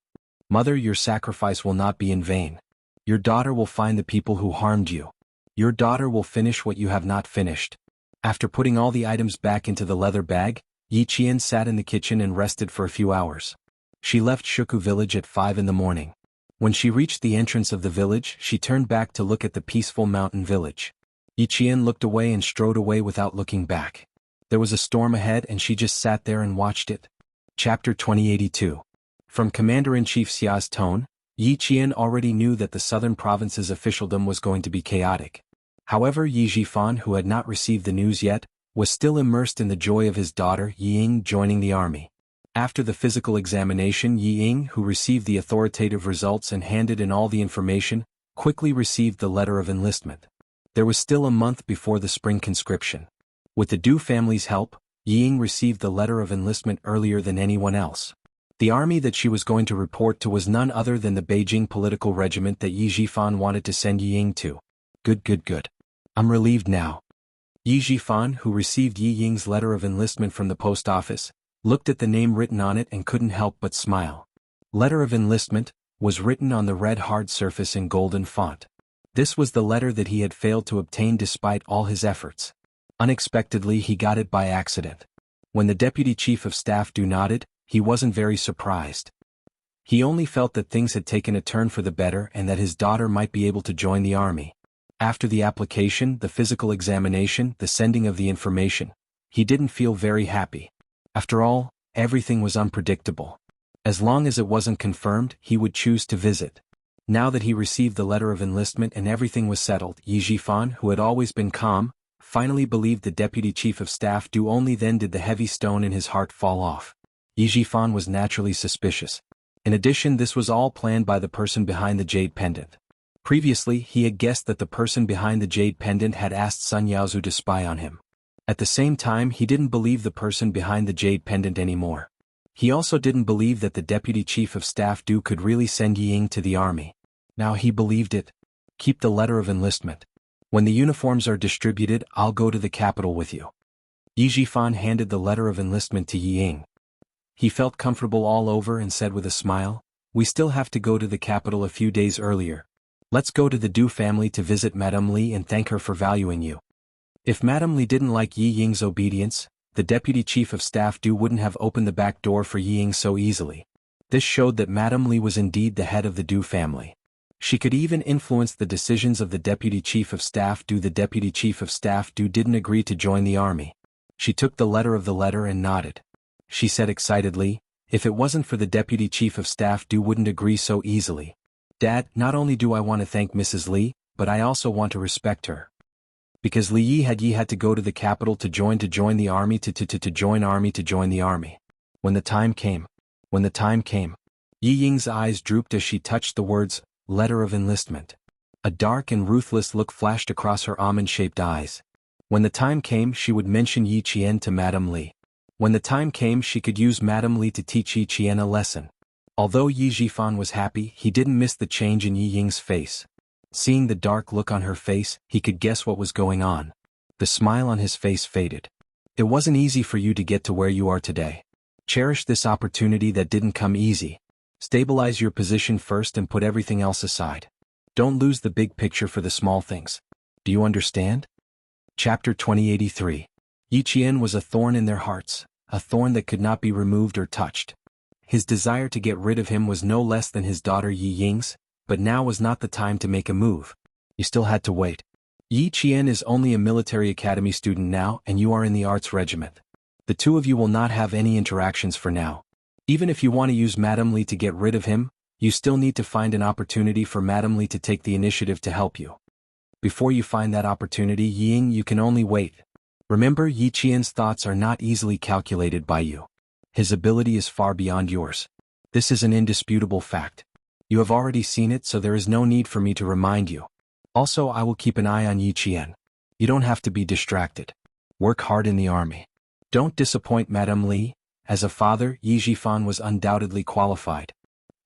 Mother, your sacrifice will not be in vain. Your daughter will find the people who harmed you. Your daughter will finish what you have not finished. After putting all the items back into the leather bag, Yi Qian sat in the kitchen and rested for a few hours. She left Shuku village at 5 in the morning. When she reached the entrance of the village, she turned back to look at the peaceful mountain village. Yi Qian looked away and strode away without looking back. There was a storm ahead and she just sat there and watched it. Chapter 2082. From Commander-in-Chief Xia's tone, Yi Qian already knew that the southern province's officialdom was going to be chaotic. However, Yi Zhifan, who had not received the news yet, was still immersed in the joy of his daughter Yi Ying joining the army. After the physical examination, Yi Ying, who received the authoritative results and handed in all the information, quickly received the letter of enlistment. There was still a month before the spring conscription. With the Du family's help, Yi Ying received the letter of enlistment earlier than anyone else. The army that she was going to report to was none other than the Beijing political regiment that Yi Zhifan wanted to send Yi Ying to. Good. I'm relieved now. Yi Zhifan, who received Yi Ying's letter of enlistment from the post office, looked at the name written on it and couldn't help but smile. Letter of enlistment was written on the red hard surface in golden font. This was the letter that he had failed to obtain despite all his efforts. Unexpectedly, he got it by accident. When the Deputy Chief of Staff nodded, he wasn't very surprised. He only felt that things had taken a turn for the better and that his daughter might be able to join the army. After the application, the physical examination, the sending of the information, he didn't feel very happy. After all, everything was unpredictable. As long as it wasn't confirmed, he would choose to visit. Now that he received the letter of enlistment and everything was settled, Yi Zhifan, who had always been calm, finally believed the Deputy Chief of Staff only then did the heavy stone in his heart fall off. Yi Zhifan was naturally suspicious. In addition, this was all planned by the person behind the jade pendant. Previously, he had guessed that the person behind the jade pendant had asked Sun Yaozu to spy on him. At the same time, he didn't believe the person behind the jade pendant anymore. He also didn't believe that the Deputy Chief of Staff could really send Yi Ying to the army. Now he believed it. Keep the letter of enlistment. When the uniforms are distributed, I'll go to the capital with you. Yi Zhifan handed the letter of enlistment to Yi Ying. He felt comfortable all over and said with a smile, "We still have to go to the capital a few days earlier. Let's go to the Du family to visit Madame Li and thank her for valuing you." If Madame Li didn't like Yi Ying's obedience, the Deputy Chief of Staff wouldn't have opened the back door for Yi Ying so easily. This showed that Madame Li was indeed the head of the Du family. She could even influence the decisions of the Deputy Chief of Staff. The Deputy Chief of Staff didn't agree to join the army. She took the letter and nodded. She said excitedly, "If it wasn't for the Deputy Chief of Staff wouldn't agree so easily. Dad, not only do I want to thank Mrs. Li, but I also want to respect her. Because Li Yi had to go to the capital to join the army to join the army. When the time came. Yi Ying's eyes drooped as she touched the words, letter of enlistment. A dark and ruthless look flashed across her almond-shaped eyes. When the time came, she would mention Yi Qian to Madame Li. When the time came, she could use Madame Li to teach Yi Qian a lesson. Although Yi Zhifan was happy, he didn't miss the change in Yi Ying's face. Seeing the dark look on her face, he could guess what was going on. The smile on his face faded. It wasn't easy for you to get to where you are today. Cherish this opportunity that didn't come easy. Stabilize your position first and put everything else aside. Don't lose the big picture for the small things. Do you understand? Chapter 2083. Yi Qian was a thorn in their hearts, a thorn that could not be removed or touched. His desire to get rid of him was no less than his daughter Yi Ying's, but now was not the time to make a move. You still had to wait. Yi Qian is only a military academy student now and you are in the arts regiment. The two of you will not have any interactions for now. Even if you want to use Madame Li to get rid of him, you still need to find an opportunity for Madame Li to take the initiative to help you. Before you find that opportunity, Yi Ying, you can only wait. Remember, Yi Qian's thoughts are not easily calculated by you. His ability is far beyond yours. This is an indisputable fact. You have already seen it, so there is no need for me to remind you. Also, I will keep an eye on Yi Qian. You don't have to be distracted. Work hard in the army. Don't disappoint Madame Li. As a father, Yi Zhifan was undoubtedly qualified.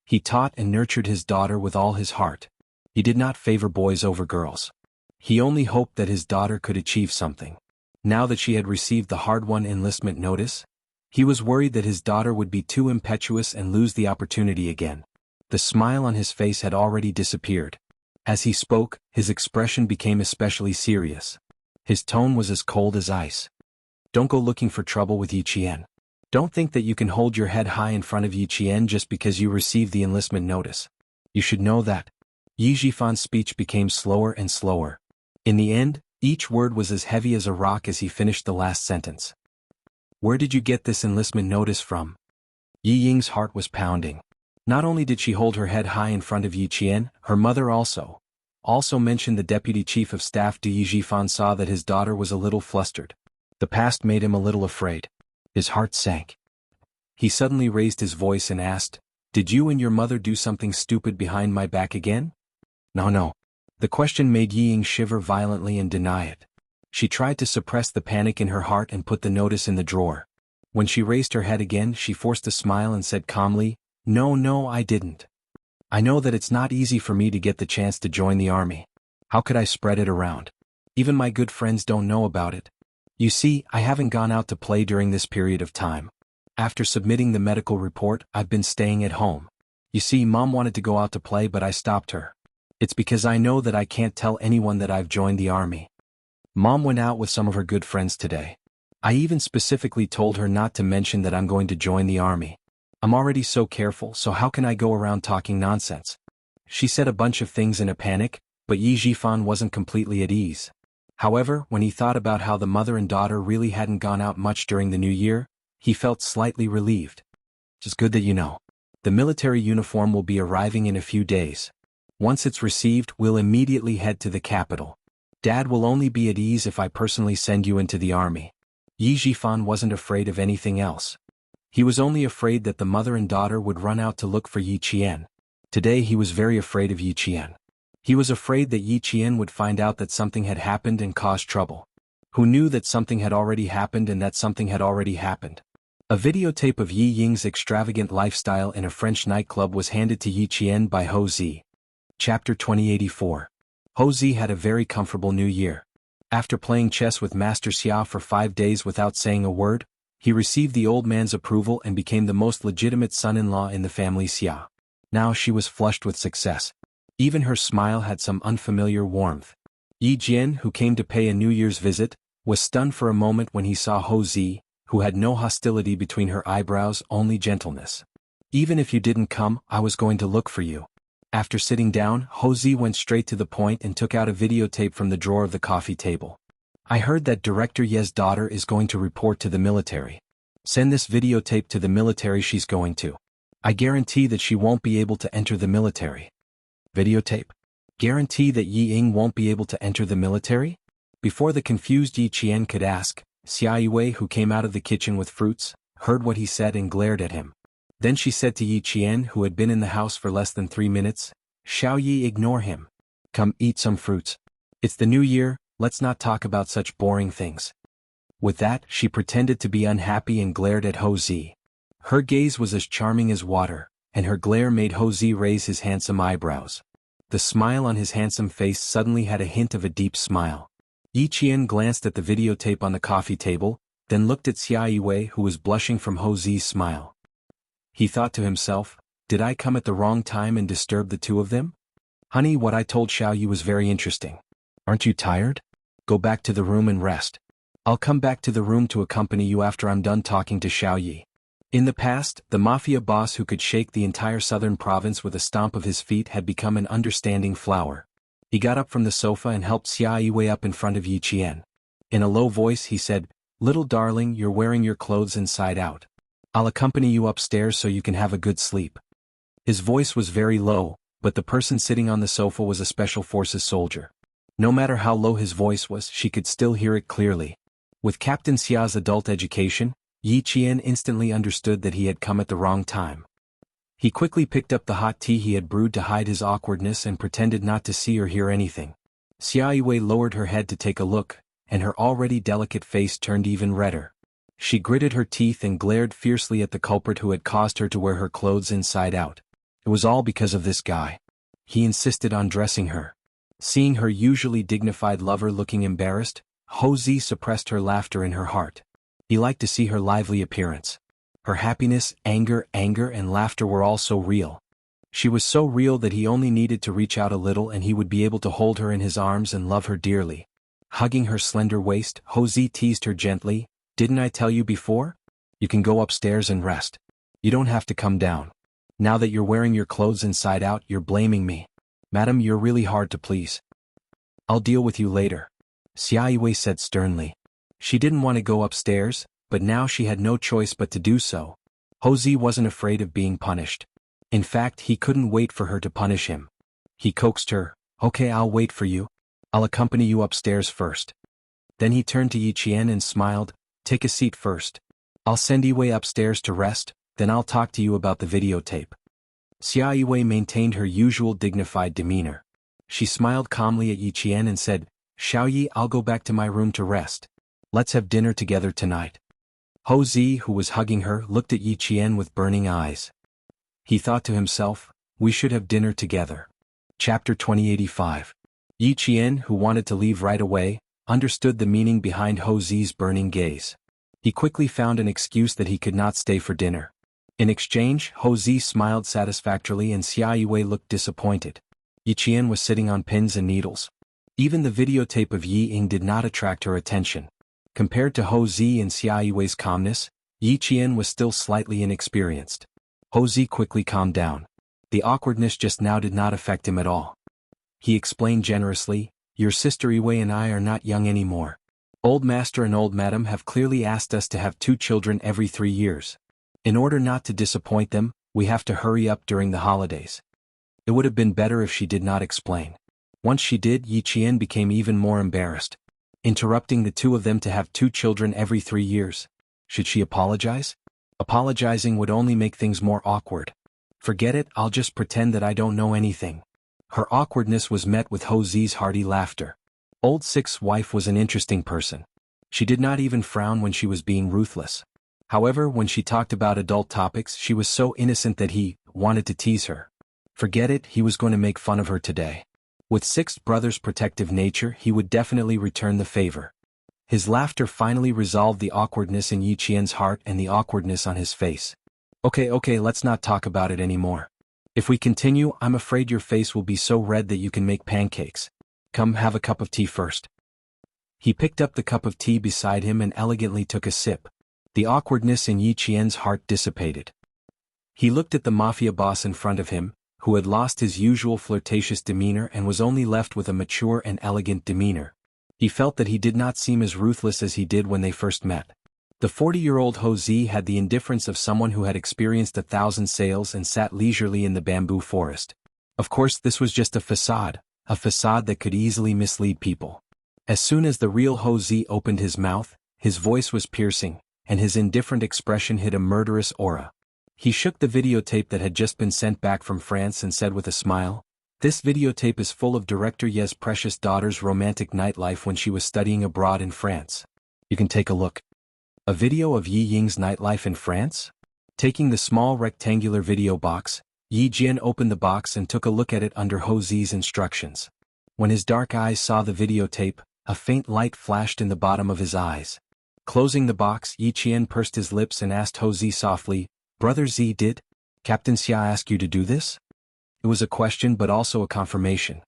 He taught and nurtured his daughter with all his heart. He did not favor boys over girls. He only hoped that his daughter could achieve something. Now that she had received the hard-won enlistment notice, he was worried that his daughter would be too impetuous and lose the opportunity again. The smile on his face had already disappeared. As he spoke, his expression became especially serious. His tone was as cold as ice. Don't go looking for trouble with Yi Qian. Don't think that you can hold your head high in front of Yi Qian just because you received the enlistment notice. You should know that. Yi Jifan's speech became slower and slower. In the end, each word was as heavy as a rock as he finished the last sentence. Where did you get this enlistment notice from? Yi Ying's heart was pounding. Not only did she hold her head high in front of Yi Qian, her mother also mentioned the deputy chief of staff. Yi Jifan saw that his daughter was a little flustered. The past made him a little afraid. His heart sank. He suddenly raised his voice and asked, "Did you and your mother do something stupid behind my back again?" No. The question made Yi Ying shiver violently and deny it. She tried to suppress the panic in her heart and put the notice in the drawer. When she raised her head again, she forced a smile and said calmly, No, I didn't. I know that it's not easy for me to get the chance to join the army. How could I spread it around? Even my good friends don't know about it. You see, I haven't gone out to play during this period of time. After submitting the medical report, I've been staying at home. You see, Mom wanted to go out to play, but I stopped her. It's because I know that I can't tell anyone that I've joined the army. Mom went out with some of her good friends today. I even specifically told her not to mention that I'm going to join the army. I'm already so careful, so how can I go around talking nonsense? She said a bunch of things in a panic, but Yi Jifan wasn't completely at ease. However, when he thought about how the mother and daughter really hadn't gone out much during the new year, he felt slightly relieved. It's good that you know. The military uniform will be arriving in a few days. Once it's received, we'll immediately head to the capital. Dad will only be at ease if I personally send you into the army. Yi Jifan wasn't afraid of anything else. He was only afraid that the mother and daughter would run out to look for Yi Qian. Today he was very afraid of Yi Qian. He was afraid that Yi Qian would find out that something had happened and cause trouble. Who knew that something had already happened and that something had already happened? A videotape of Yi Ying's extravagant lifestyle in a French nightclub was handed to Yi Qian by Ho Zi. Chapter 2084. Ho Zi had a very comfortable new year. After playing chess with Master Xia for 5 days without saying a word, he received the old man's approval and became the most legitimate son-in-law in the family Xia. Now she was flushed with success. Even her smile had some unfamiliar warmth. Yi Jian, who came to pay a New Year's visit, was stunned for a moment when he saw Ho Zi, who had no hostility between her eyebrows, only gentleness. Even if you didn't come, I was going to look for you. After sitting down, Ho Zi went straight to the point and took out a videotape from the drawer of the coffee table. I heard that Director Ye's daughter is going to report to the military. Send this videotape to the military. She's going to. I guarantee that she won't be able to enter the military. Videotape? Guarantee that Yi Ying won't be able to enter the military? Before the confused Yi Qian could ask, Xia Yue, who came out of the kitchen with fruits, heard what he said and glared at him. Then she said to Yi Qian, who had been in the house for less than 3 minutes, Xiao Yi, ignore him. Come eat some fruits. It's the new year, let's not talk about such boring things. With that, she pretended to be unhappy and glared at Ho Zi. Her gaze was as charming as water, and her glare made Ho Zi raise his handsome eyebrows. The smile on his handsome face suddenly had a hint of a deep smile. Yi Qian glanced at the videotape on the coffee table, then looked at Xia Yue, who was blushing from Ho Zi's smile. He thought to himself, did I come at the wrong time and disturb the two of them? Honey, what I told Xiao Yi was very interesting. Aren't you tired? Go back to the room and rest. I'll come back to the room to accompany you after I'm done talking to Xiao Yi. In the past, the mafia boss who could shake the entire southern province with a stomp of his feet had become an understanding flower. He got up from the sofa and helped Xia Yue up in front of Yi Qian. In a low voice he said, Little darling, you're wearing your clothes inside out. I'll accompany you upstairs so you can have a good sleep. His voice was very low, but the person sitting on the sofa was a special forces soldier. No matter how low his voice was, she could still hear it clearly. With Captain Xia's adult education, Yi Qian instantly understood that he had come at the wrong time. He quickly picked up the hot tea he had brewed to hide his awkwardness and pretended not to see or hear anything. Xia Yue lowered her head to take a look, and her already delicate face turned even redder. She gritted her teeth and glared fiercely at the culprit who had caused her to wear her clothes inside out. It was all because of this guy. He insisted on dressing her. Seeing her usually dignified lover looking embarrassed, Ho Zi suppressed her laughter in her heart. He liked to see her lively appearance. Her happiness, anger, and laughter were all so real. She was so real that he only needed to reach out a little and he would be able to hold her in his arms and love her dearly. Hugging her slender waist, Ho Zi teased her gently, Didn't I tell you before? You can go upstairs and rest. You don't have to come down. Now that you're wearing your clothes inside out, you're blaming me. Madam, you're really hard to please. I'll deal with you later, Xia Yiwei said sternly. She didn't want to go upstairs, but now she had no choice but to do so. Hou Zi wasn't afraid of being punished. In fact, he couldn't wait for her to punish him. He coaxed her, "Okay, I'll wait for you. I'll accompany you upstairs first." Then he turned to Yi Qian and smiled, "Take a seat first. I'll send Yiwei upstairs to rest, then I'll talk to you about the videotape." Xia Yiwei maintained her usual dignified demeanor. She smiled calmly at Yi Qian and said, "Xiao Yi, I'll go back to my room to rest. Let's have dinner together tonight." Hou Zi, who was hugging her, looked at Yi Qian with burning eyes. He thought to himself, "We should have dinner together." Chapter 2085. Yi Qian, who wanted to leave right away, understood the meaning behind Hou Zi's burning gaze. He quickly found an excuse that he could not stay for dinner. In exchange, Hou Zi smiled satisfactorily and Xia Yiwei looked disappointed. Yi Qian was sitting on pins and needles. Even the videotape of Yi Ying did not attract her attention. Compared to Hou Zi and Xia Yiwei's calmness, Yi Qian was still slightly inexperienced. Hou Zi quickly calmed down. The awkwardness just now did not affect him at all. He explained generously, "Your sister Yiwei and I are not young anymore. Old Master and Old Madam have clearly asked us to have 2 children every 3 years. In order not to disappoint them, we have to hurry up during the holidays." It would have been better if she did not explain. Once she did, Yi Qian became even more embarrassed. Interrupting the two of them to have 2 children every 3 years. Should she apologize? Apologizing would only make things more awkward. "Forget it, I'll just pretend that I don't know anything." Her awkwardness was met with Hou Zi's hearty laughter. Old Six's wife was an interesting person. She did not even frown when she was being ruthless. However, when she talked about adult topics, she was so innocent that he wanted to tease her. Forget it, he was going to make fun of her today. With Sixth brother's protective nature, he would definitely return the favor. His laughter finally resolved the awkwardness in Yi Qian's heart and the awkwardness on his face. Okay, let's not talk about it anymore. If we continue, I'm afraid your face will be so red that you can make pancakes. Come, have a cup of tea first." He picked up the cup of tea beside him and elegantly took a sip. The awkwardness in Yi Qian's heart dissipated. He looked at the mafia boss in front of him, who had lost his usual flirtatious demeanor and was only left with a mature and elegant demeanor. He felt that he did not seem as ruthless as he did when they first met. The 40-year-old Hou Zi had the indifference of someone who had experienced 1,000 sails and sat leisurely in the bamboo forest. Of course, this was just a facade that could easily mislead people. As soon as the real Hou Zi opened his mouth, his voice was piercing, and his indifferent expression hid a murderous aura. He shook the videotape that had just been sent back from France and said with a smile, "This videotape is full of Director Ye's precious daughter's romantic nightlife when she was studying abroad in France. You can take a look." A video of Yi Ying's nightlife in France? Taking the small rectangular video box, Yi Jian opened the box and took a look at it under Hou Zi's instructions. When his dark eyes saw the videotape, a faint light flashed in the bottom of his eyes. Closing the box, Yi Qian pursed his lips and asked Hou Zi softly, "Brother Zi, did Captain Xia ask you to do this?" It was a question but also a confirmation.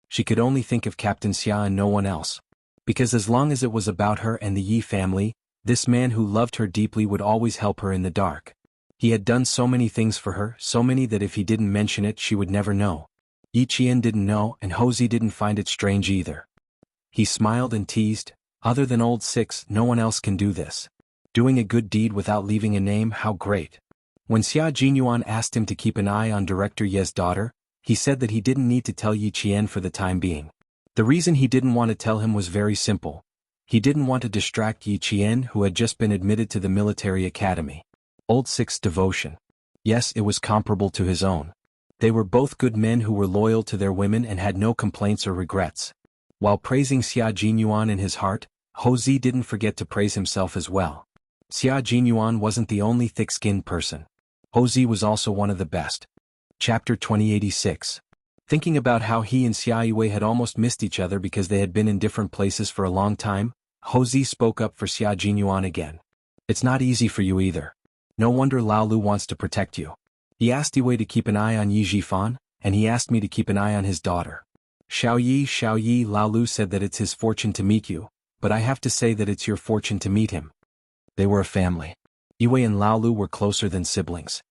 She could only think of Captain Xia and no one else. Because as long as it was about her and the Yi family, this man who loved her deeply would always help her in the dark. He had done so many things for her, so many that if he didn't mention it she would never know. Yi Qian didn't know and Hou Zi didn't find it strange either. He smiled and teased, "Other than Old Six, no one else can do this. Doing a good deed without leaving a name, how great." When Xia Jinyuan asked him to keep an eye on Director Ye's daughter, he said that he didn't need to tell Yi Qian for the time being. The reason he didn't want to tell him was very simple. He didn't want to distract Yi Qian, who had just been admitted to the military academy. Old Six's devotion. Yes, it was comparable to his own. They were both good men who were loyal to their women and had no complaints or regrets. While praising Xia Jinyuan in his heart, Hou Zi didn't forget to praise himself as well. Xia Jinyuan wasn't the only thick-skinned person. Hou Zi was also one of the best. Chapter 2086. Thinking about how he and Xia Yiwei had almost missed each other because they had been in different places for a long time, Hou Zi spoke up for Xia Jinyuan again. "It's not easy for you either. No wonder Lao Lu wants to protect you. He asked Yiwei to keep an eye on Yi Jifan, and he asked me to keep an eye on his daughter. Xiao Yi, Lao Lu said that it's his fortune to meet you, but I have to say that it's your fortune to meet him." They were a family. Yiwei and Lao Lu were closer than siblings.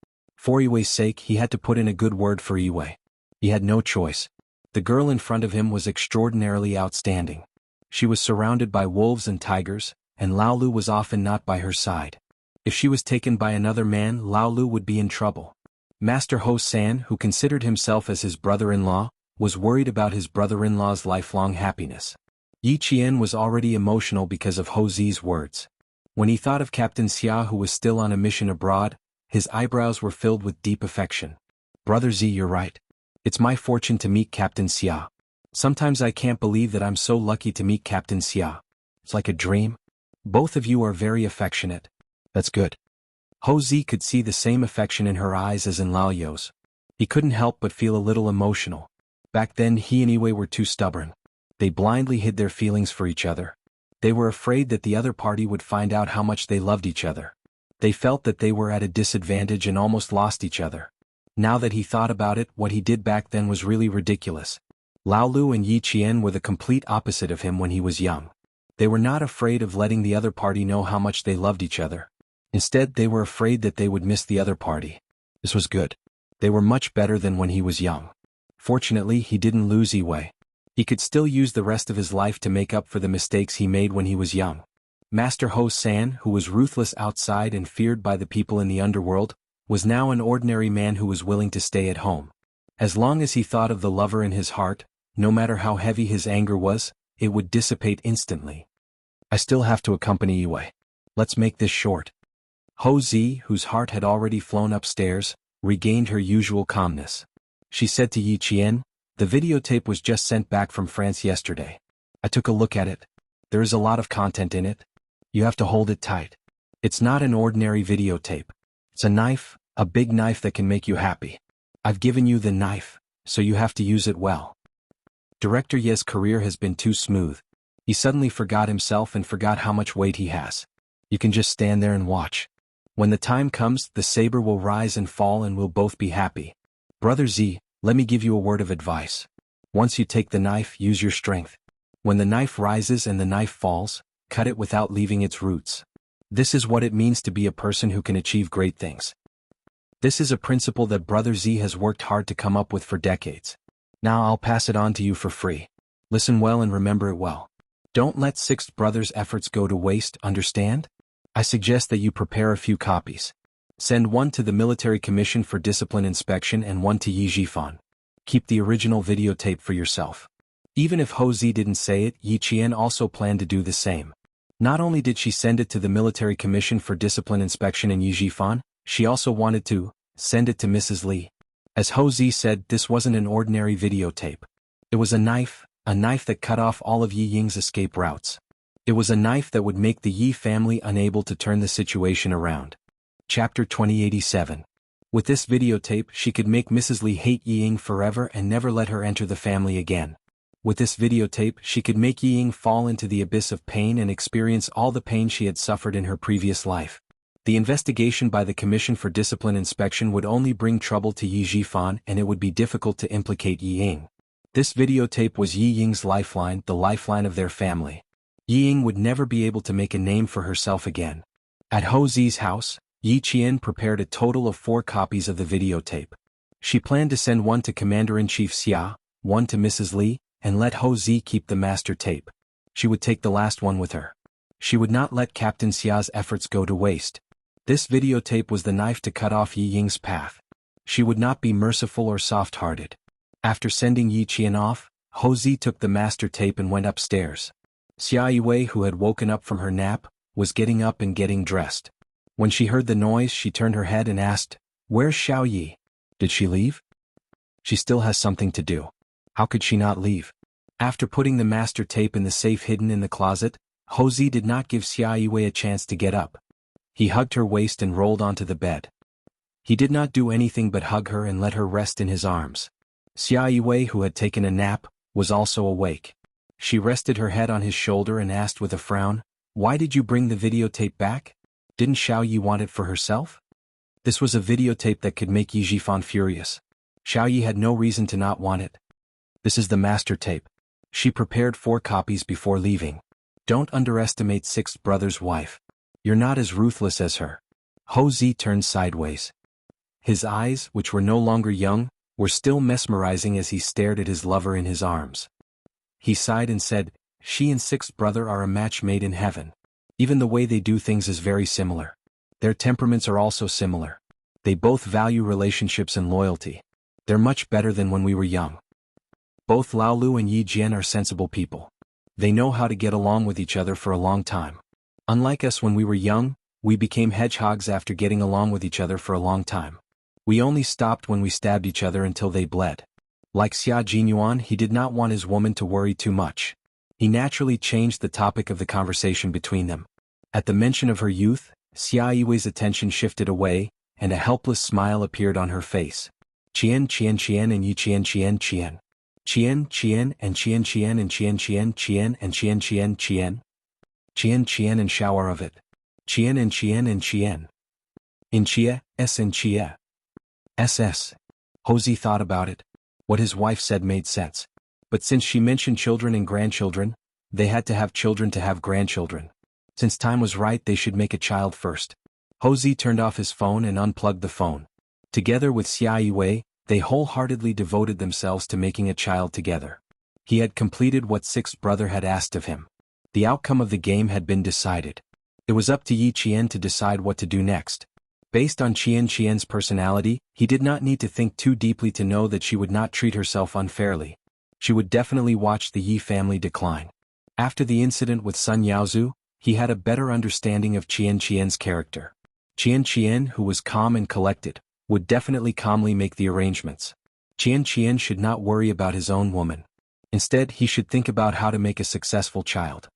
For Yiwei's sake he had to put in a good word for Yiwei. He had no choice. The girl in front of him was extraordinarily outstanding. She was surrounded by wolves and tigers, and Laolu was often not by her side. If she was taken by another man, Laolu would be in trouble. Master Ho San, who considered himself as his brother-in-law, was worried about his brother-in-law's lifelong happiness. Yi Qian was already emotional because of Ho Zi's words. When he thought of Captain Xia, who was still on a mission abroad, his eyebrows were filled with deep affection. Brother Z, you're right. It's my fortune to meet Captain Xia. Sometimes I can't believe that I'm so lucky to meet Captain Xia. It's like a dream. Both of you are very affectionate. That's good. Ho Zi could see the same affection in her eyes as in Lao You's. He couldn't help but feel a little emotional. Back then he and Yiwei were too stubborn. They blindly hid their feelings for each other. They were afraid that the other party would find out how much they loved each other. They felt that they were at a disadvantage and almost lost each other. Now that he thought about it, what he did back then was really ridiculous. Laolu and Yi Qian were the complete opposite of him when he was young. They were not afraid of letting the other party know how much they loved each other. Instead, they were afraid that they would miss the other party. This was good. They were much better than when he was young. Fortunately, he didn't lose Yiwei. He could still use the rest of his life to make up for the mistakes he made when he was young. Master Ho San, who was ruthless outside and feared by the people in the underworld, was now an ordinary man who was willing to stay at home. As long as he thought of the lover in his heart, no matter how heavy his anger was, it would dissipate instantly. I still have to accompany Yiwei. Let's make this short. Ho Zi, whose heart had already flown upstairs, regained her usual calmness. She said to Yi Qian, "The videotape was just sent back from France yesterday. I took a look at it. There is a lot of content in it. You have to hold it tight. It's not an ordinary videotape. It's a knife, a big knife that can make you happy. I've given you the knife, so you have to use it well." Director Ye's career has been too smooth. He suddenly forgot himself and forgot how much weight he has. You can just stand there and watch. When the time comes, the saber will rise and fall and we'll both be happy. Brother Z, let me give you a word of advice. Once you take the knife, use your strength. When the knife rises and the knife falls, cut it without leaving its roots. This is what it means to be a person who can achieve great things. This is a principle that Brother Z has worked hard to come up with for decades. Now I'll pass it on to you for free. Listen well and remember it well. Don't let Sixth Brother's efforts go to waste, understand? I suggest that you prepare a few copies. Send one to the Military Commission for Discipline Inspection and one to Yi Jifan. Keep the original videotape for yourself. Even if Ho Zi didn't say it, Yi Qian also planned to do the same. Not only did she send it to the Military Commission for Discipline Inspection and Yi Jifan, she also wanted to send it to Mrs. Li. As Ho Zi said, this wasn't an ordinary videotape. It was a knife that cut off all of Yi Ying's escape routes. It was a knife that would make the Yi family unable to turn the situation around. Chapter 2087. With this videotape, she could make Mrs. Li hate Yi Ying forever and never let her enter the family again. With this videotape, she could make Yi Ying fall into the abyss of pain and experience all the pain she had suffered in her previous life. The investigation by the Commission for Discipline Inspection would only bring trouble to Yi Jifan and it would be difficult to implicate Yi Ying. This videotape was Yi Ying's lifeline, the lifeline of their family. Yi Ying would never be able to make a name for herself again. At Ho Zi's house, Yi Qian prepared a total of 4 copies of the videotape. She planned to send one to Commander-in-Chief Xia, one to Mrs. Li, and let Ho Zi keep the master tape. She would take the last one with her. She would not let Captain Xia's efforts go to waste. This videotape was the knife to cut off Yi Ying's path. She would not be merciful or soft-hearted. After sending Yi Qian off, Ho Zi took the master tape and went upstairs. Xia Yiwei, who had woken up from her nap, was getting up and getting dressed. When she heard the noise, she turned her head and asked, "Where's Xiao Yi? Did she leave?" She still has something to do. How could she not leave? After putting the master tape in the safe hidden in the closet, Ho Zi did not give Xia Yiwei a chance to get up. He hugged her waist and rolled onto the bed. He did not do anything but hug her and let her rest in his arms. Xia Yiwei, who had taken a nap, was also awake. She rested her head on his shoulder and asked with a frown, "Why did you bring the videotape back? Didn't Xiao Yi want it for herself?" This was a videotape that could make Yi Jifan furious. Xiao Yi had no reason to not want it. This is the master tape. She prepared 4 copies before leaving. Don't underestimate Sixth Brother's wife. You're not as ruthless as her. Ho Zi turned sideways. His eyes, which were no longer young, were still mesmerizing as he stared at his lover in his arms. He sighed and said, "She and sixth brother are a match made in heaven. Even the way they do things is very similar. Their temperaments are also similar. They both value relationships and loyalty. They're much better than when we were young. Both Lao Lu and Yi Jian are sensible people. They know how to get along with each other for a long time. Unlike us when we were young, we became hedgehogs after getting along with each other for a long time. We only stopped when we stabbed each other until they bled." Like Xia Jinyuan, he did not want his woman to worry too much. He naturally changed the topic of the conversation between them. At the mention of her youth, Xia Yiwei's attention shifted away, and a helpless smile appeared on her face. Qian Qian Qian and Yi Qian Qian Qian. Qian Qian and Qian Qian and Qian Qian Qian and Qian Qian Qian. Qian Qian and shower of it. Qian and Qian and Qian. In Chia, S and Chia. SS. Hosey thought about it. What his wife said made sense. But since she mentioned children and grandchildren, they had to have grandchildren. Since time was right, they should make a child first. Hosey turned off his phone and unplugged the phone. Together with Xia Yiwei, they wholeheartedly devoted themselves to making a child together. He had completed what sixth brother had asked of him. The outcome of the game had been decided. It was up to Yi Qian to decide what to do next. Based on Qian's personality, he did not need to think too deeply to know that she would not treat herself unfairly. She would definitely watch the Yi family decline. After the incident with Sun Yaozu, he had a better understanding of Qian's character. Qian, who was calm and collected, would definitely calmly make the arrangements. Qian should not worry about his own woman. Instead, he should think about how to make a successful child.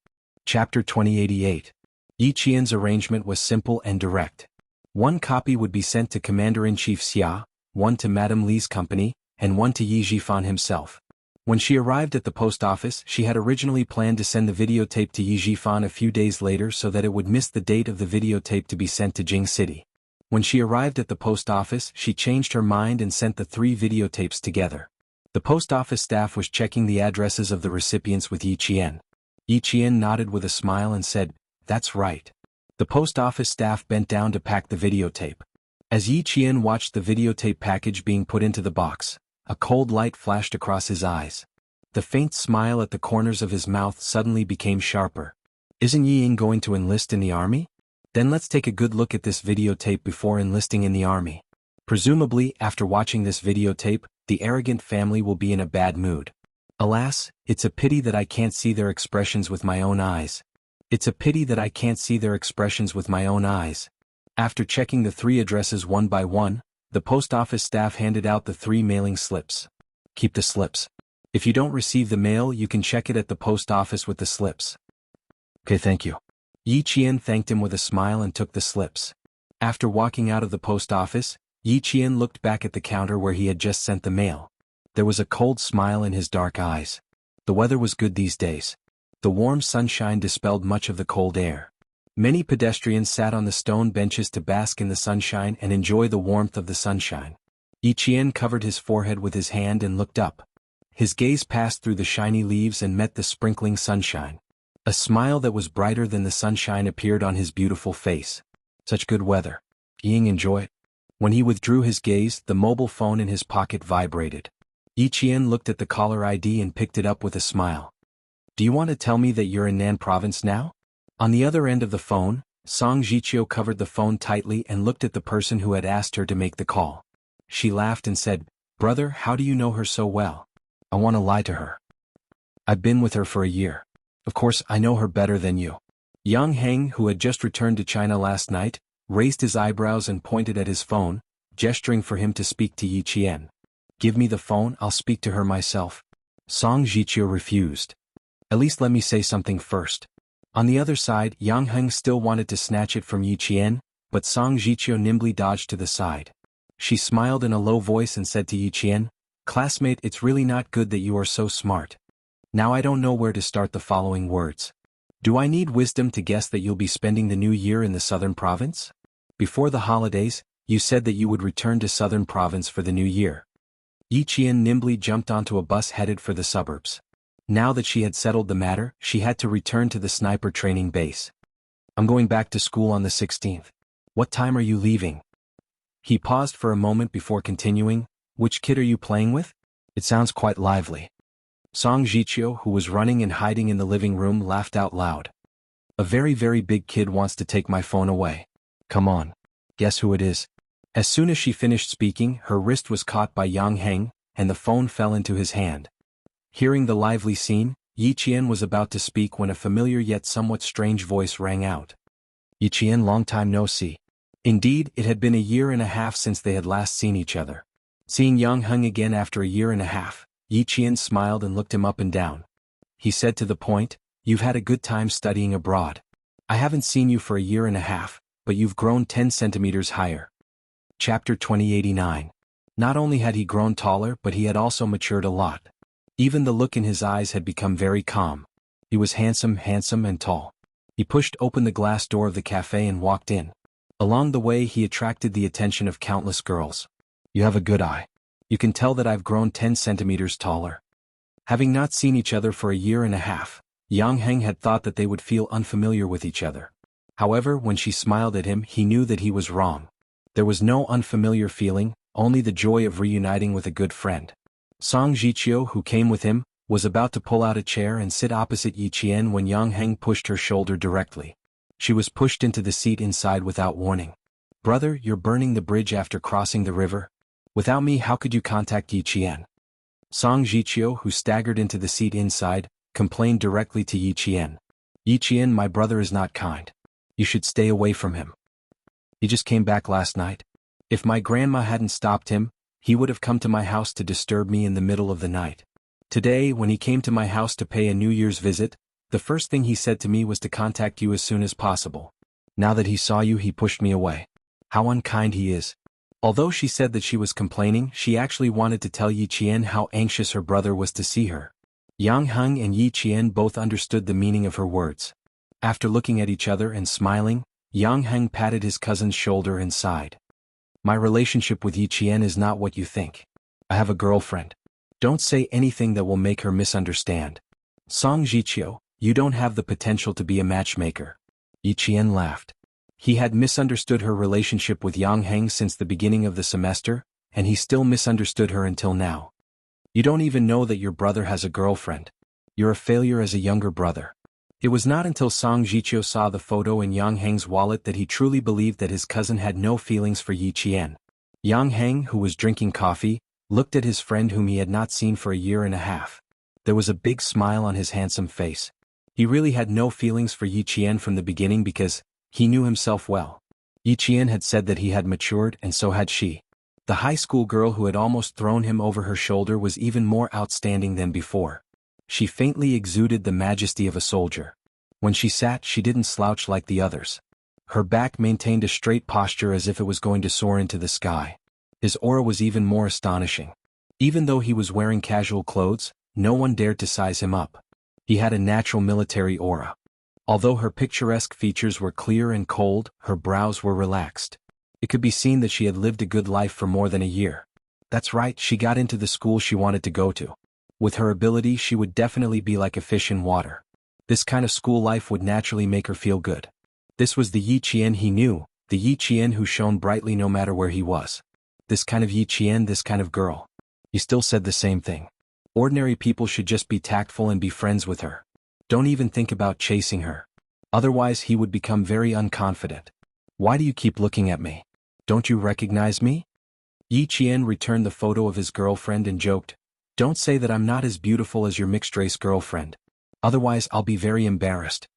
Chapter 2088. Yi Qian's arrangement was simple and direct. One copy would be sent to Commander-in-Chief Xia, one to Madame Li's company, and one to Yi Jifan himself. When she arrived at the post office, she had originally planned to send the videotape to Yi Jifan a few days later so that it would miss the date of the videotape to be sent to Jing City. When she arrived at the post office, she changed her mind and sent the 3 videotapes together. The post office staff was checking the addresses of the recipients with Yi Qian. Yi Qian nodded with a smile and said, "That's right." The post office staff bent down to pack the videotape. As Yi Qian watched the videotape package being put into the box, a cold light flashed across his eyes. The faint smile at the corners of his mouth suddenly became sharper. "Isn't Yi Ying going to enlist in the army? Then let's take a good look at this videotape before enlisting in the army." Presumably, after watching this videotape, the arrogant family will be in a bad mood. Alas, it's a pity that I can't see their expressions with my own eyes. It's a pity that I can't see their expressions with my own eyes. After checking the 3 addresses one by one, the post office staff handed out the 3 mailing slips. "Keep the slips. If you don't receive the mail, you can check it at the post office with the slips." "Okay, thank you." Yi Qian thanked him with a smile and took the slips. After walking out of the post office, Yi Qian looked back at the counter where he had just sent the mail. There was a cold smile in his dark eyes. The weather was good these days. The warm sunshine dispelled much of the cold air. Many pedestrians sat on the stone benches to bask in the sunshine and enjoy the warmth of the sunshine. Yi Qian covered his forehead with his hand and looked up. His gaze passed through the shiny leaves and met the sprinkling sunshine. A smile that was brighter than the sunshine appeared on his beautiful face. Such good weather. Ying enjoy it. When he withdrew his gaze, the mobile phone in his pocket vibrated. Yi Qian looked at the caller ID and picked it up with a smile. "Do you want to tell me that you're in Nan province now?" On the other end of the phone, Song Jiqiu covered the phone tightly and looked at the person who had asked her to make the call. She laughed and said, "Brother, how do you know her so well?" "I want to lie to her. I've been with her for a year. Of course, I know her better than you." Yang Heng, who had just returned to China last night, raised his eyebrows and pointed at his phone, gesturing for him to speak to Yi Qian. "Give me the phone, I'll speak to her myself." Song Jiqiu refused. "At least let me say something first." On the other side, Yang Heng still wanted to snatch it from Yi Qian, but Song Jiqiu nimbly dodged to the side. She smiled in a low voice and said to Yi Qian, "Classmate, it's really not good that you are so smart. Now I don't know where to start the following words. Do I need wisdom to guess that you'll be spending the new year in the southern province? Before the holidays, you said that you would return to southern province for the new year." Yi Qian nimbly jumped onto a bus headed for the suburbs. Now that she had settled the matter, she had to return to the sniper training base. "I'm going back to school on the 16th. What time are you leaving?" He paused for a moment before continuing, "Which kid are you playing with? It sounds quite lively." Song Jiqiu, who was running and hiding in the living room, laughed out loud. "A very very big kid wants to take my phone away. Come on. Guess who it is?" As soon as she finished speaking, her wrist was caught by Yang Heng, and the phone fell into his hand. Hearing the lively scene, Yi Qian was about to speak when a familiar yet somewhat strange voice rang out. "Yi Qian, long time no see." Indeed, it had been a year and a half since they had last seen each other. Seeing Yang Heng again after a year and a half, Yi Qian smiled and looked him up and down. He said to the point, "You've had a good time studying abroad. I haven't seen you for a year and a half, but you've grown 10 centimeters higher." Chapter 2089. Not only had he grown taller, but he had also matured a lot. Even the look in his eyes had become very calm. He was handsome and tall. He pushed open the glass door of the cafe and walked in. Along the way he attracted the attention of countless girls. "You have a good eye. You can tell that I've grown 10 centimeters taller." Having not seen each other for a year and a half, Yang Heng had thought that they would feel unfamiliar with each other. However, when she smiled at him, he knew that he was wrong. There was no unfamiliar feeling, only the joy of reuniting with a good friend. Song Jiqiu, who came with him, was about to pull out a chair and sit opposite Yi Qian when Yang Heng pushed her shoulder directly. She was pushed into the seat inside without warning. "Brother, you're burning the bridge after crossing the river? Without me, how could you contact Yi Qian?" Song Jiqiu, who staggered into the seat inside, complained directly to Yi Qian. "Yi Qian, my brother is not kind. You should stay away from him. He just came back last night. If my grandma hadn't stopped him, he would have come to my house to disturb me in the middle of the night. Today, when he came to my house to pay a New Year's visit, the first thing he said to me was to contact you as soon as possible. Now that he saw you, he pushed me away. How unkind he is." Although she said that she was complaining, she actually wanted to tell Yi Qian how anxious her brother was to see her. Yang Heng and Yi Qian both understood the meaning of her words. After looking at each other and smiling, Yang Heng patted his cousin's shoulder and sighed. "My relationship with Yi Qian is not what you think. I have a girlfriend. Don't say anything that will make her misunderstand." "Song Jiqiu, you don't have the potential to be a matchmaker." Yi Qian laughed. He had misunderstood her relationship with Yang Heng since the beginning of the semester, and he still misunderstood her until now. "You don't even know that your brother has a girlfriend. You're a failure as a younger brother." It was not until Song Jiqiu saw the photo in Yang Heng's wallet that he truly believed that his cousin had no feelings for Yi Qian. Yang Heng, who was drinking coffee, looked at his friend whom he had not seen for a year and a half. There was a big smile on his handsome face. He really had no feelings for Yi Qian from the beginning because he knew himself well. Yi Qian had said that he had matured, and so had she. The high school girl who had almost thrown him over her shoulder was even more outstanding than before. She faintly exuded the majesty of a soldier. When she sat, she didn't slouch like the others. Her back maintained a straight posture as if it was going to soar into the sky. His aura was even more astonishing. Even though he was wearing casual clothes, no one dared to size him up. He had a natural military aura. Although her picturesque features were clear and cold, her brows were relaxed. It could be seen that she had lived a good life for more than a year. That's right, she got into the school she wanted to go to. With her ability, she would definitely be like a fish in water. This kind of school life would naturally make her feel good. This was the Yi Qian he knew, the Yi Qian who shone brightly no matter where he was. This kind of Yi Qian, this kind of girl. He still said the same thing. Ordinary people should just be tactful and be friends with her. Don't even think about chasing her. Otherwise he would become very unconfident. "Why do you keep looking at me? Don't you recognize me?" Yi Qian returned the photo of his girlfriend and joked, "Don't say that I'm not as beautiful as your mixed-race girlfriend. Otherwise I'll be very embarrassed."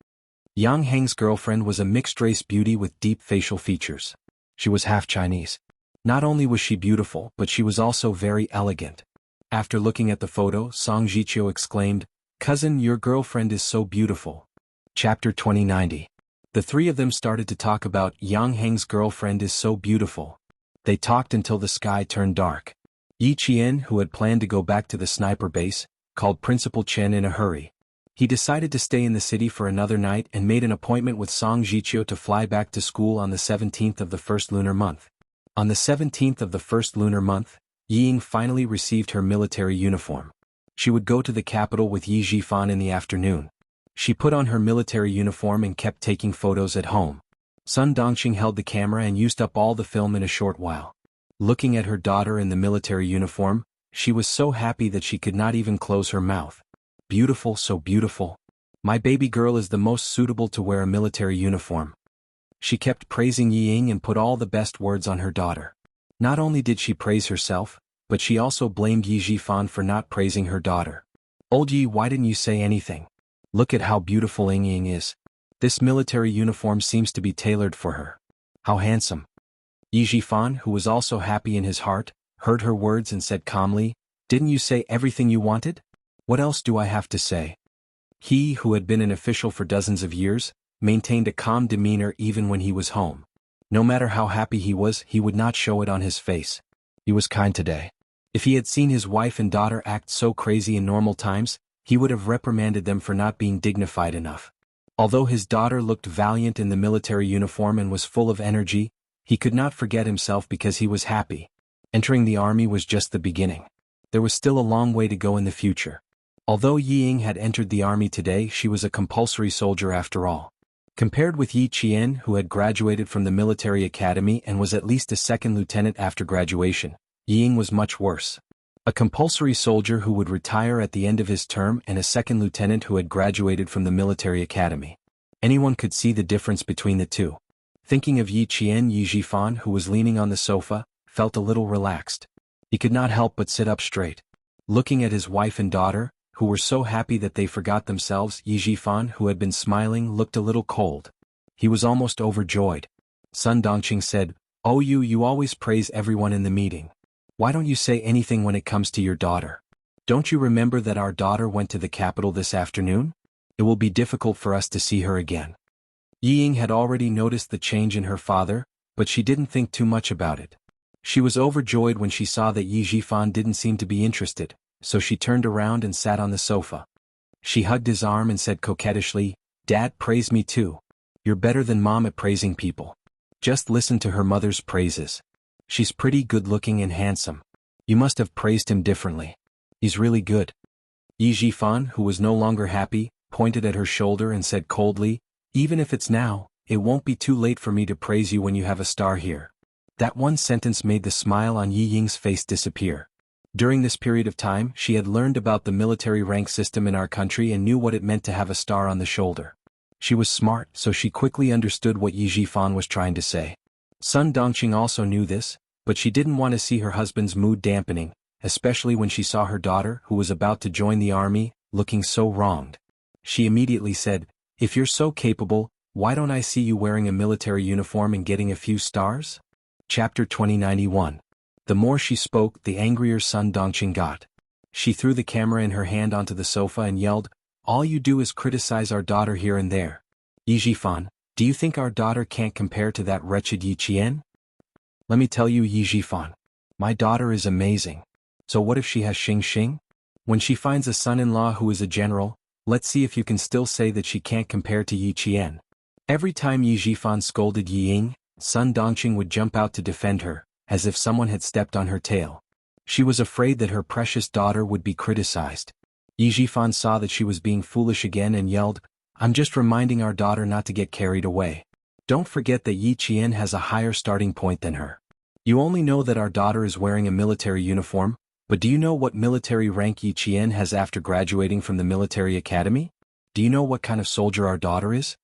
Yang Heng's girlfriend was a mixed-race beauty with deep facial features. She was half Chinese. Not only was she beautiful, but she was also very elegant. After looking at the photo, Song Jiqiu exclaimed, "Cousin, your girlfriend is so beautiful." Chapter 2090. The three of them started to talk about Yang Heng's girlfriend is so beautiful. They talked until the sky turned dark. Yi Qian, who had planned to go back to the sniper base, called Principal Chen in a hurry. He decided to stay in the city for another night and made an appointment with Song Jiqiu to fly back to school on the 17th of the first lunar month. On the 17th of the first lunar month, Ying finally received her military uniform. She would go to the capital with Yi Zhifan in the afternoon. She put on her military uniform and kept taking photos at home. Sun Dongqing held the camera and used up all the film in a short while. Looking at her daughter in the military uniform, she was so happy that she could not even close her mouth. Beautiful, so beautiful. My baby girl is the most suitable to wear a military uniform. She kept praising Yi Ying and put all the best words on her daughter. Not only did she praise herself, but she also blamed Yi Jifan for not praising her daughter. Old Yi, why didn't you say anything? Look at how beautiful Ying Ying is. This military uniform seems to be tailored for her. How handsome. Yi Jifan, who was also happy in his heart, heard her words and said calmly, "Didn't you say everything you wanted? What else do I have to say?" He, who had been an official for dozens of years, maintained a calm demeanor even when he was home. No matter how happy he was, he would not show it on his face. He was kind today. If he had seen his wife and daughter act so crazy in normal times, he would have reprimanded them for not being dignified enough. Although his daughter looked valiant in the military uniform and was full of energy, he could not forget himself because he was happy. Entering the army was just the beginning. There was still a long way to go in the future. Although Yi Ying had entered the army today, she was a compulsory soldier after all. Compared with Yi Qian, who had graduated from the military academy and was at least a second lieutenant after graduation, Yi Ying was much worse. A compulsory soldier who would retire at the end of his term and a second lieutenant who had graduated from the military academy. Anyone could see the difference between the two. Thinking of Yi Qian, Yi Jifan, who was leaning on the sofa, felt a little relaxed. He could not help but sit up straight. Looking at his wife and daughter, who were so happy that they forgot themselves, Yi Jifan, who had been smiling, looked a little cold. He was almost overjoyed. Sun Dongqing said, "Oh, you always praise everyone in the meeting. Why don't you say anything when it comes to your daughter? Don't you remember that our daughter went to the capital this afternoon? It will be difficult for us to see her again." Yi Ying had already noticed the change in her father, but she didn't think too much about it. She was overjoyed when she saw that Yi Jifan didn't seem to be interested, so she turned around and sat on the sofa. She hugged his arm and said coquettishly, "Dad, praise me too. You're better than Mom at praising people. Just listen to her mother's praises. She's pretty good-looking and handsome. You must have praised him differently. He's really good." Yi Jifan, who was no longer happy, pointed at her shoulder and said coldly, "Even if it's now, it won't be too late for me to praise you when you have a star here." That one sentence made the smile on Yi Ying's face disappear. During this period of time, she had learned about the military rank system in our country and knew what it meant to have a star on the shoulder. She was smart, so she quickly understood what Yi Jifan was trying to say. Sun Dongqing also knew this, but she didn't want to see her husband's mood dampening, especially when she saw her daughter, who was about to join the army, looking so wronged. She immediately said, "If you're so capable, why don't I see you wearing a military uniform and getting a few stars?" Chapter 2091. The more she spoke, the angrier Sun Dongqing got. She threw the camera in her hand onto the sofa and yelled, "All you do is criticize our daughter here and there. Yi Jifan, do you think our daughter can't compare to that wretched Yi Qian? Let me tell you, Yi Jifan, my daughter is amazing. So what if she has Xing Xing? When she finds a son-in-law who is a general, let's see if you can still say that she can't compare to Yi Qian." Every time Yi Jifan scolded Yi Ying, Sun Dongqing would jump out to defend her, as if someone had stepped on her tail. She was afraid that her precious daughter would be criticized. Yi Jifan saw that she was being foolish again and yelled, "I'm just reminding our daughter not to get carried away. Don't forget that Yi Qian has a higher starting point than her. You only know that our daughter is wearing a military uniform, but do you know what military rank Yi Qian has after graduating from the military academy? Do you know what kind of soldier our daughter is?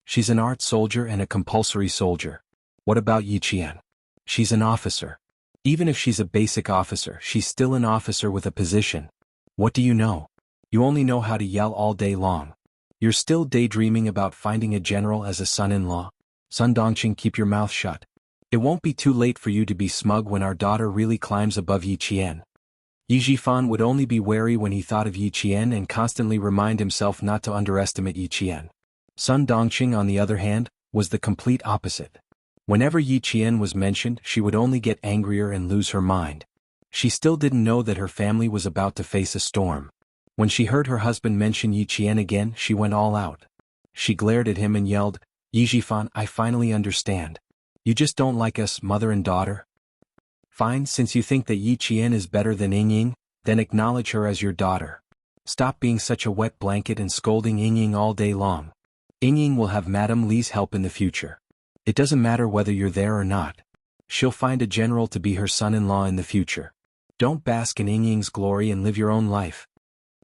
She's an art soldier and a compulsory soldier. What about Yi Qian? She's an officer. Even if she's a basic officer, she's still an officer with a position. What do you know? You only know how to yell all day long. You're still daydreaming about finding a general as a son-in-law. Sun Dongqing, keep your mouth shut. It won't be too late for you to be smug when our daughter really climbs above Yi Qian." Yi Jifan would only be wary when he thought of Yi Qian and constantly remind himself not to underestimate Yi Qian. Sun Dongqing, on the other hand, was the complete opposite. Whenever Yi Qian was mentioned, she would only get angrier and lose her mind. She still didn't know that her family was about to face a storm. When she heard her husband mention Yi Qian again, she went all out. She glared at him and yelled, "Yi Jifan, I finally understand. You just don't like us, mother and daughter? Fine, since you think that Yi Qian is better than Ying Ying, then acknowledge her as your daughter. Stop being such a wet blanket and scolding Ying Ying all day long. Ying Ying will have Madame Li's help in the future. It doesn't matter whether you're there or not. She'll find a general to be her son-in-law in the future. Don't bask in Yingying's glory and live your own life.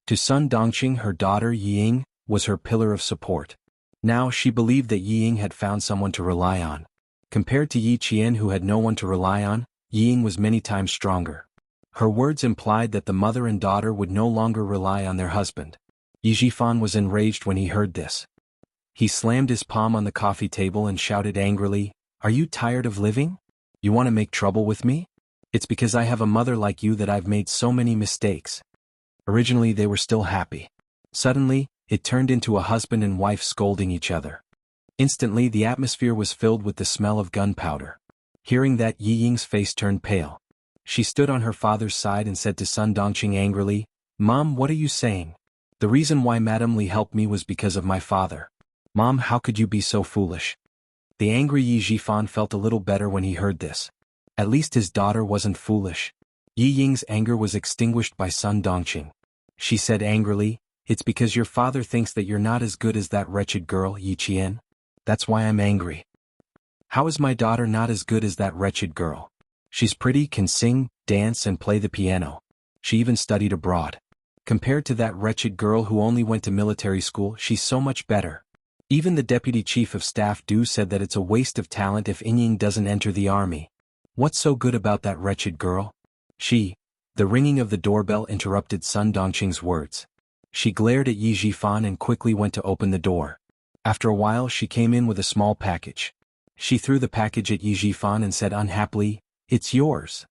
To Sun Dongqing, her daughter Yiying was her pillar of support. Now she believed that Yiying had found someone to rely on. Compared to Yi Qian, who had no one to rely on, Yiying was many times stronger. Her words implied that the mother and daughter would no longer rely on their husband. Yi Jifan was enraged when he heard this. He slammed his palm on the coffee table and shouted angrily, "Are you tired of living? You want to make trouble with me? It's because I have a mother like you that I've made so many mistakes." Originally they were still happy. Suddenly, it turned into a husband and wife scolding each other. Instantly the atmosphere was filled with the smell of gunpowder. Hearing that, Yiying's face turned pale. She stood on her father's side and said to Sun Dongqing angrily, "Mom, what are you saying? The reason why Madame Li helped me was because of my father. Mom, how could you be so foolish?" The angry Yi Jifan felt a little better when he heard this. At least his daughter wasn't foolish. Yiying's anger was extinguished by Sun Dongqing. She said angrily, "It's because your father thinks that you're not as good as that wretched girl, Yi Qian. That's why I'm angry." "How is my daughter not as good as that wretched girl? She's pretty, can sing, dance and play the piano. She even studied abroad. Compared to that wretched girl who only went to military school, she's so much better. Even the deputy chief of staff Du said that it's a waste of talent if Yingying doesn't enter the army. What's so good about that wretched girl?" The ringing of the doorbell interrupted Sun Dongqing's words. She glared at Yi Jifan and quickly went to open the door. After a while she came in with a small package. She threw the package at Yi Jifan and said unhappily, "It's yours."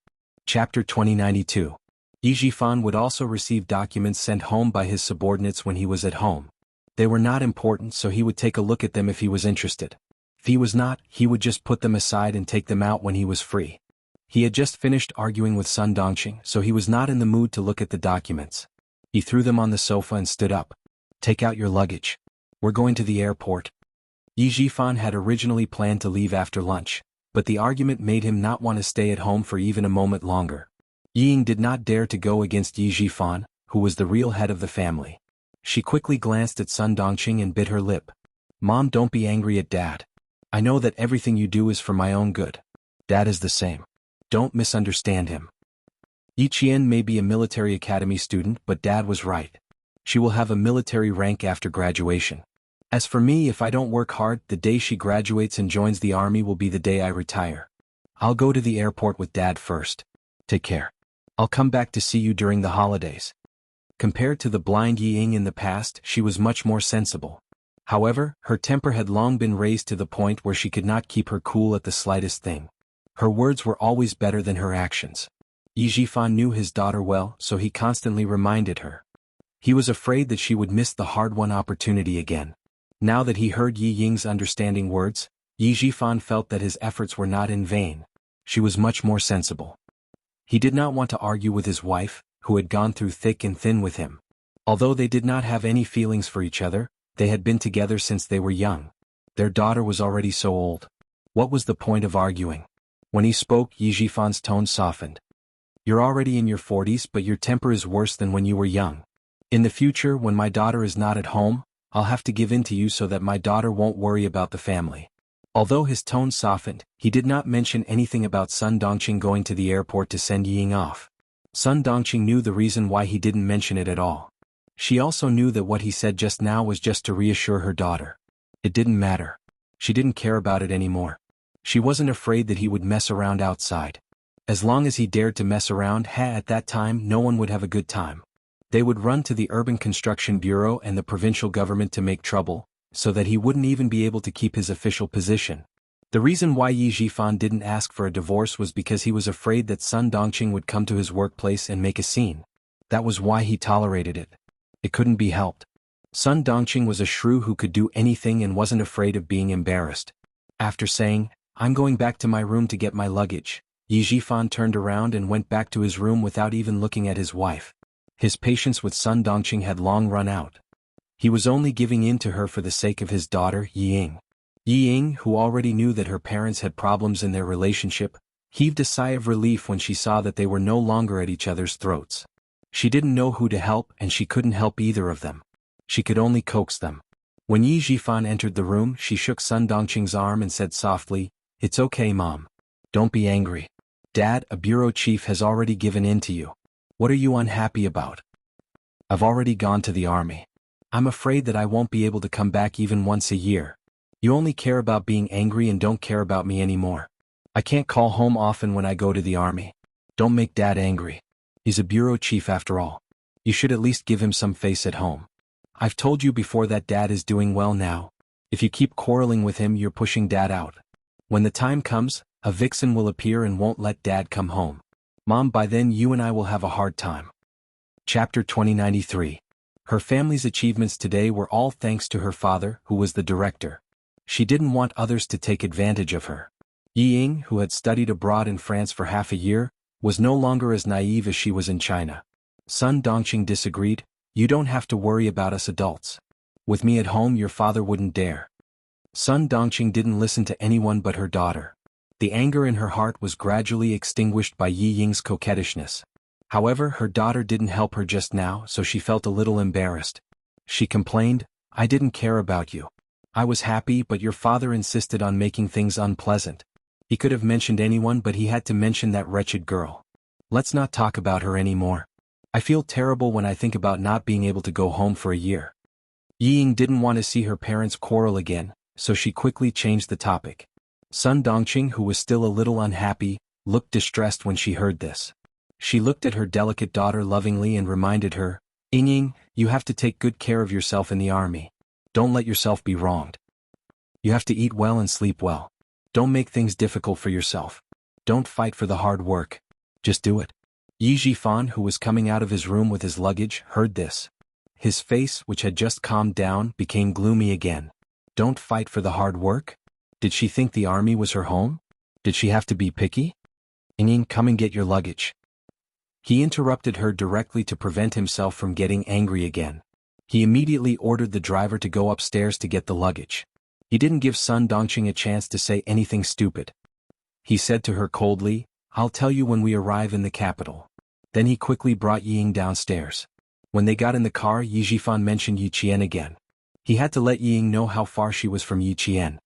Chapter 2092. Yi Jifan would also receive documents sent home by his subordinates when he was at home. They were not important, so he would take a look at them if he was interested. If he was not, he would just put them aside and take them out when he was free. He had just finished arguing with Sun Dongqing, so he was not in the mood to look at the documents. He threw them on the sofa and stood up. "Take out your luggage. We're going to the airport." Yi Jifan had originally planned to leave after lunch, but the argument made him not want to stay at home for even a moment longer. Yiying did not dare to go against Yi Jifan, who was the real head of the family. She quickly glanced at Sun Dongqing and bit her lip. "Mom, don't be angry at Dad. I know that everything you do is for my own good. Dad is the same. Don't misunderstand him. Yi Qian may be a military academy student, but Dad was right. She will have a military rank after graduation. As for me, if I don't work hard, the day she graduates and joins the army will be the day I retire. I'll go to the airport with Dad first. Take care. I'll come back to see you during the holidays." Compared to the blind Yiying in the past, she was much more sensible. However, her temper had long been raised to the point where she could not keep her cool at the slightest thing. Her words were always better than her actions. Yi Jifan knew his daughter well, so he constantly reminded her. He was afraid that she would miss the hard-won opportunity again. Now that he heard Yi Ying's understanding words, Yi Jifan felt that his efforts were not in vain. She was much more sensible. He did not want to argue with his wife, who had gone through thick and thin with him. Although they did not have any feelings for each other, they had been together since they were young. Their daughter was already so old. What was the point of arguing? When he spoke, Yi Jifan's tone softened. "You're already in your 40s, but your temper is worse than when you were young. In the future, when my daughter is not at home, I'll have to give in to you so that my daughter won't worry about the family." Although his tone softened, he did not mention anything about Sun Dongqing going to the airport to send Yiying off. Sun Dongqing knew the reason why he didn't mention it at all. She also knew that what he said just now was just to reassure her daughter. It didn't matter. She didn't care about it anymore. She wasn't afraid that he would mess around outside. As long as he dared to mess around, at that time no one would have a good time. They would run to the Urban Construction Bureau and the provincial government to make trouble, so that he wouldn't even be able to keep his official position. The reason why Yi Jifan didn't ask for a divorce was because he was afraid that Sun Dongqing would come to his workplace and make a scene. That was why he tolerated it. It couldn't be helped. Sun Dongqing was a shrew who could do anything and wasn't afraid of being embarrassed. After saying, "I'm going back to my room to get my luggage," Yi Jifan turned around and went back to his room without even looking at his wife. His patience with Sun Dongqing had long run out. He was only giving in to her for the sake of his daughter, Yiying. Yiying, who already knew that her parents had problems in their relationship, heaved a sigh of relief when she saw that they were no longer at each other's throats. She didn't know who to help and she couldn't help either of them. She could only coax them. When Yi Jifan entered the room, she shook Sun Dongqing's arm and said softly, "It's okay, Mom. Don't be angry. Dad, a bureau chief has already given in to you. What are you unhappy about? I've already gone to the army. I'm afraid that I won't be able to come back even once a year. You only care about being angry and don't care about me anymore. I can't call home often when I go to the army. Don't make Dad angry. He's a bureau chief after all. You should at least give him some face at home. I've told you before that Dad is doing well now. If you keep quarreling with him, you're pushing Dad out. When the time comes, a vixen will appear and won't let Dad come home. Mom, by then you and I will have a hard time. Chapter 2093. Her family's achievements today were all thanks to her father, who was the director. She didn't want others to take advantage of her. Yi Ying, who had studied abroad in France for half a year, was no longer as naive as she was in China. Sun Dongqing disagreed. You don't have to worry about us adults. With me at home, your father wouldn't dare. Sun Dongqing didn't listen to anyone but her daughter. The anger in her heart was gradually extinguished by Yi Ying's coquettishness. However, her daughter didn't help her just now, so she felt a little embarrassed. She complained, I didn't care about you. I was happy, but your father insisted on making things unpleasant. He could have mentioned anyone, but he had to mention that wretched girl. Let's not talk about her anymore. I feel terrible when I think about not being able to go home for a year. Yi Ying didn't want to see her parents quarrel again, so she quickly changed the topic. Sun Dongqing, who was still a little unhappy, looked distressed when she heard this. She looked at her delicate daughter lovingly and reminded her, Ying, you have to take good care of yourself in the army. Don't let yourself be wronged. You have to eat well and sleep well. Don't make things difficult for yourself. Don't fight for the hard work. Just do it. Yi Jifan, who was coming out of his room with his luggage, heard this. His face, which had just calmed down, became gloomy again. Don't fight for the hard work? Did she think the army was her home? Did she have to be picky? Ying, come and get your luggage. He interrupted her directly to prevent himself from getting angry again. He immediately ordered the driver to go upstairs to get the luggage. He didn't give Sun Dongqing a chance to say anything stupid. He said to her coldly, I'll tell you when we arrive in the capital. Then he quickly brought Yi Ying downstairs. When they got in the car, Yi Jifan mentioned Yi Qian again. He had to let Yi Ying know how far she was from Yi Qian.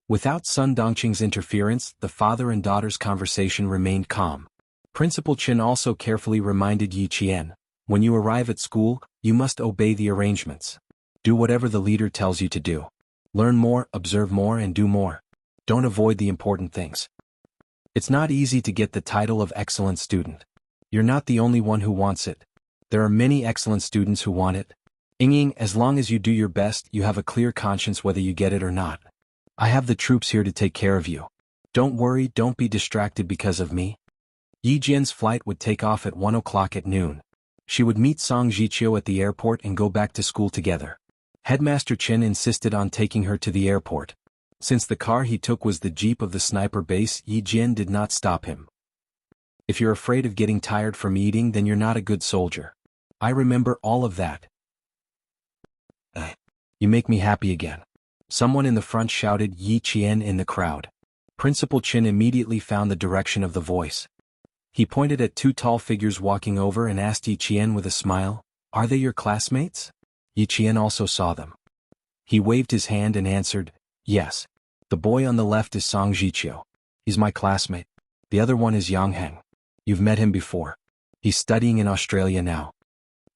Without Sun Dongqing's interference, the father and daughter's conversation remained calm. Principal Chen also carefully reminded Yi Qian, when you arrive at school, you must obey the arrangements. Do whatever the leader tells you to do. Learn more, observe more, and do more. Don't avoid the important things. It's not easy to get the title of excellent student. You're not the only one who wants it. There are many excellent students who want it. Ying, as long as you do your best, you have a clear conscience whether you get it or not. I have the troops here to take care of you. Don't worry, don't be distracted because of me. Yi Jian's flight would take off at 1 o'clock at noon. She would meet Song Jiqiu at the airport and go back to school together. Headmaster Chen insisted on taking her to the airport. Since the car he took was the jeep of the sniper base, Yi Jian did not stop him. If you're afraid of getting tired from eating, then you're not a good soldier. I remember all of that. You make me happy again. Someone in the front shouted Yi Qian in the crowd. Principal Chen immediately found the direction of the voice. He pointed at two tall figures walking over and asked Yi Qian with a smile, Are they your classmates? Yi Qian also saw them. He waved his hand and answered, Yes. The boy on the left is Song Jiqiu. He's my classmate. The other one is Yang Heng. You've met him before. He's studying in Australia now.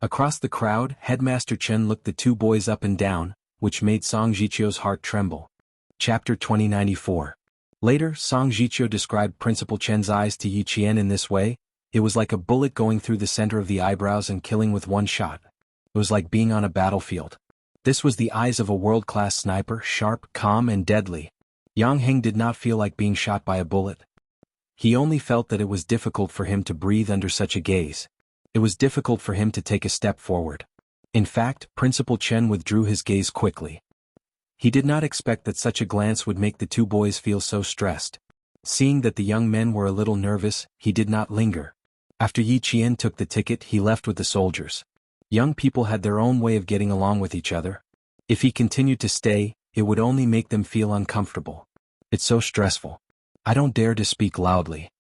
Across the crowd, Headmaster Chen looked the two boys up and down, which made Song Jiqiu's heart tremble. Chapter 2094. Later, Song Jiqiu described Principal Chen's eyes to Yi Qian in this way. It was like a bullet going through the center of the eyebrows and killing with one shot. It was like being on a battlefield. This was the eyes of a world-class sniper, sharp, calm, and deadly. Yang Heng did not feel like being shot by a bullet. He only felt that it was difficult for him to breathe under such a gaze. It was difficult for him to take a step forward. In fact, Principal Chen withdrew his gaze quickly. He did not expect that such a glance would make the two boys feel so stressed. Seeing that the young men were a little nervous, he did not linger. After Yi Qian took the ticket, he left with the soldiers. Young people had their own way of getting along with each other. If he continued to stay, it would only make them feel uncomfortable. It's so stressful. I don't dare to speak loudly.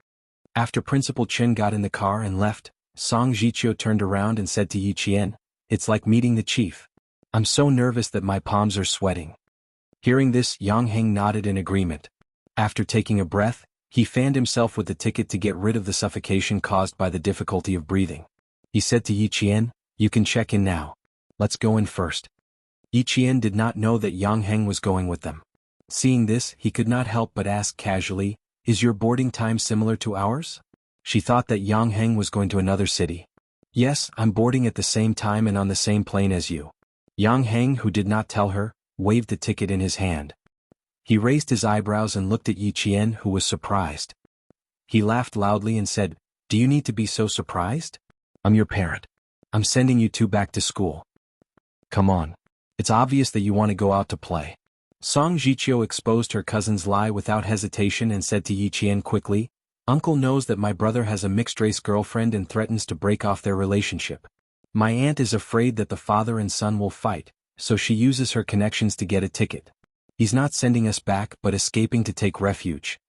After Principal Chen got in the car and left, Song Jiqiu turned around and said to Yi Qian, It's like meeting the chief. I'm so nervous that my palms are sweating. Hearing this, Yang Heng nodded in agreement. After taking a breath, He fanned himself with the ticket to get rid of the suffocation caused by the difficulty of breathing. He said to Yi Qian, "You can check in now. Let's go in first." Yi Qian did not know that Yang Heng was going with them. Seeing this, he could not help but ask casually, "Is your boarding time similar to ours?" She thought that Yang Heng was going to another city. "Yes, I'm boarding at the same time and on the same plane as you." Yang Heng, who did not tell her, waved the ticket in his hand. He raised his eyebrows and looked at Yi Qian, who was surprised. He laughed loudly and said, "Do you need to be so surprised? I'm your parent. I'm sending you two back to school. Come on. It's obvious that you want to go out to play." Song Jiqiu exposed her cousin's lie without hesitation and said to Yi Qian quickly, "Uncle knows that my brother has a mixed-race girlfriend and threatens to break off their relationship. My aunt is afraid that the father and son will fight, so she uses her connections to get a ticket. He's not sending us back but escaping to take refuge."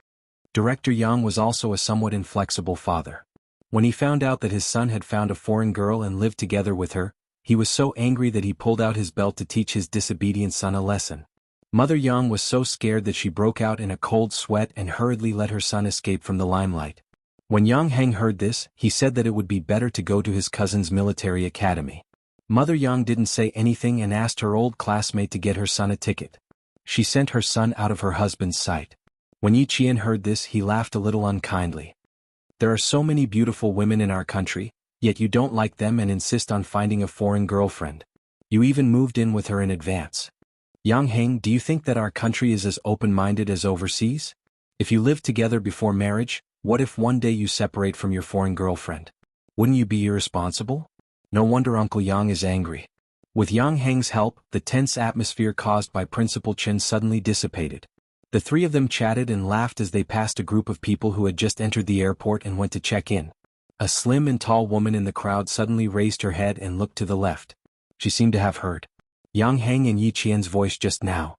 Director Yang was also a somewhat inflexible father. When he found out that his son had found a foreign girl and lived together with her, he was so angry that he pulled out his belt to teach his disobedient son a lesson. Mother Yang was so scared that she broke out in a cold sweat and hurriedly let her son escape from the limelight. When Yang Heng heard this, he said that it would be better to go to his cousin's military academy. Mother Yang didn't say anything and asked her old classmate to get her son a ticket. She sent her son out of her husband's sight. When Yi Qian heard this, he laughed a little unkindly. "There are so many beautiful women in our country, yet you don't like them and insist on finding a foreign girlfriend. You even moved in with her in advance. Yang Heng, do you think that our country is as open-minded as overseas? If you lived together before marriage, what if one day you separate from your foreign girlfriend? Wouldn't you be irresponsible?" No wonder Uncle Yang is angry. With Yang Heng's help, the tense atmosphere caused by Principal Chen suddenly dissipated. The three of them chatted and laughed as they passed a group of people who had just entered the airport and went to check in. A slim and tall woman in the crowd suddenly raised her head and looked to the left. She seemed to have heard Yang Heng and Yi Qian's voice just now.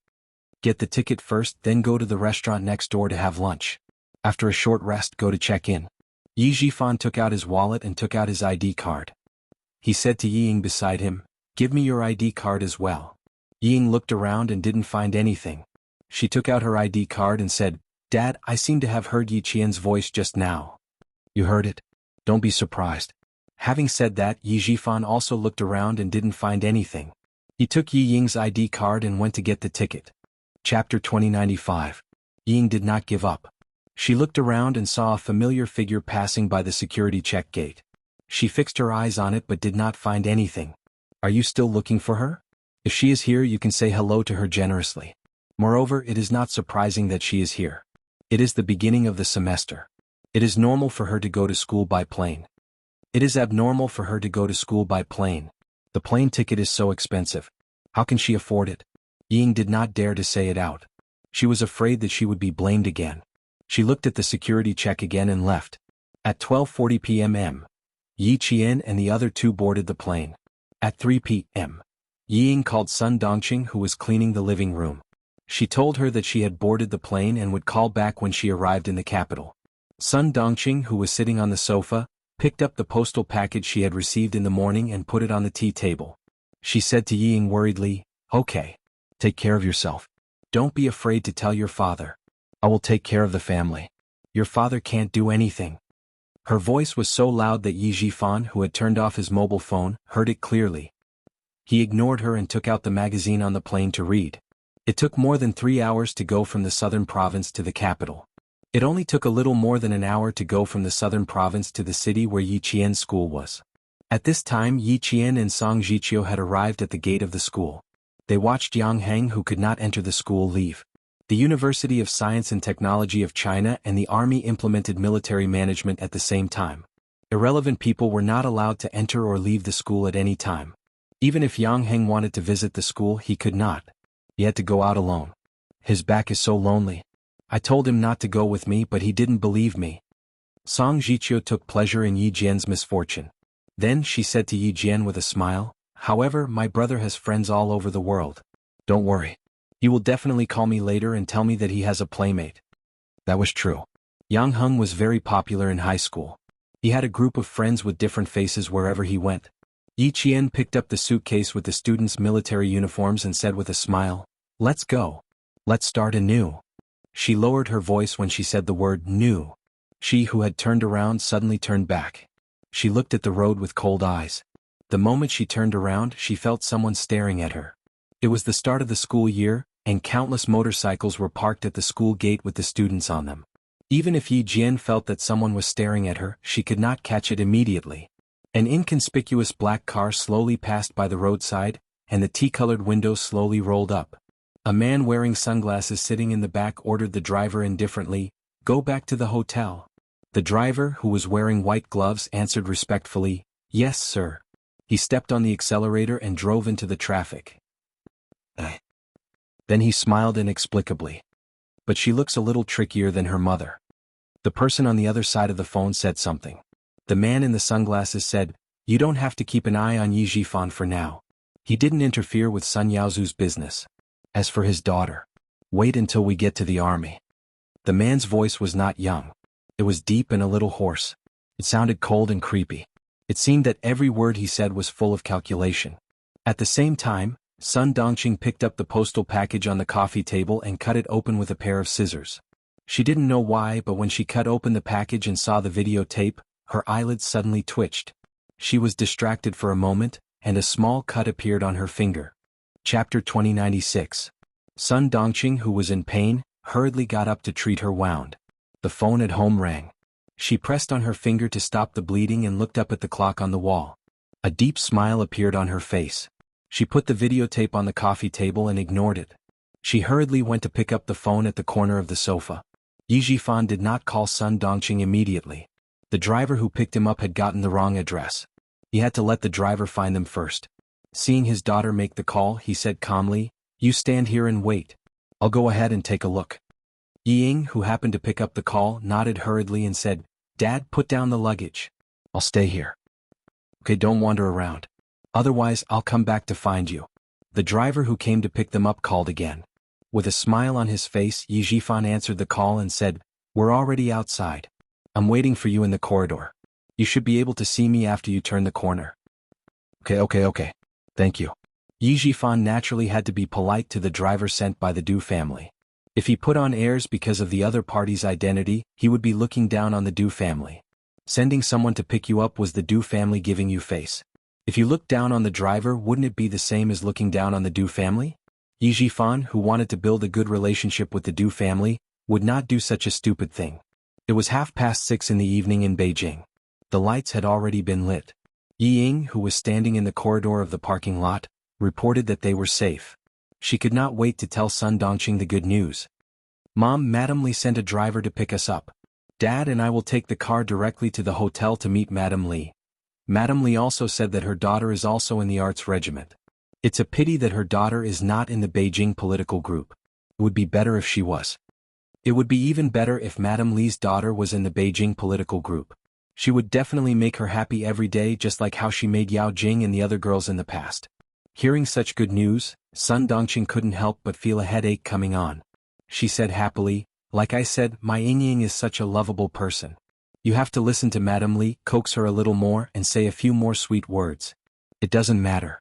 "Get the ticket first, then go to the restaurant next door to have lunch. After a short rest, go to check in." Yi Jifan took out his wallet and took out his ID card. He said to Yi Ying beside him, "Give me your ID card as well." Yi Ying looked around and didn't find anything. She took out her ID card and said, "Dad, I seem to have heard Yi Qian's voice just now." "You heard it? Don't be surprised." Having said that, Yi Jifan also looked around and didn't find anything. He took Yi Ying's ID card and went to get the ticket. Chapter 2095. Yi Ying did not give up. She looked around and saw a familiar figure passing by the security check gate. She fixed her eyes on it but did not find anything. "Are you still looking for her? If she is here, you can say hello to her generously. Moreover, it is not surprising that she is here. It is the beginning of the semester. It is normal for her to go to school by plane. It is abnormal for her to go to school by plane. The plane ticket is so expensive. How can she afford it?" Yi Ying did not dare to say it out. She was afraid that she would be blamed again. She looked at the security check again and left. At 12:40 p.m. Yi Qian and the other two boarded the plane. At 3 p.m. Yi Ying called Sun Dongqing, who was cleaning the living room. She told her that she had boarded the plane and would call back when she arrived in the capital. Sun Dongqing, who was sitting on the sofa, picked up the postal package she had received in the morning and put it on the tea table. She said to Yi Ying worriedly, "Okay. Take care of yourself. Don't be afraid to tell your father. I will take care of the family. Your father can't do anything." Her voice was so loud that Yi Jifan, who had turned off his mobile phone, heard it clearly. He ignored her and took out the magazine on the plane to read. It took more than 3 hours to go from the southern province to the capital. It only took a little more than an hour to go from the southern province to the city where Yi Qian's school was. At this time, Yi Qian and Song Jiqiu had arrived at the gate of the school. They watched Yang Heng, who could not enter the school, leave. The University of Science and Technology of China and the Army implemented military management at the same time. Irrelevant people were not allowed to enter or leave the school at any time. Even if Yang Heng wanted to visit the school, he could not. He had to go out alone. His back is so lonely. I told him not to go with me, but he didn't believe me. Song Jiqiu took pleasure in Yi Jian's misfortune. Then she said to Yi Jian with a smile, "However, my brother has friends all over the world. Don't worry. He will definitely call me later and tell me that he has a playmate." That was true. Yang Heng was very popular in high school. He had a group of friends with different faces wherever he went. Yi Qian picked up the suitcase with the students' military uniforms and said with a smile, "Let's go. Let's start anew." She lowered her voice when she said the word new. She who had turned around suddenly turned back. She looked at the road with cold eyes. The moment she turned around, she felt someone staring at her. It was the start of the school year, and countless motorcycles were parked at the school gate with the students on them. Even if Yi Jian felt that someone was staring at her, she could not catch it immediately. An inconspicuous black car slowly passed by the roadside, and the tea-colored windows slowly rolled up. A man wearing sunglasses sitting in the back ordered the driver indifferently, "Go back to the hotel." The driver, who was wearing white gloves, answered respectfully, "Yes, sir." He stepped on the accelerator and drove into the traffic. Then he smiled inexplicably. But she looks a little trickier than her mother. The person on the other side of the phone said something. The man in the sunglasses said, "You don't have to keep an eye on Yi Jifan for now. He didn't interfere with Sun Yaozu's business. As for his daughter, wait until we get to the army." The man's voice was not young. It was deep and a little hoarse. It sounded cold and creepy. It seemed that every word he said was full of calculation. At the same time, Sun Dongqing picked up the postal package on the coffee table and cut it open with a pair of scissors. She didn't know why, but when she cut open the package and saw the videotape, her eyelids suddenly twitched. She was distracted for a moment, and a small cut appeared on her finger. Chapter 2096. Sun Dongqing, who was in pain, hurriedly got up to treat her wound. The phone at home rang. She pressed on her finger to stop the bleeding and looked up at the clock on the wall. A deep smile appeared on her face. She put the videotape on the coffee table and ignored it. She hurriedly went to pick up the phone at the corner of the sofa. Yi Jifan did not call Sun Dongqing immediately. The driver who picked him up had gotten the wrong address. He had to let the driver find them first. Seeing his daughter make the call, he said calmly, "You stand here and wait. I'll go ahead and take a look." Yi Ying, who happened to pick up the call, nodded hurriedly and said, "Dad, put down the luggage. I'll stay here. Okay, don't wander around. Otherwise, I'll come back to find you." The driver who came to pick them up called again. With a smile on his face, Yi Jifan answered the call and said, "We're already outside. I'm waiting for you in the corridor. You should be able to see me after you turn the corner." Okay. Thank you." Yi Jifan naturally had to be polite to the driver sent by the Du family. If he put on airs because of the other party's identity, he would be looking down on the Du family. Sending someone to pick you up was the Du family giving you face. If you looked down on the driver, wouldn't it be the same as looking down on the Du family? Yi Jifan, who wanted to build a good relationship with the Du family, would not do such a stupid thing. It was 6:30 in the evening in Beijing. The lights had already been lit. Yi Ying, who was standing in the corridor of the parking lot, reported that they were safe. She could not wait to tell Sun Dongqing the good news. "Mom, Madame Li sent a driver to pick us up. Dad and I will take the car directly to the hotel to meet Madame Li. Madame Li also said that her daughter is also in the arts regiment. It's a pity that her daughter is not in the Beijing political group. It would be better if she was. It would be even better if Madame Li's daughter was in the Beijing political group. She would definitely make her happy every day, just like how she made Yao Jing and the other girls in the past." Hearing such good news, Sun Dongqing couldn't help but feel a headache coming on. She said happily, "Like I said, my Ying is such a lovable person. You have to listen to Madame Li, coax her a little more and say a few more sweet words. It doesn't matter.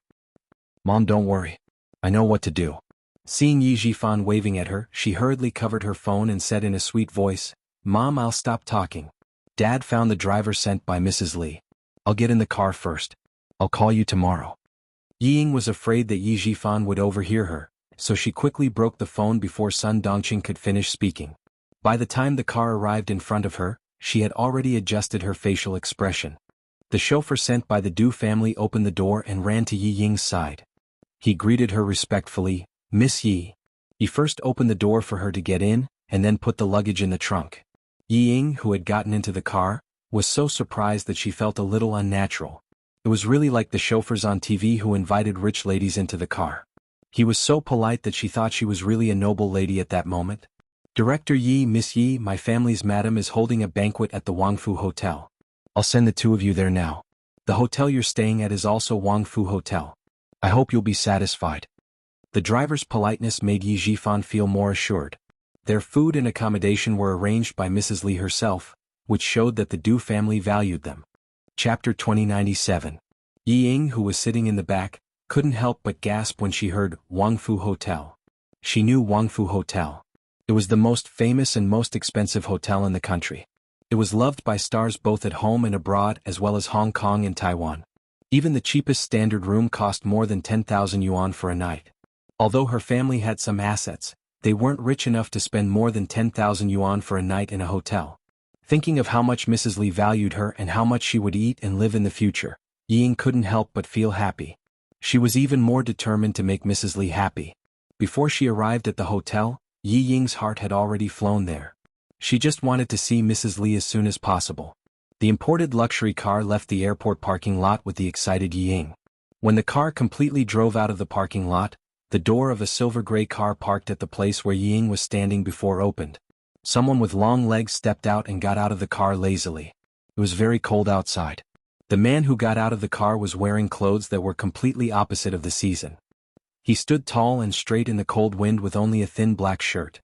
Mom, don't worry. I know what to do." Seeing Yi Jifan waving at her, she hurriedly covered her phone and said in a sweet voice, "Mom, I'll stop talking. Dad found the driver sent by Mrs. Li. I'll get in the car first. I'll call you tomorrow." Yi Ying was afraid that Yi Jifan would overhear her, so she quickly broke the phone before Sun Dongqing could finish speaking. By the time the car arrived in front of her, she had already adjusted her facial expression. The chauffeur sent by the Du family opened the door and ran to Yi Ying's side. He greeted her respectfully, "Miss Yi." He first opened the door for her to get in, and then put the luggage in the trunk. Yi Ying, who had gotten into the car, was so surprised that she felt a little unnatural. It was really like the chauffeurs on TV who invited rich ladies into the car. He was so polite that she thought she was really a noble lady at that moment. "Director Yi, Miss Yi, my family's madam is holding a banquet at the Wangfu Hotel. I'll send the two of you there now. The hotel you're staying at is also Wangfu Hotel. I hope you'll be satisfied." The driver's politeness made Yi Jifan feel more assured. Their food and accommodation were arranged by Mrs. Li herself, which showed that the Du family valued them. Chapter 2097. Yi Ying, who was sitting in the back, couldn't help but gasp when she heard Wangfu Hotel. She knew Wangfu Hotel. It was the most famous and most expensive hotel in the country. It was loved by stars both at home and abroad as well as Hong Kong and Taiwan. Even the cheapest standard room cost more than 10,000 yuan for a night. Although her family had some assets, they weren't rich enough to spend more than 10,000 yuan for a night in a hotel. Thinking of how much Mrs. Li valued her and how much she would eat and live in the future, Ying couldn't help but feel happy. She was even more determined to make Mrs. Li happy. Before she arrived at the hotel, Yi Ying's heart had already flown there. She just wanted to see Mrs. Li as soon as possible. The imported luxury car left the airport parking lot with the excited Yi Ying. When the car completely drove out of the parking lot, the door of a silver-gray car parked at the place where Yi Ying was standing before opened. Someone with long legs stepped out and got out of the car lazily. It was very cold outside. The man who got out of the car was wearing clothes that were completely opposite of the season. He stood tall and straight in the cold wind with only a thin black shirt.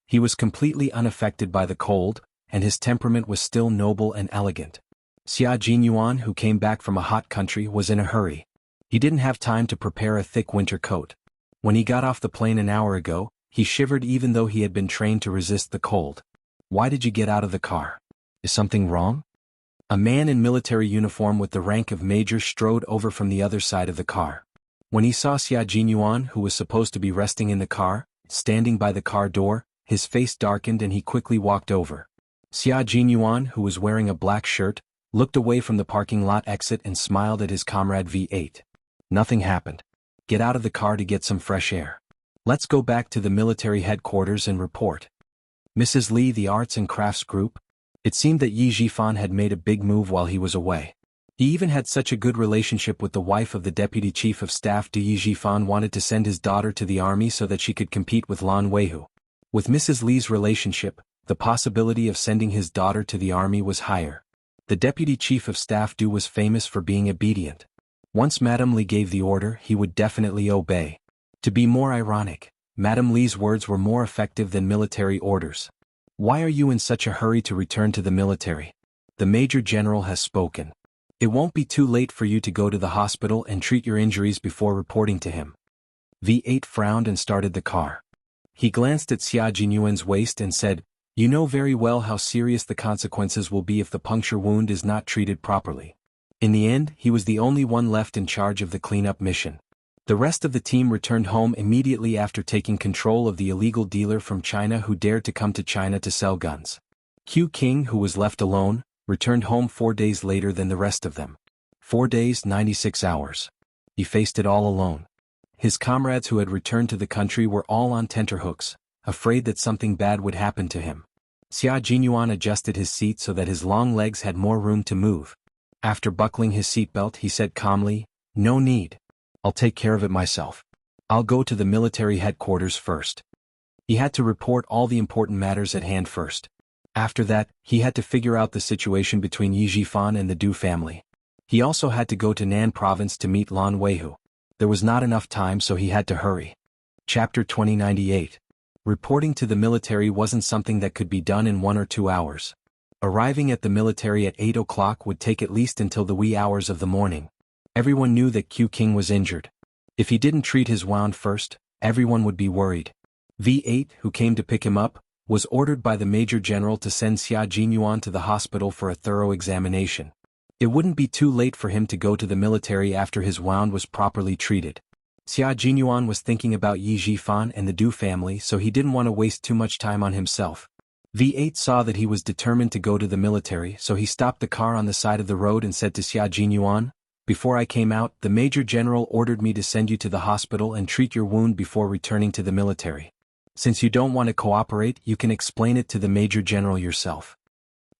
He was completely unaffected by the cold, and his temperament was still noble and elegant. Xia Jinyuan, who came back from a hot country, was in a hurry. He didn't have time to prepare a thick winter coat. When he got off the plane an hour ago, he shivered even though he had been trained to resist the cold. "Why did you get out of the car? Is something wrong?" A man in military uniform with the rank of major strode over from the other side of the car. When he saw Xia Jinyuan, who was supposed to be resting in the car, standing by the car door, his face darkened and he quickly walked over. Xia Jinyuan, who was wearing a black shirt, looked away from the parking lot exit and smiled at his comrade V8. "Nothing happened. Get out of the car to get some fresh air. Let's go back to the military headquarters and report." Mrs. Li, the Arts and Crafts Group. It seemed that Yi Jifan had made a big move while he was away. He even had such a good relationship with the wife of the Deputy Chief of Staff. Yi Jifan wanted to send his daughter to the army so that she could compete with Lan Weihu. With Mrs. Li's relationship, the possibility of sending his daughter to the army was higher. The Deputy Chief of Staff Du was famous for being obedient. Once Madame Li gave the order, he would definitely obey. To be more ironic, Madame Li's words were more effective than military orders. "Why are you in such a hurry to return to the military? The Major General has spoken. It won't be too late for you to go to the hospital and treat your injuries before reporting to him." V8 frowned and started the car. He glanced at Xia Jinyuan's waist and said, "You know very well how serious the consequences will be if the puncture wound is not treated properly." In the end, he was the only one left in charge of the cleanup mission. The rest of the team returned home immediately after taking control of the illegal dealer from China who dared to come to China to sell guns. Q King, who was left alone, returned home 4 days later than the rest of them. 4 days, 96 hours. He faced it all alone. His comrades who had returned to the country were all on tenterhooks, afraid that something bad would happen to him. Xia Jinyuan adjusted his seat so that his long legs had more room to move. After buckling his seatbelt, he said calmly, "No need. I'll take care of it myself. I'll go to the military headquarters first." He had to report all the important matters at hand first. After that, he had to figure out the situation between Yi Jifan and the Du family. He also had to go to Nan province to meet Lan Weihu. There was not enough time, so he had to hurry. Chapter 2098. Reporting to the military wasn't something that could be done in 1 or 2 hours. Arriving at the military at 8 o'clock would take at least until the wee hours of the morning. Everyone knew that Q King was injured. If he didn't treat his wound first, everyone would be worried. V8, who came to pick him up, was ordered by the Major General to send Xia Jinyuan to the hospital for a thorough examination. It wouldn't be too late for him to go to the military after his wound was properly treated. Xia Jinyuan was thinking about Yi Jifan and the Du family, so he didn't want to waste too much time on himself. V8 saw that he was determined to go to the military, so he stopped the car on the side of the road and said to Xia Jinyuan, "Before I came out, the Major General ordered me to send you to the hospital and treat your wound before returning to the military. Since you don't want to cooperate, you can explain it to the Major General yourself."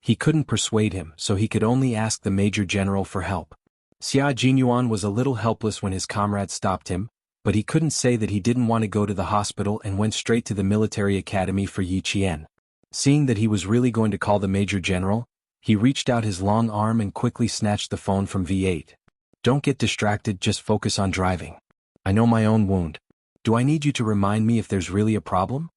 He couldn't persuade him, so he could only ask the Major General for help. Xia Jinyuan was a little helpless when his comrade stopped him, but he couldn't say that he didn't want to go to the hospital and went straight to the military academy for Yi Qian. Seeing that he was really going to call the Major General, he reached out his long arm and quickly snatched the phone from V8. "Don't get distracted, just focus on driving. I know my own wound. Do I need you to remind me if there's really a problem?"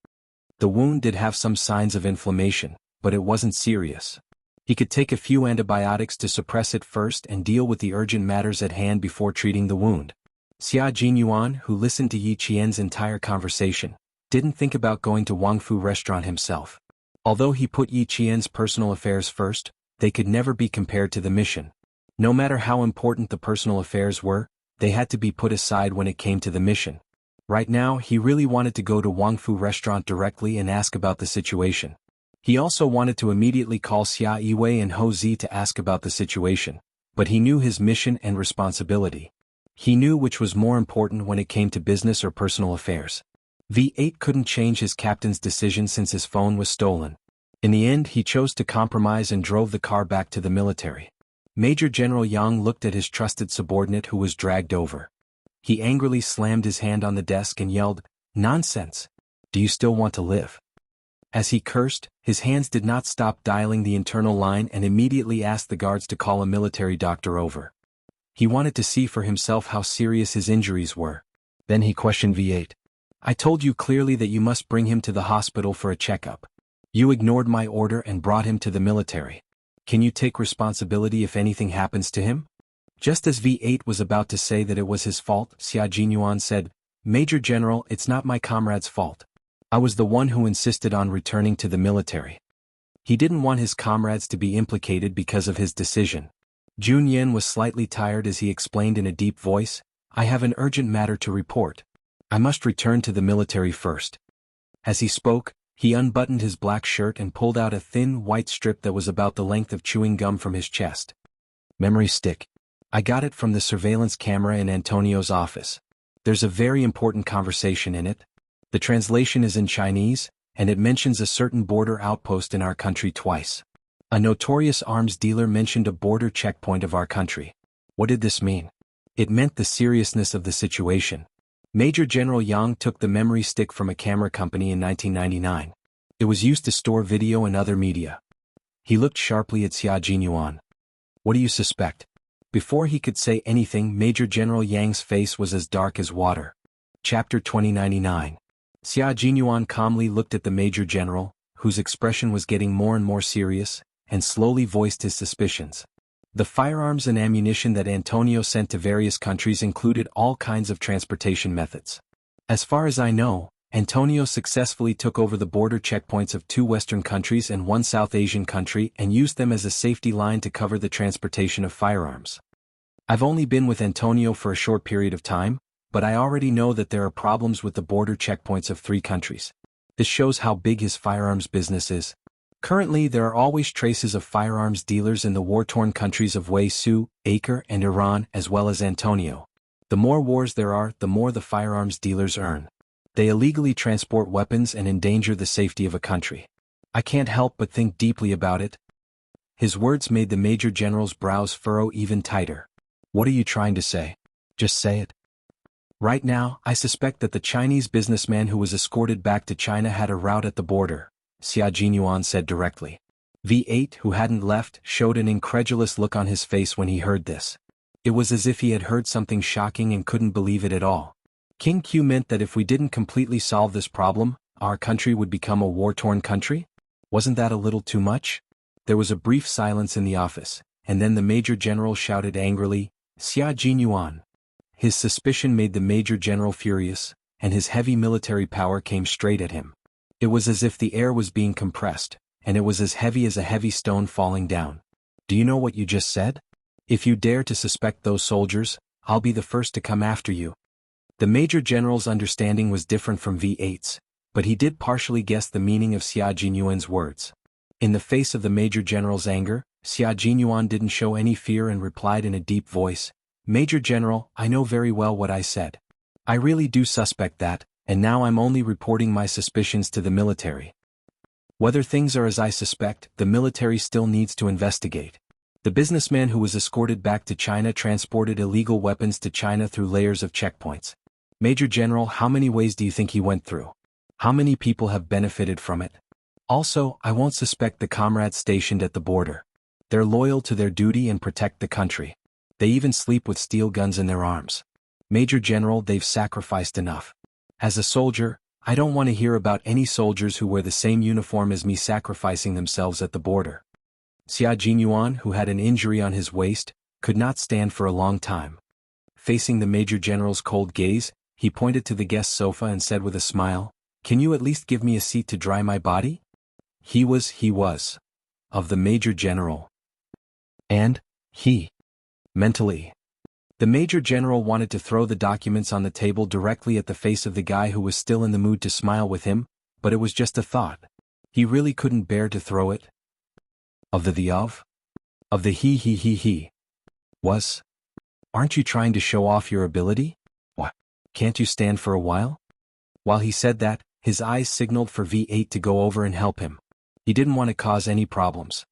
The wound did have some signs of inflammation, but it wasn't serious. He could take a few antibiotics to suppress it first and deal with the urgent matters at hand before treating the wound. Xia Jinyuan, who listened to Yi Qian's entire conversation, didn't think about going to Wangfu restaurant himself. Although he put Yi Qian's personal affairs first, they could never be compared to the mission. No matter how important the personal affairs were, they had to be put aside when it came to the mission. Right now, he really wanted to go to Wangfu restaurant directly and ask about the situation. He also wanted to immediately call Xia Yiwei and Ho Zi to ask about the situation, but he knew his mission and responsibility. He knew which was more important when it came to business or personal affairs. V8 couldn't change his captain's decision since his phone was stolen. In the end, he chose to compromise and drove the car back to the military. Major General Yang looked at his trusted subordinate who was dragged over. He angrily slammed his hand on the desk and yelled, "Nonsense! Do you still want to live?" As he cursed, his hands did not stop dialing the internal line and immediately asked the guards to call a military doctor over. He wanted to see for himself how serious his injuries were. Then he questioned V8. "I told you clearly that you must bring him to the hospital for a checkup. You ignored my order and brought him to the military. Can you take responsibility if anything happens to him?" Just as V8 was about to say that it was his fault, Xia Jinyuan said, "Major General, it's not my comrade's fault. I was the one who insisted on returning to the military." He didn't want his comrades to be implicated because of his decision. Jun Yen was slightly tired as he explained in a deep voice, "I have an urgent matter to report. I must return to the military first." As he spoke, he unbuttoned his black shirt and pulled out a thin white strip that was about the length of chewing gum from his chest. "Memory stick. I got it from the surveillance camera in Antonio's office. There's a very important conversation in it. The translation is in Chinese, and it mentions a certain border outpost in our country twice. A notorious arms dealer mentioned a border checkpoint of our country. What did this mean?" It meant the seriousness of the situation. Major General Yang took the memory stick from a camera company in 1999. It was used to store video and other media. He looked sharply at Xia Jinyuan. "What do you suspect?" Before he could say anything, Major General Yang's face was as dark as water. Chapter 2099. Xia Jinyuan calmly looked at the Major General, whose expression was getting more and more serious, and slowly voiced his suspicions. The firearms and ammunition that Antonio sent to various countries included all kinds of transportation methods. As far as I know, Antonio successfully took over the border checkpoints of 2 Western countries and 1 South Asian country and used them as a safety line to cover the transportation of firearms. I've only been with Antonio for a short period of time, but I already know that there are problems with the border checkpoints of 3 countries. This shows how big his firearms business is. Currently, there are always traces of firearms dealers in the war-torn countries of Wei Su, Acre, and Iran, as well as Antonio. The more wars there are, the more the firearms dealers earn. They illegally transport weapons and endanger the safety of a country. I can't help but think deeply about it." His words made the Major General's brows furrow even tighter. "What are you trying to say? Just say it." "Right now, I suspect that the Chinese businessman who was escorted back to China had a route at the border," Xia Jinyuan said directly. V8, who hadn't left, showed an incredulous look on his face when he heard this. It was as if he had heard something shocking and couldn't believe it at all. King Q meant that if we didn't completely solve this problem, our country would become a war-torn country? Wasn't that a little too much? There was a brief silence in the office, and then the Major General shouted angrily, "Xia Jinyuan." His suspicion made the Major General furious, and his heavy military power came straight at him. It was as if the air was being compressed, and it was as heavy as a heavy stone falling down. "Do you know what you just said? If you dare to suspect those soldiers, I'll be the first to come after you." The Major General's understanding was different from V8's, but he did partially guess the meaning of Xia Jinyuan's words. In the face of the Major General's anger, Xia Jinyuan didn't show any fear and replied in a deep voice, "Major General, I know very well what I said. I really do suspect that, and now I'm only reporting my suspicions to the military. Whether things are as I suspect, the military still needs to investigate. The businessman who was escorted back to China transported illegal weapons to China through layers of checkpoints. Major General, how many ways do you think he went through? How many people have benefited from it? Also, I won't suspect the comrades stationed at the border. They're loyal to their duty and protect the country. They even sleep with steel guns in their arms. Major General, they've sacrificed enough. As a soldier, I don't want to hear about any soldiers who wear the same uniform as me sacrificing themselves at the border." Xia Jinyuan, who had an injury on his waist, could not stand for a long time. Facing the Major General's cold gaze, he pointed to the guest sofa and said with a smile, Can you at least give me a seat to dry my body? He was. Of the Major General. And, mentally. The Major General wanted to throw the documents on the table directly at the face of the guy who was still in the mood to smile with him, but it was just a thought. He really couldn't bear to throw it. Of the he. Was? Aren't you trying to show off your ability? What? Can't you stand for a while? While he said that, his eyes signaled for V8 to go over and help him. He didn't want to cause any problems.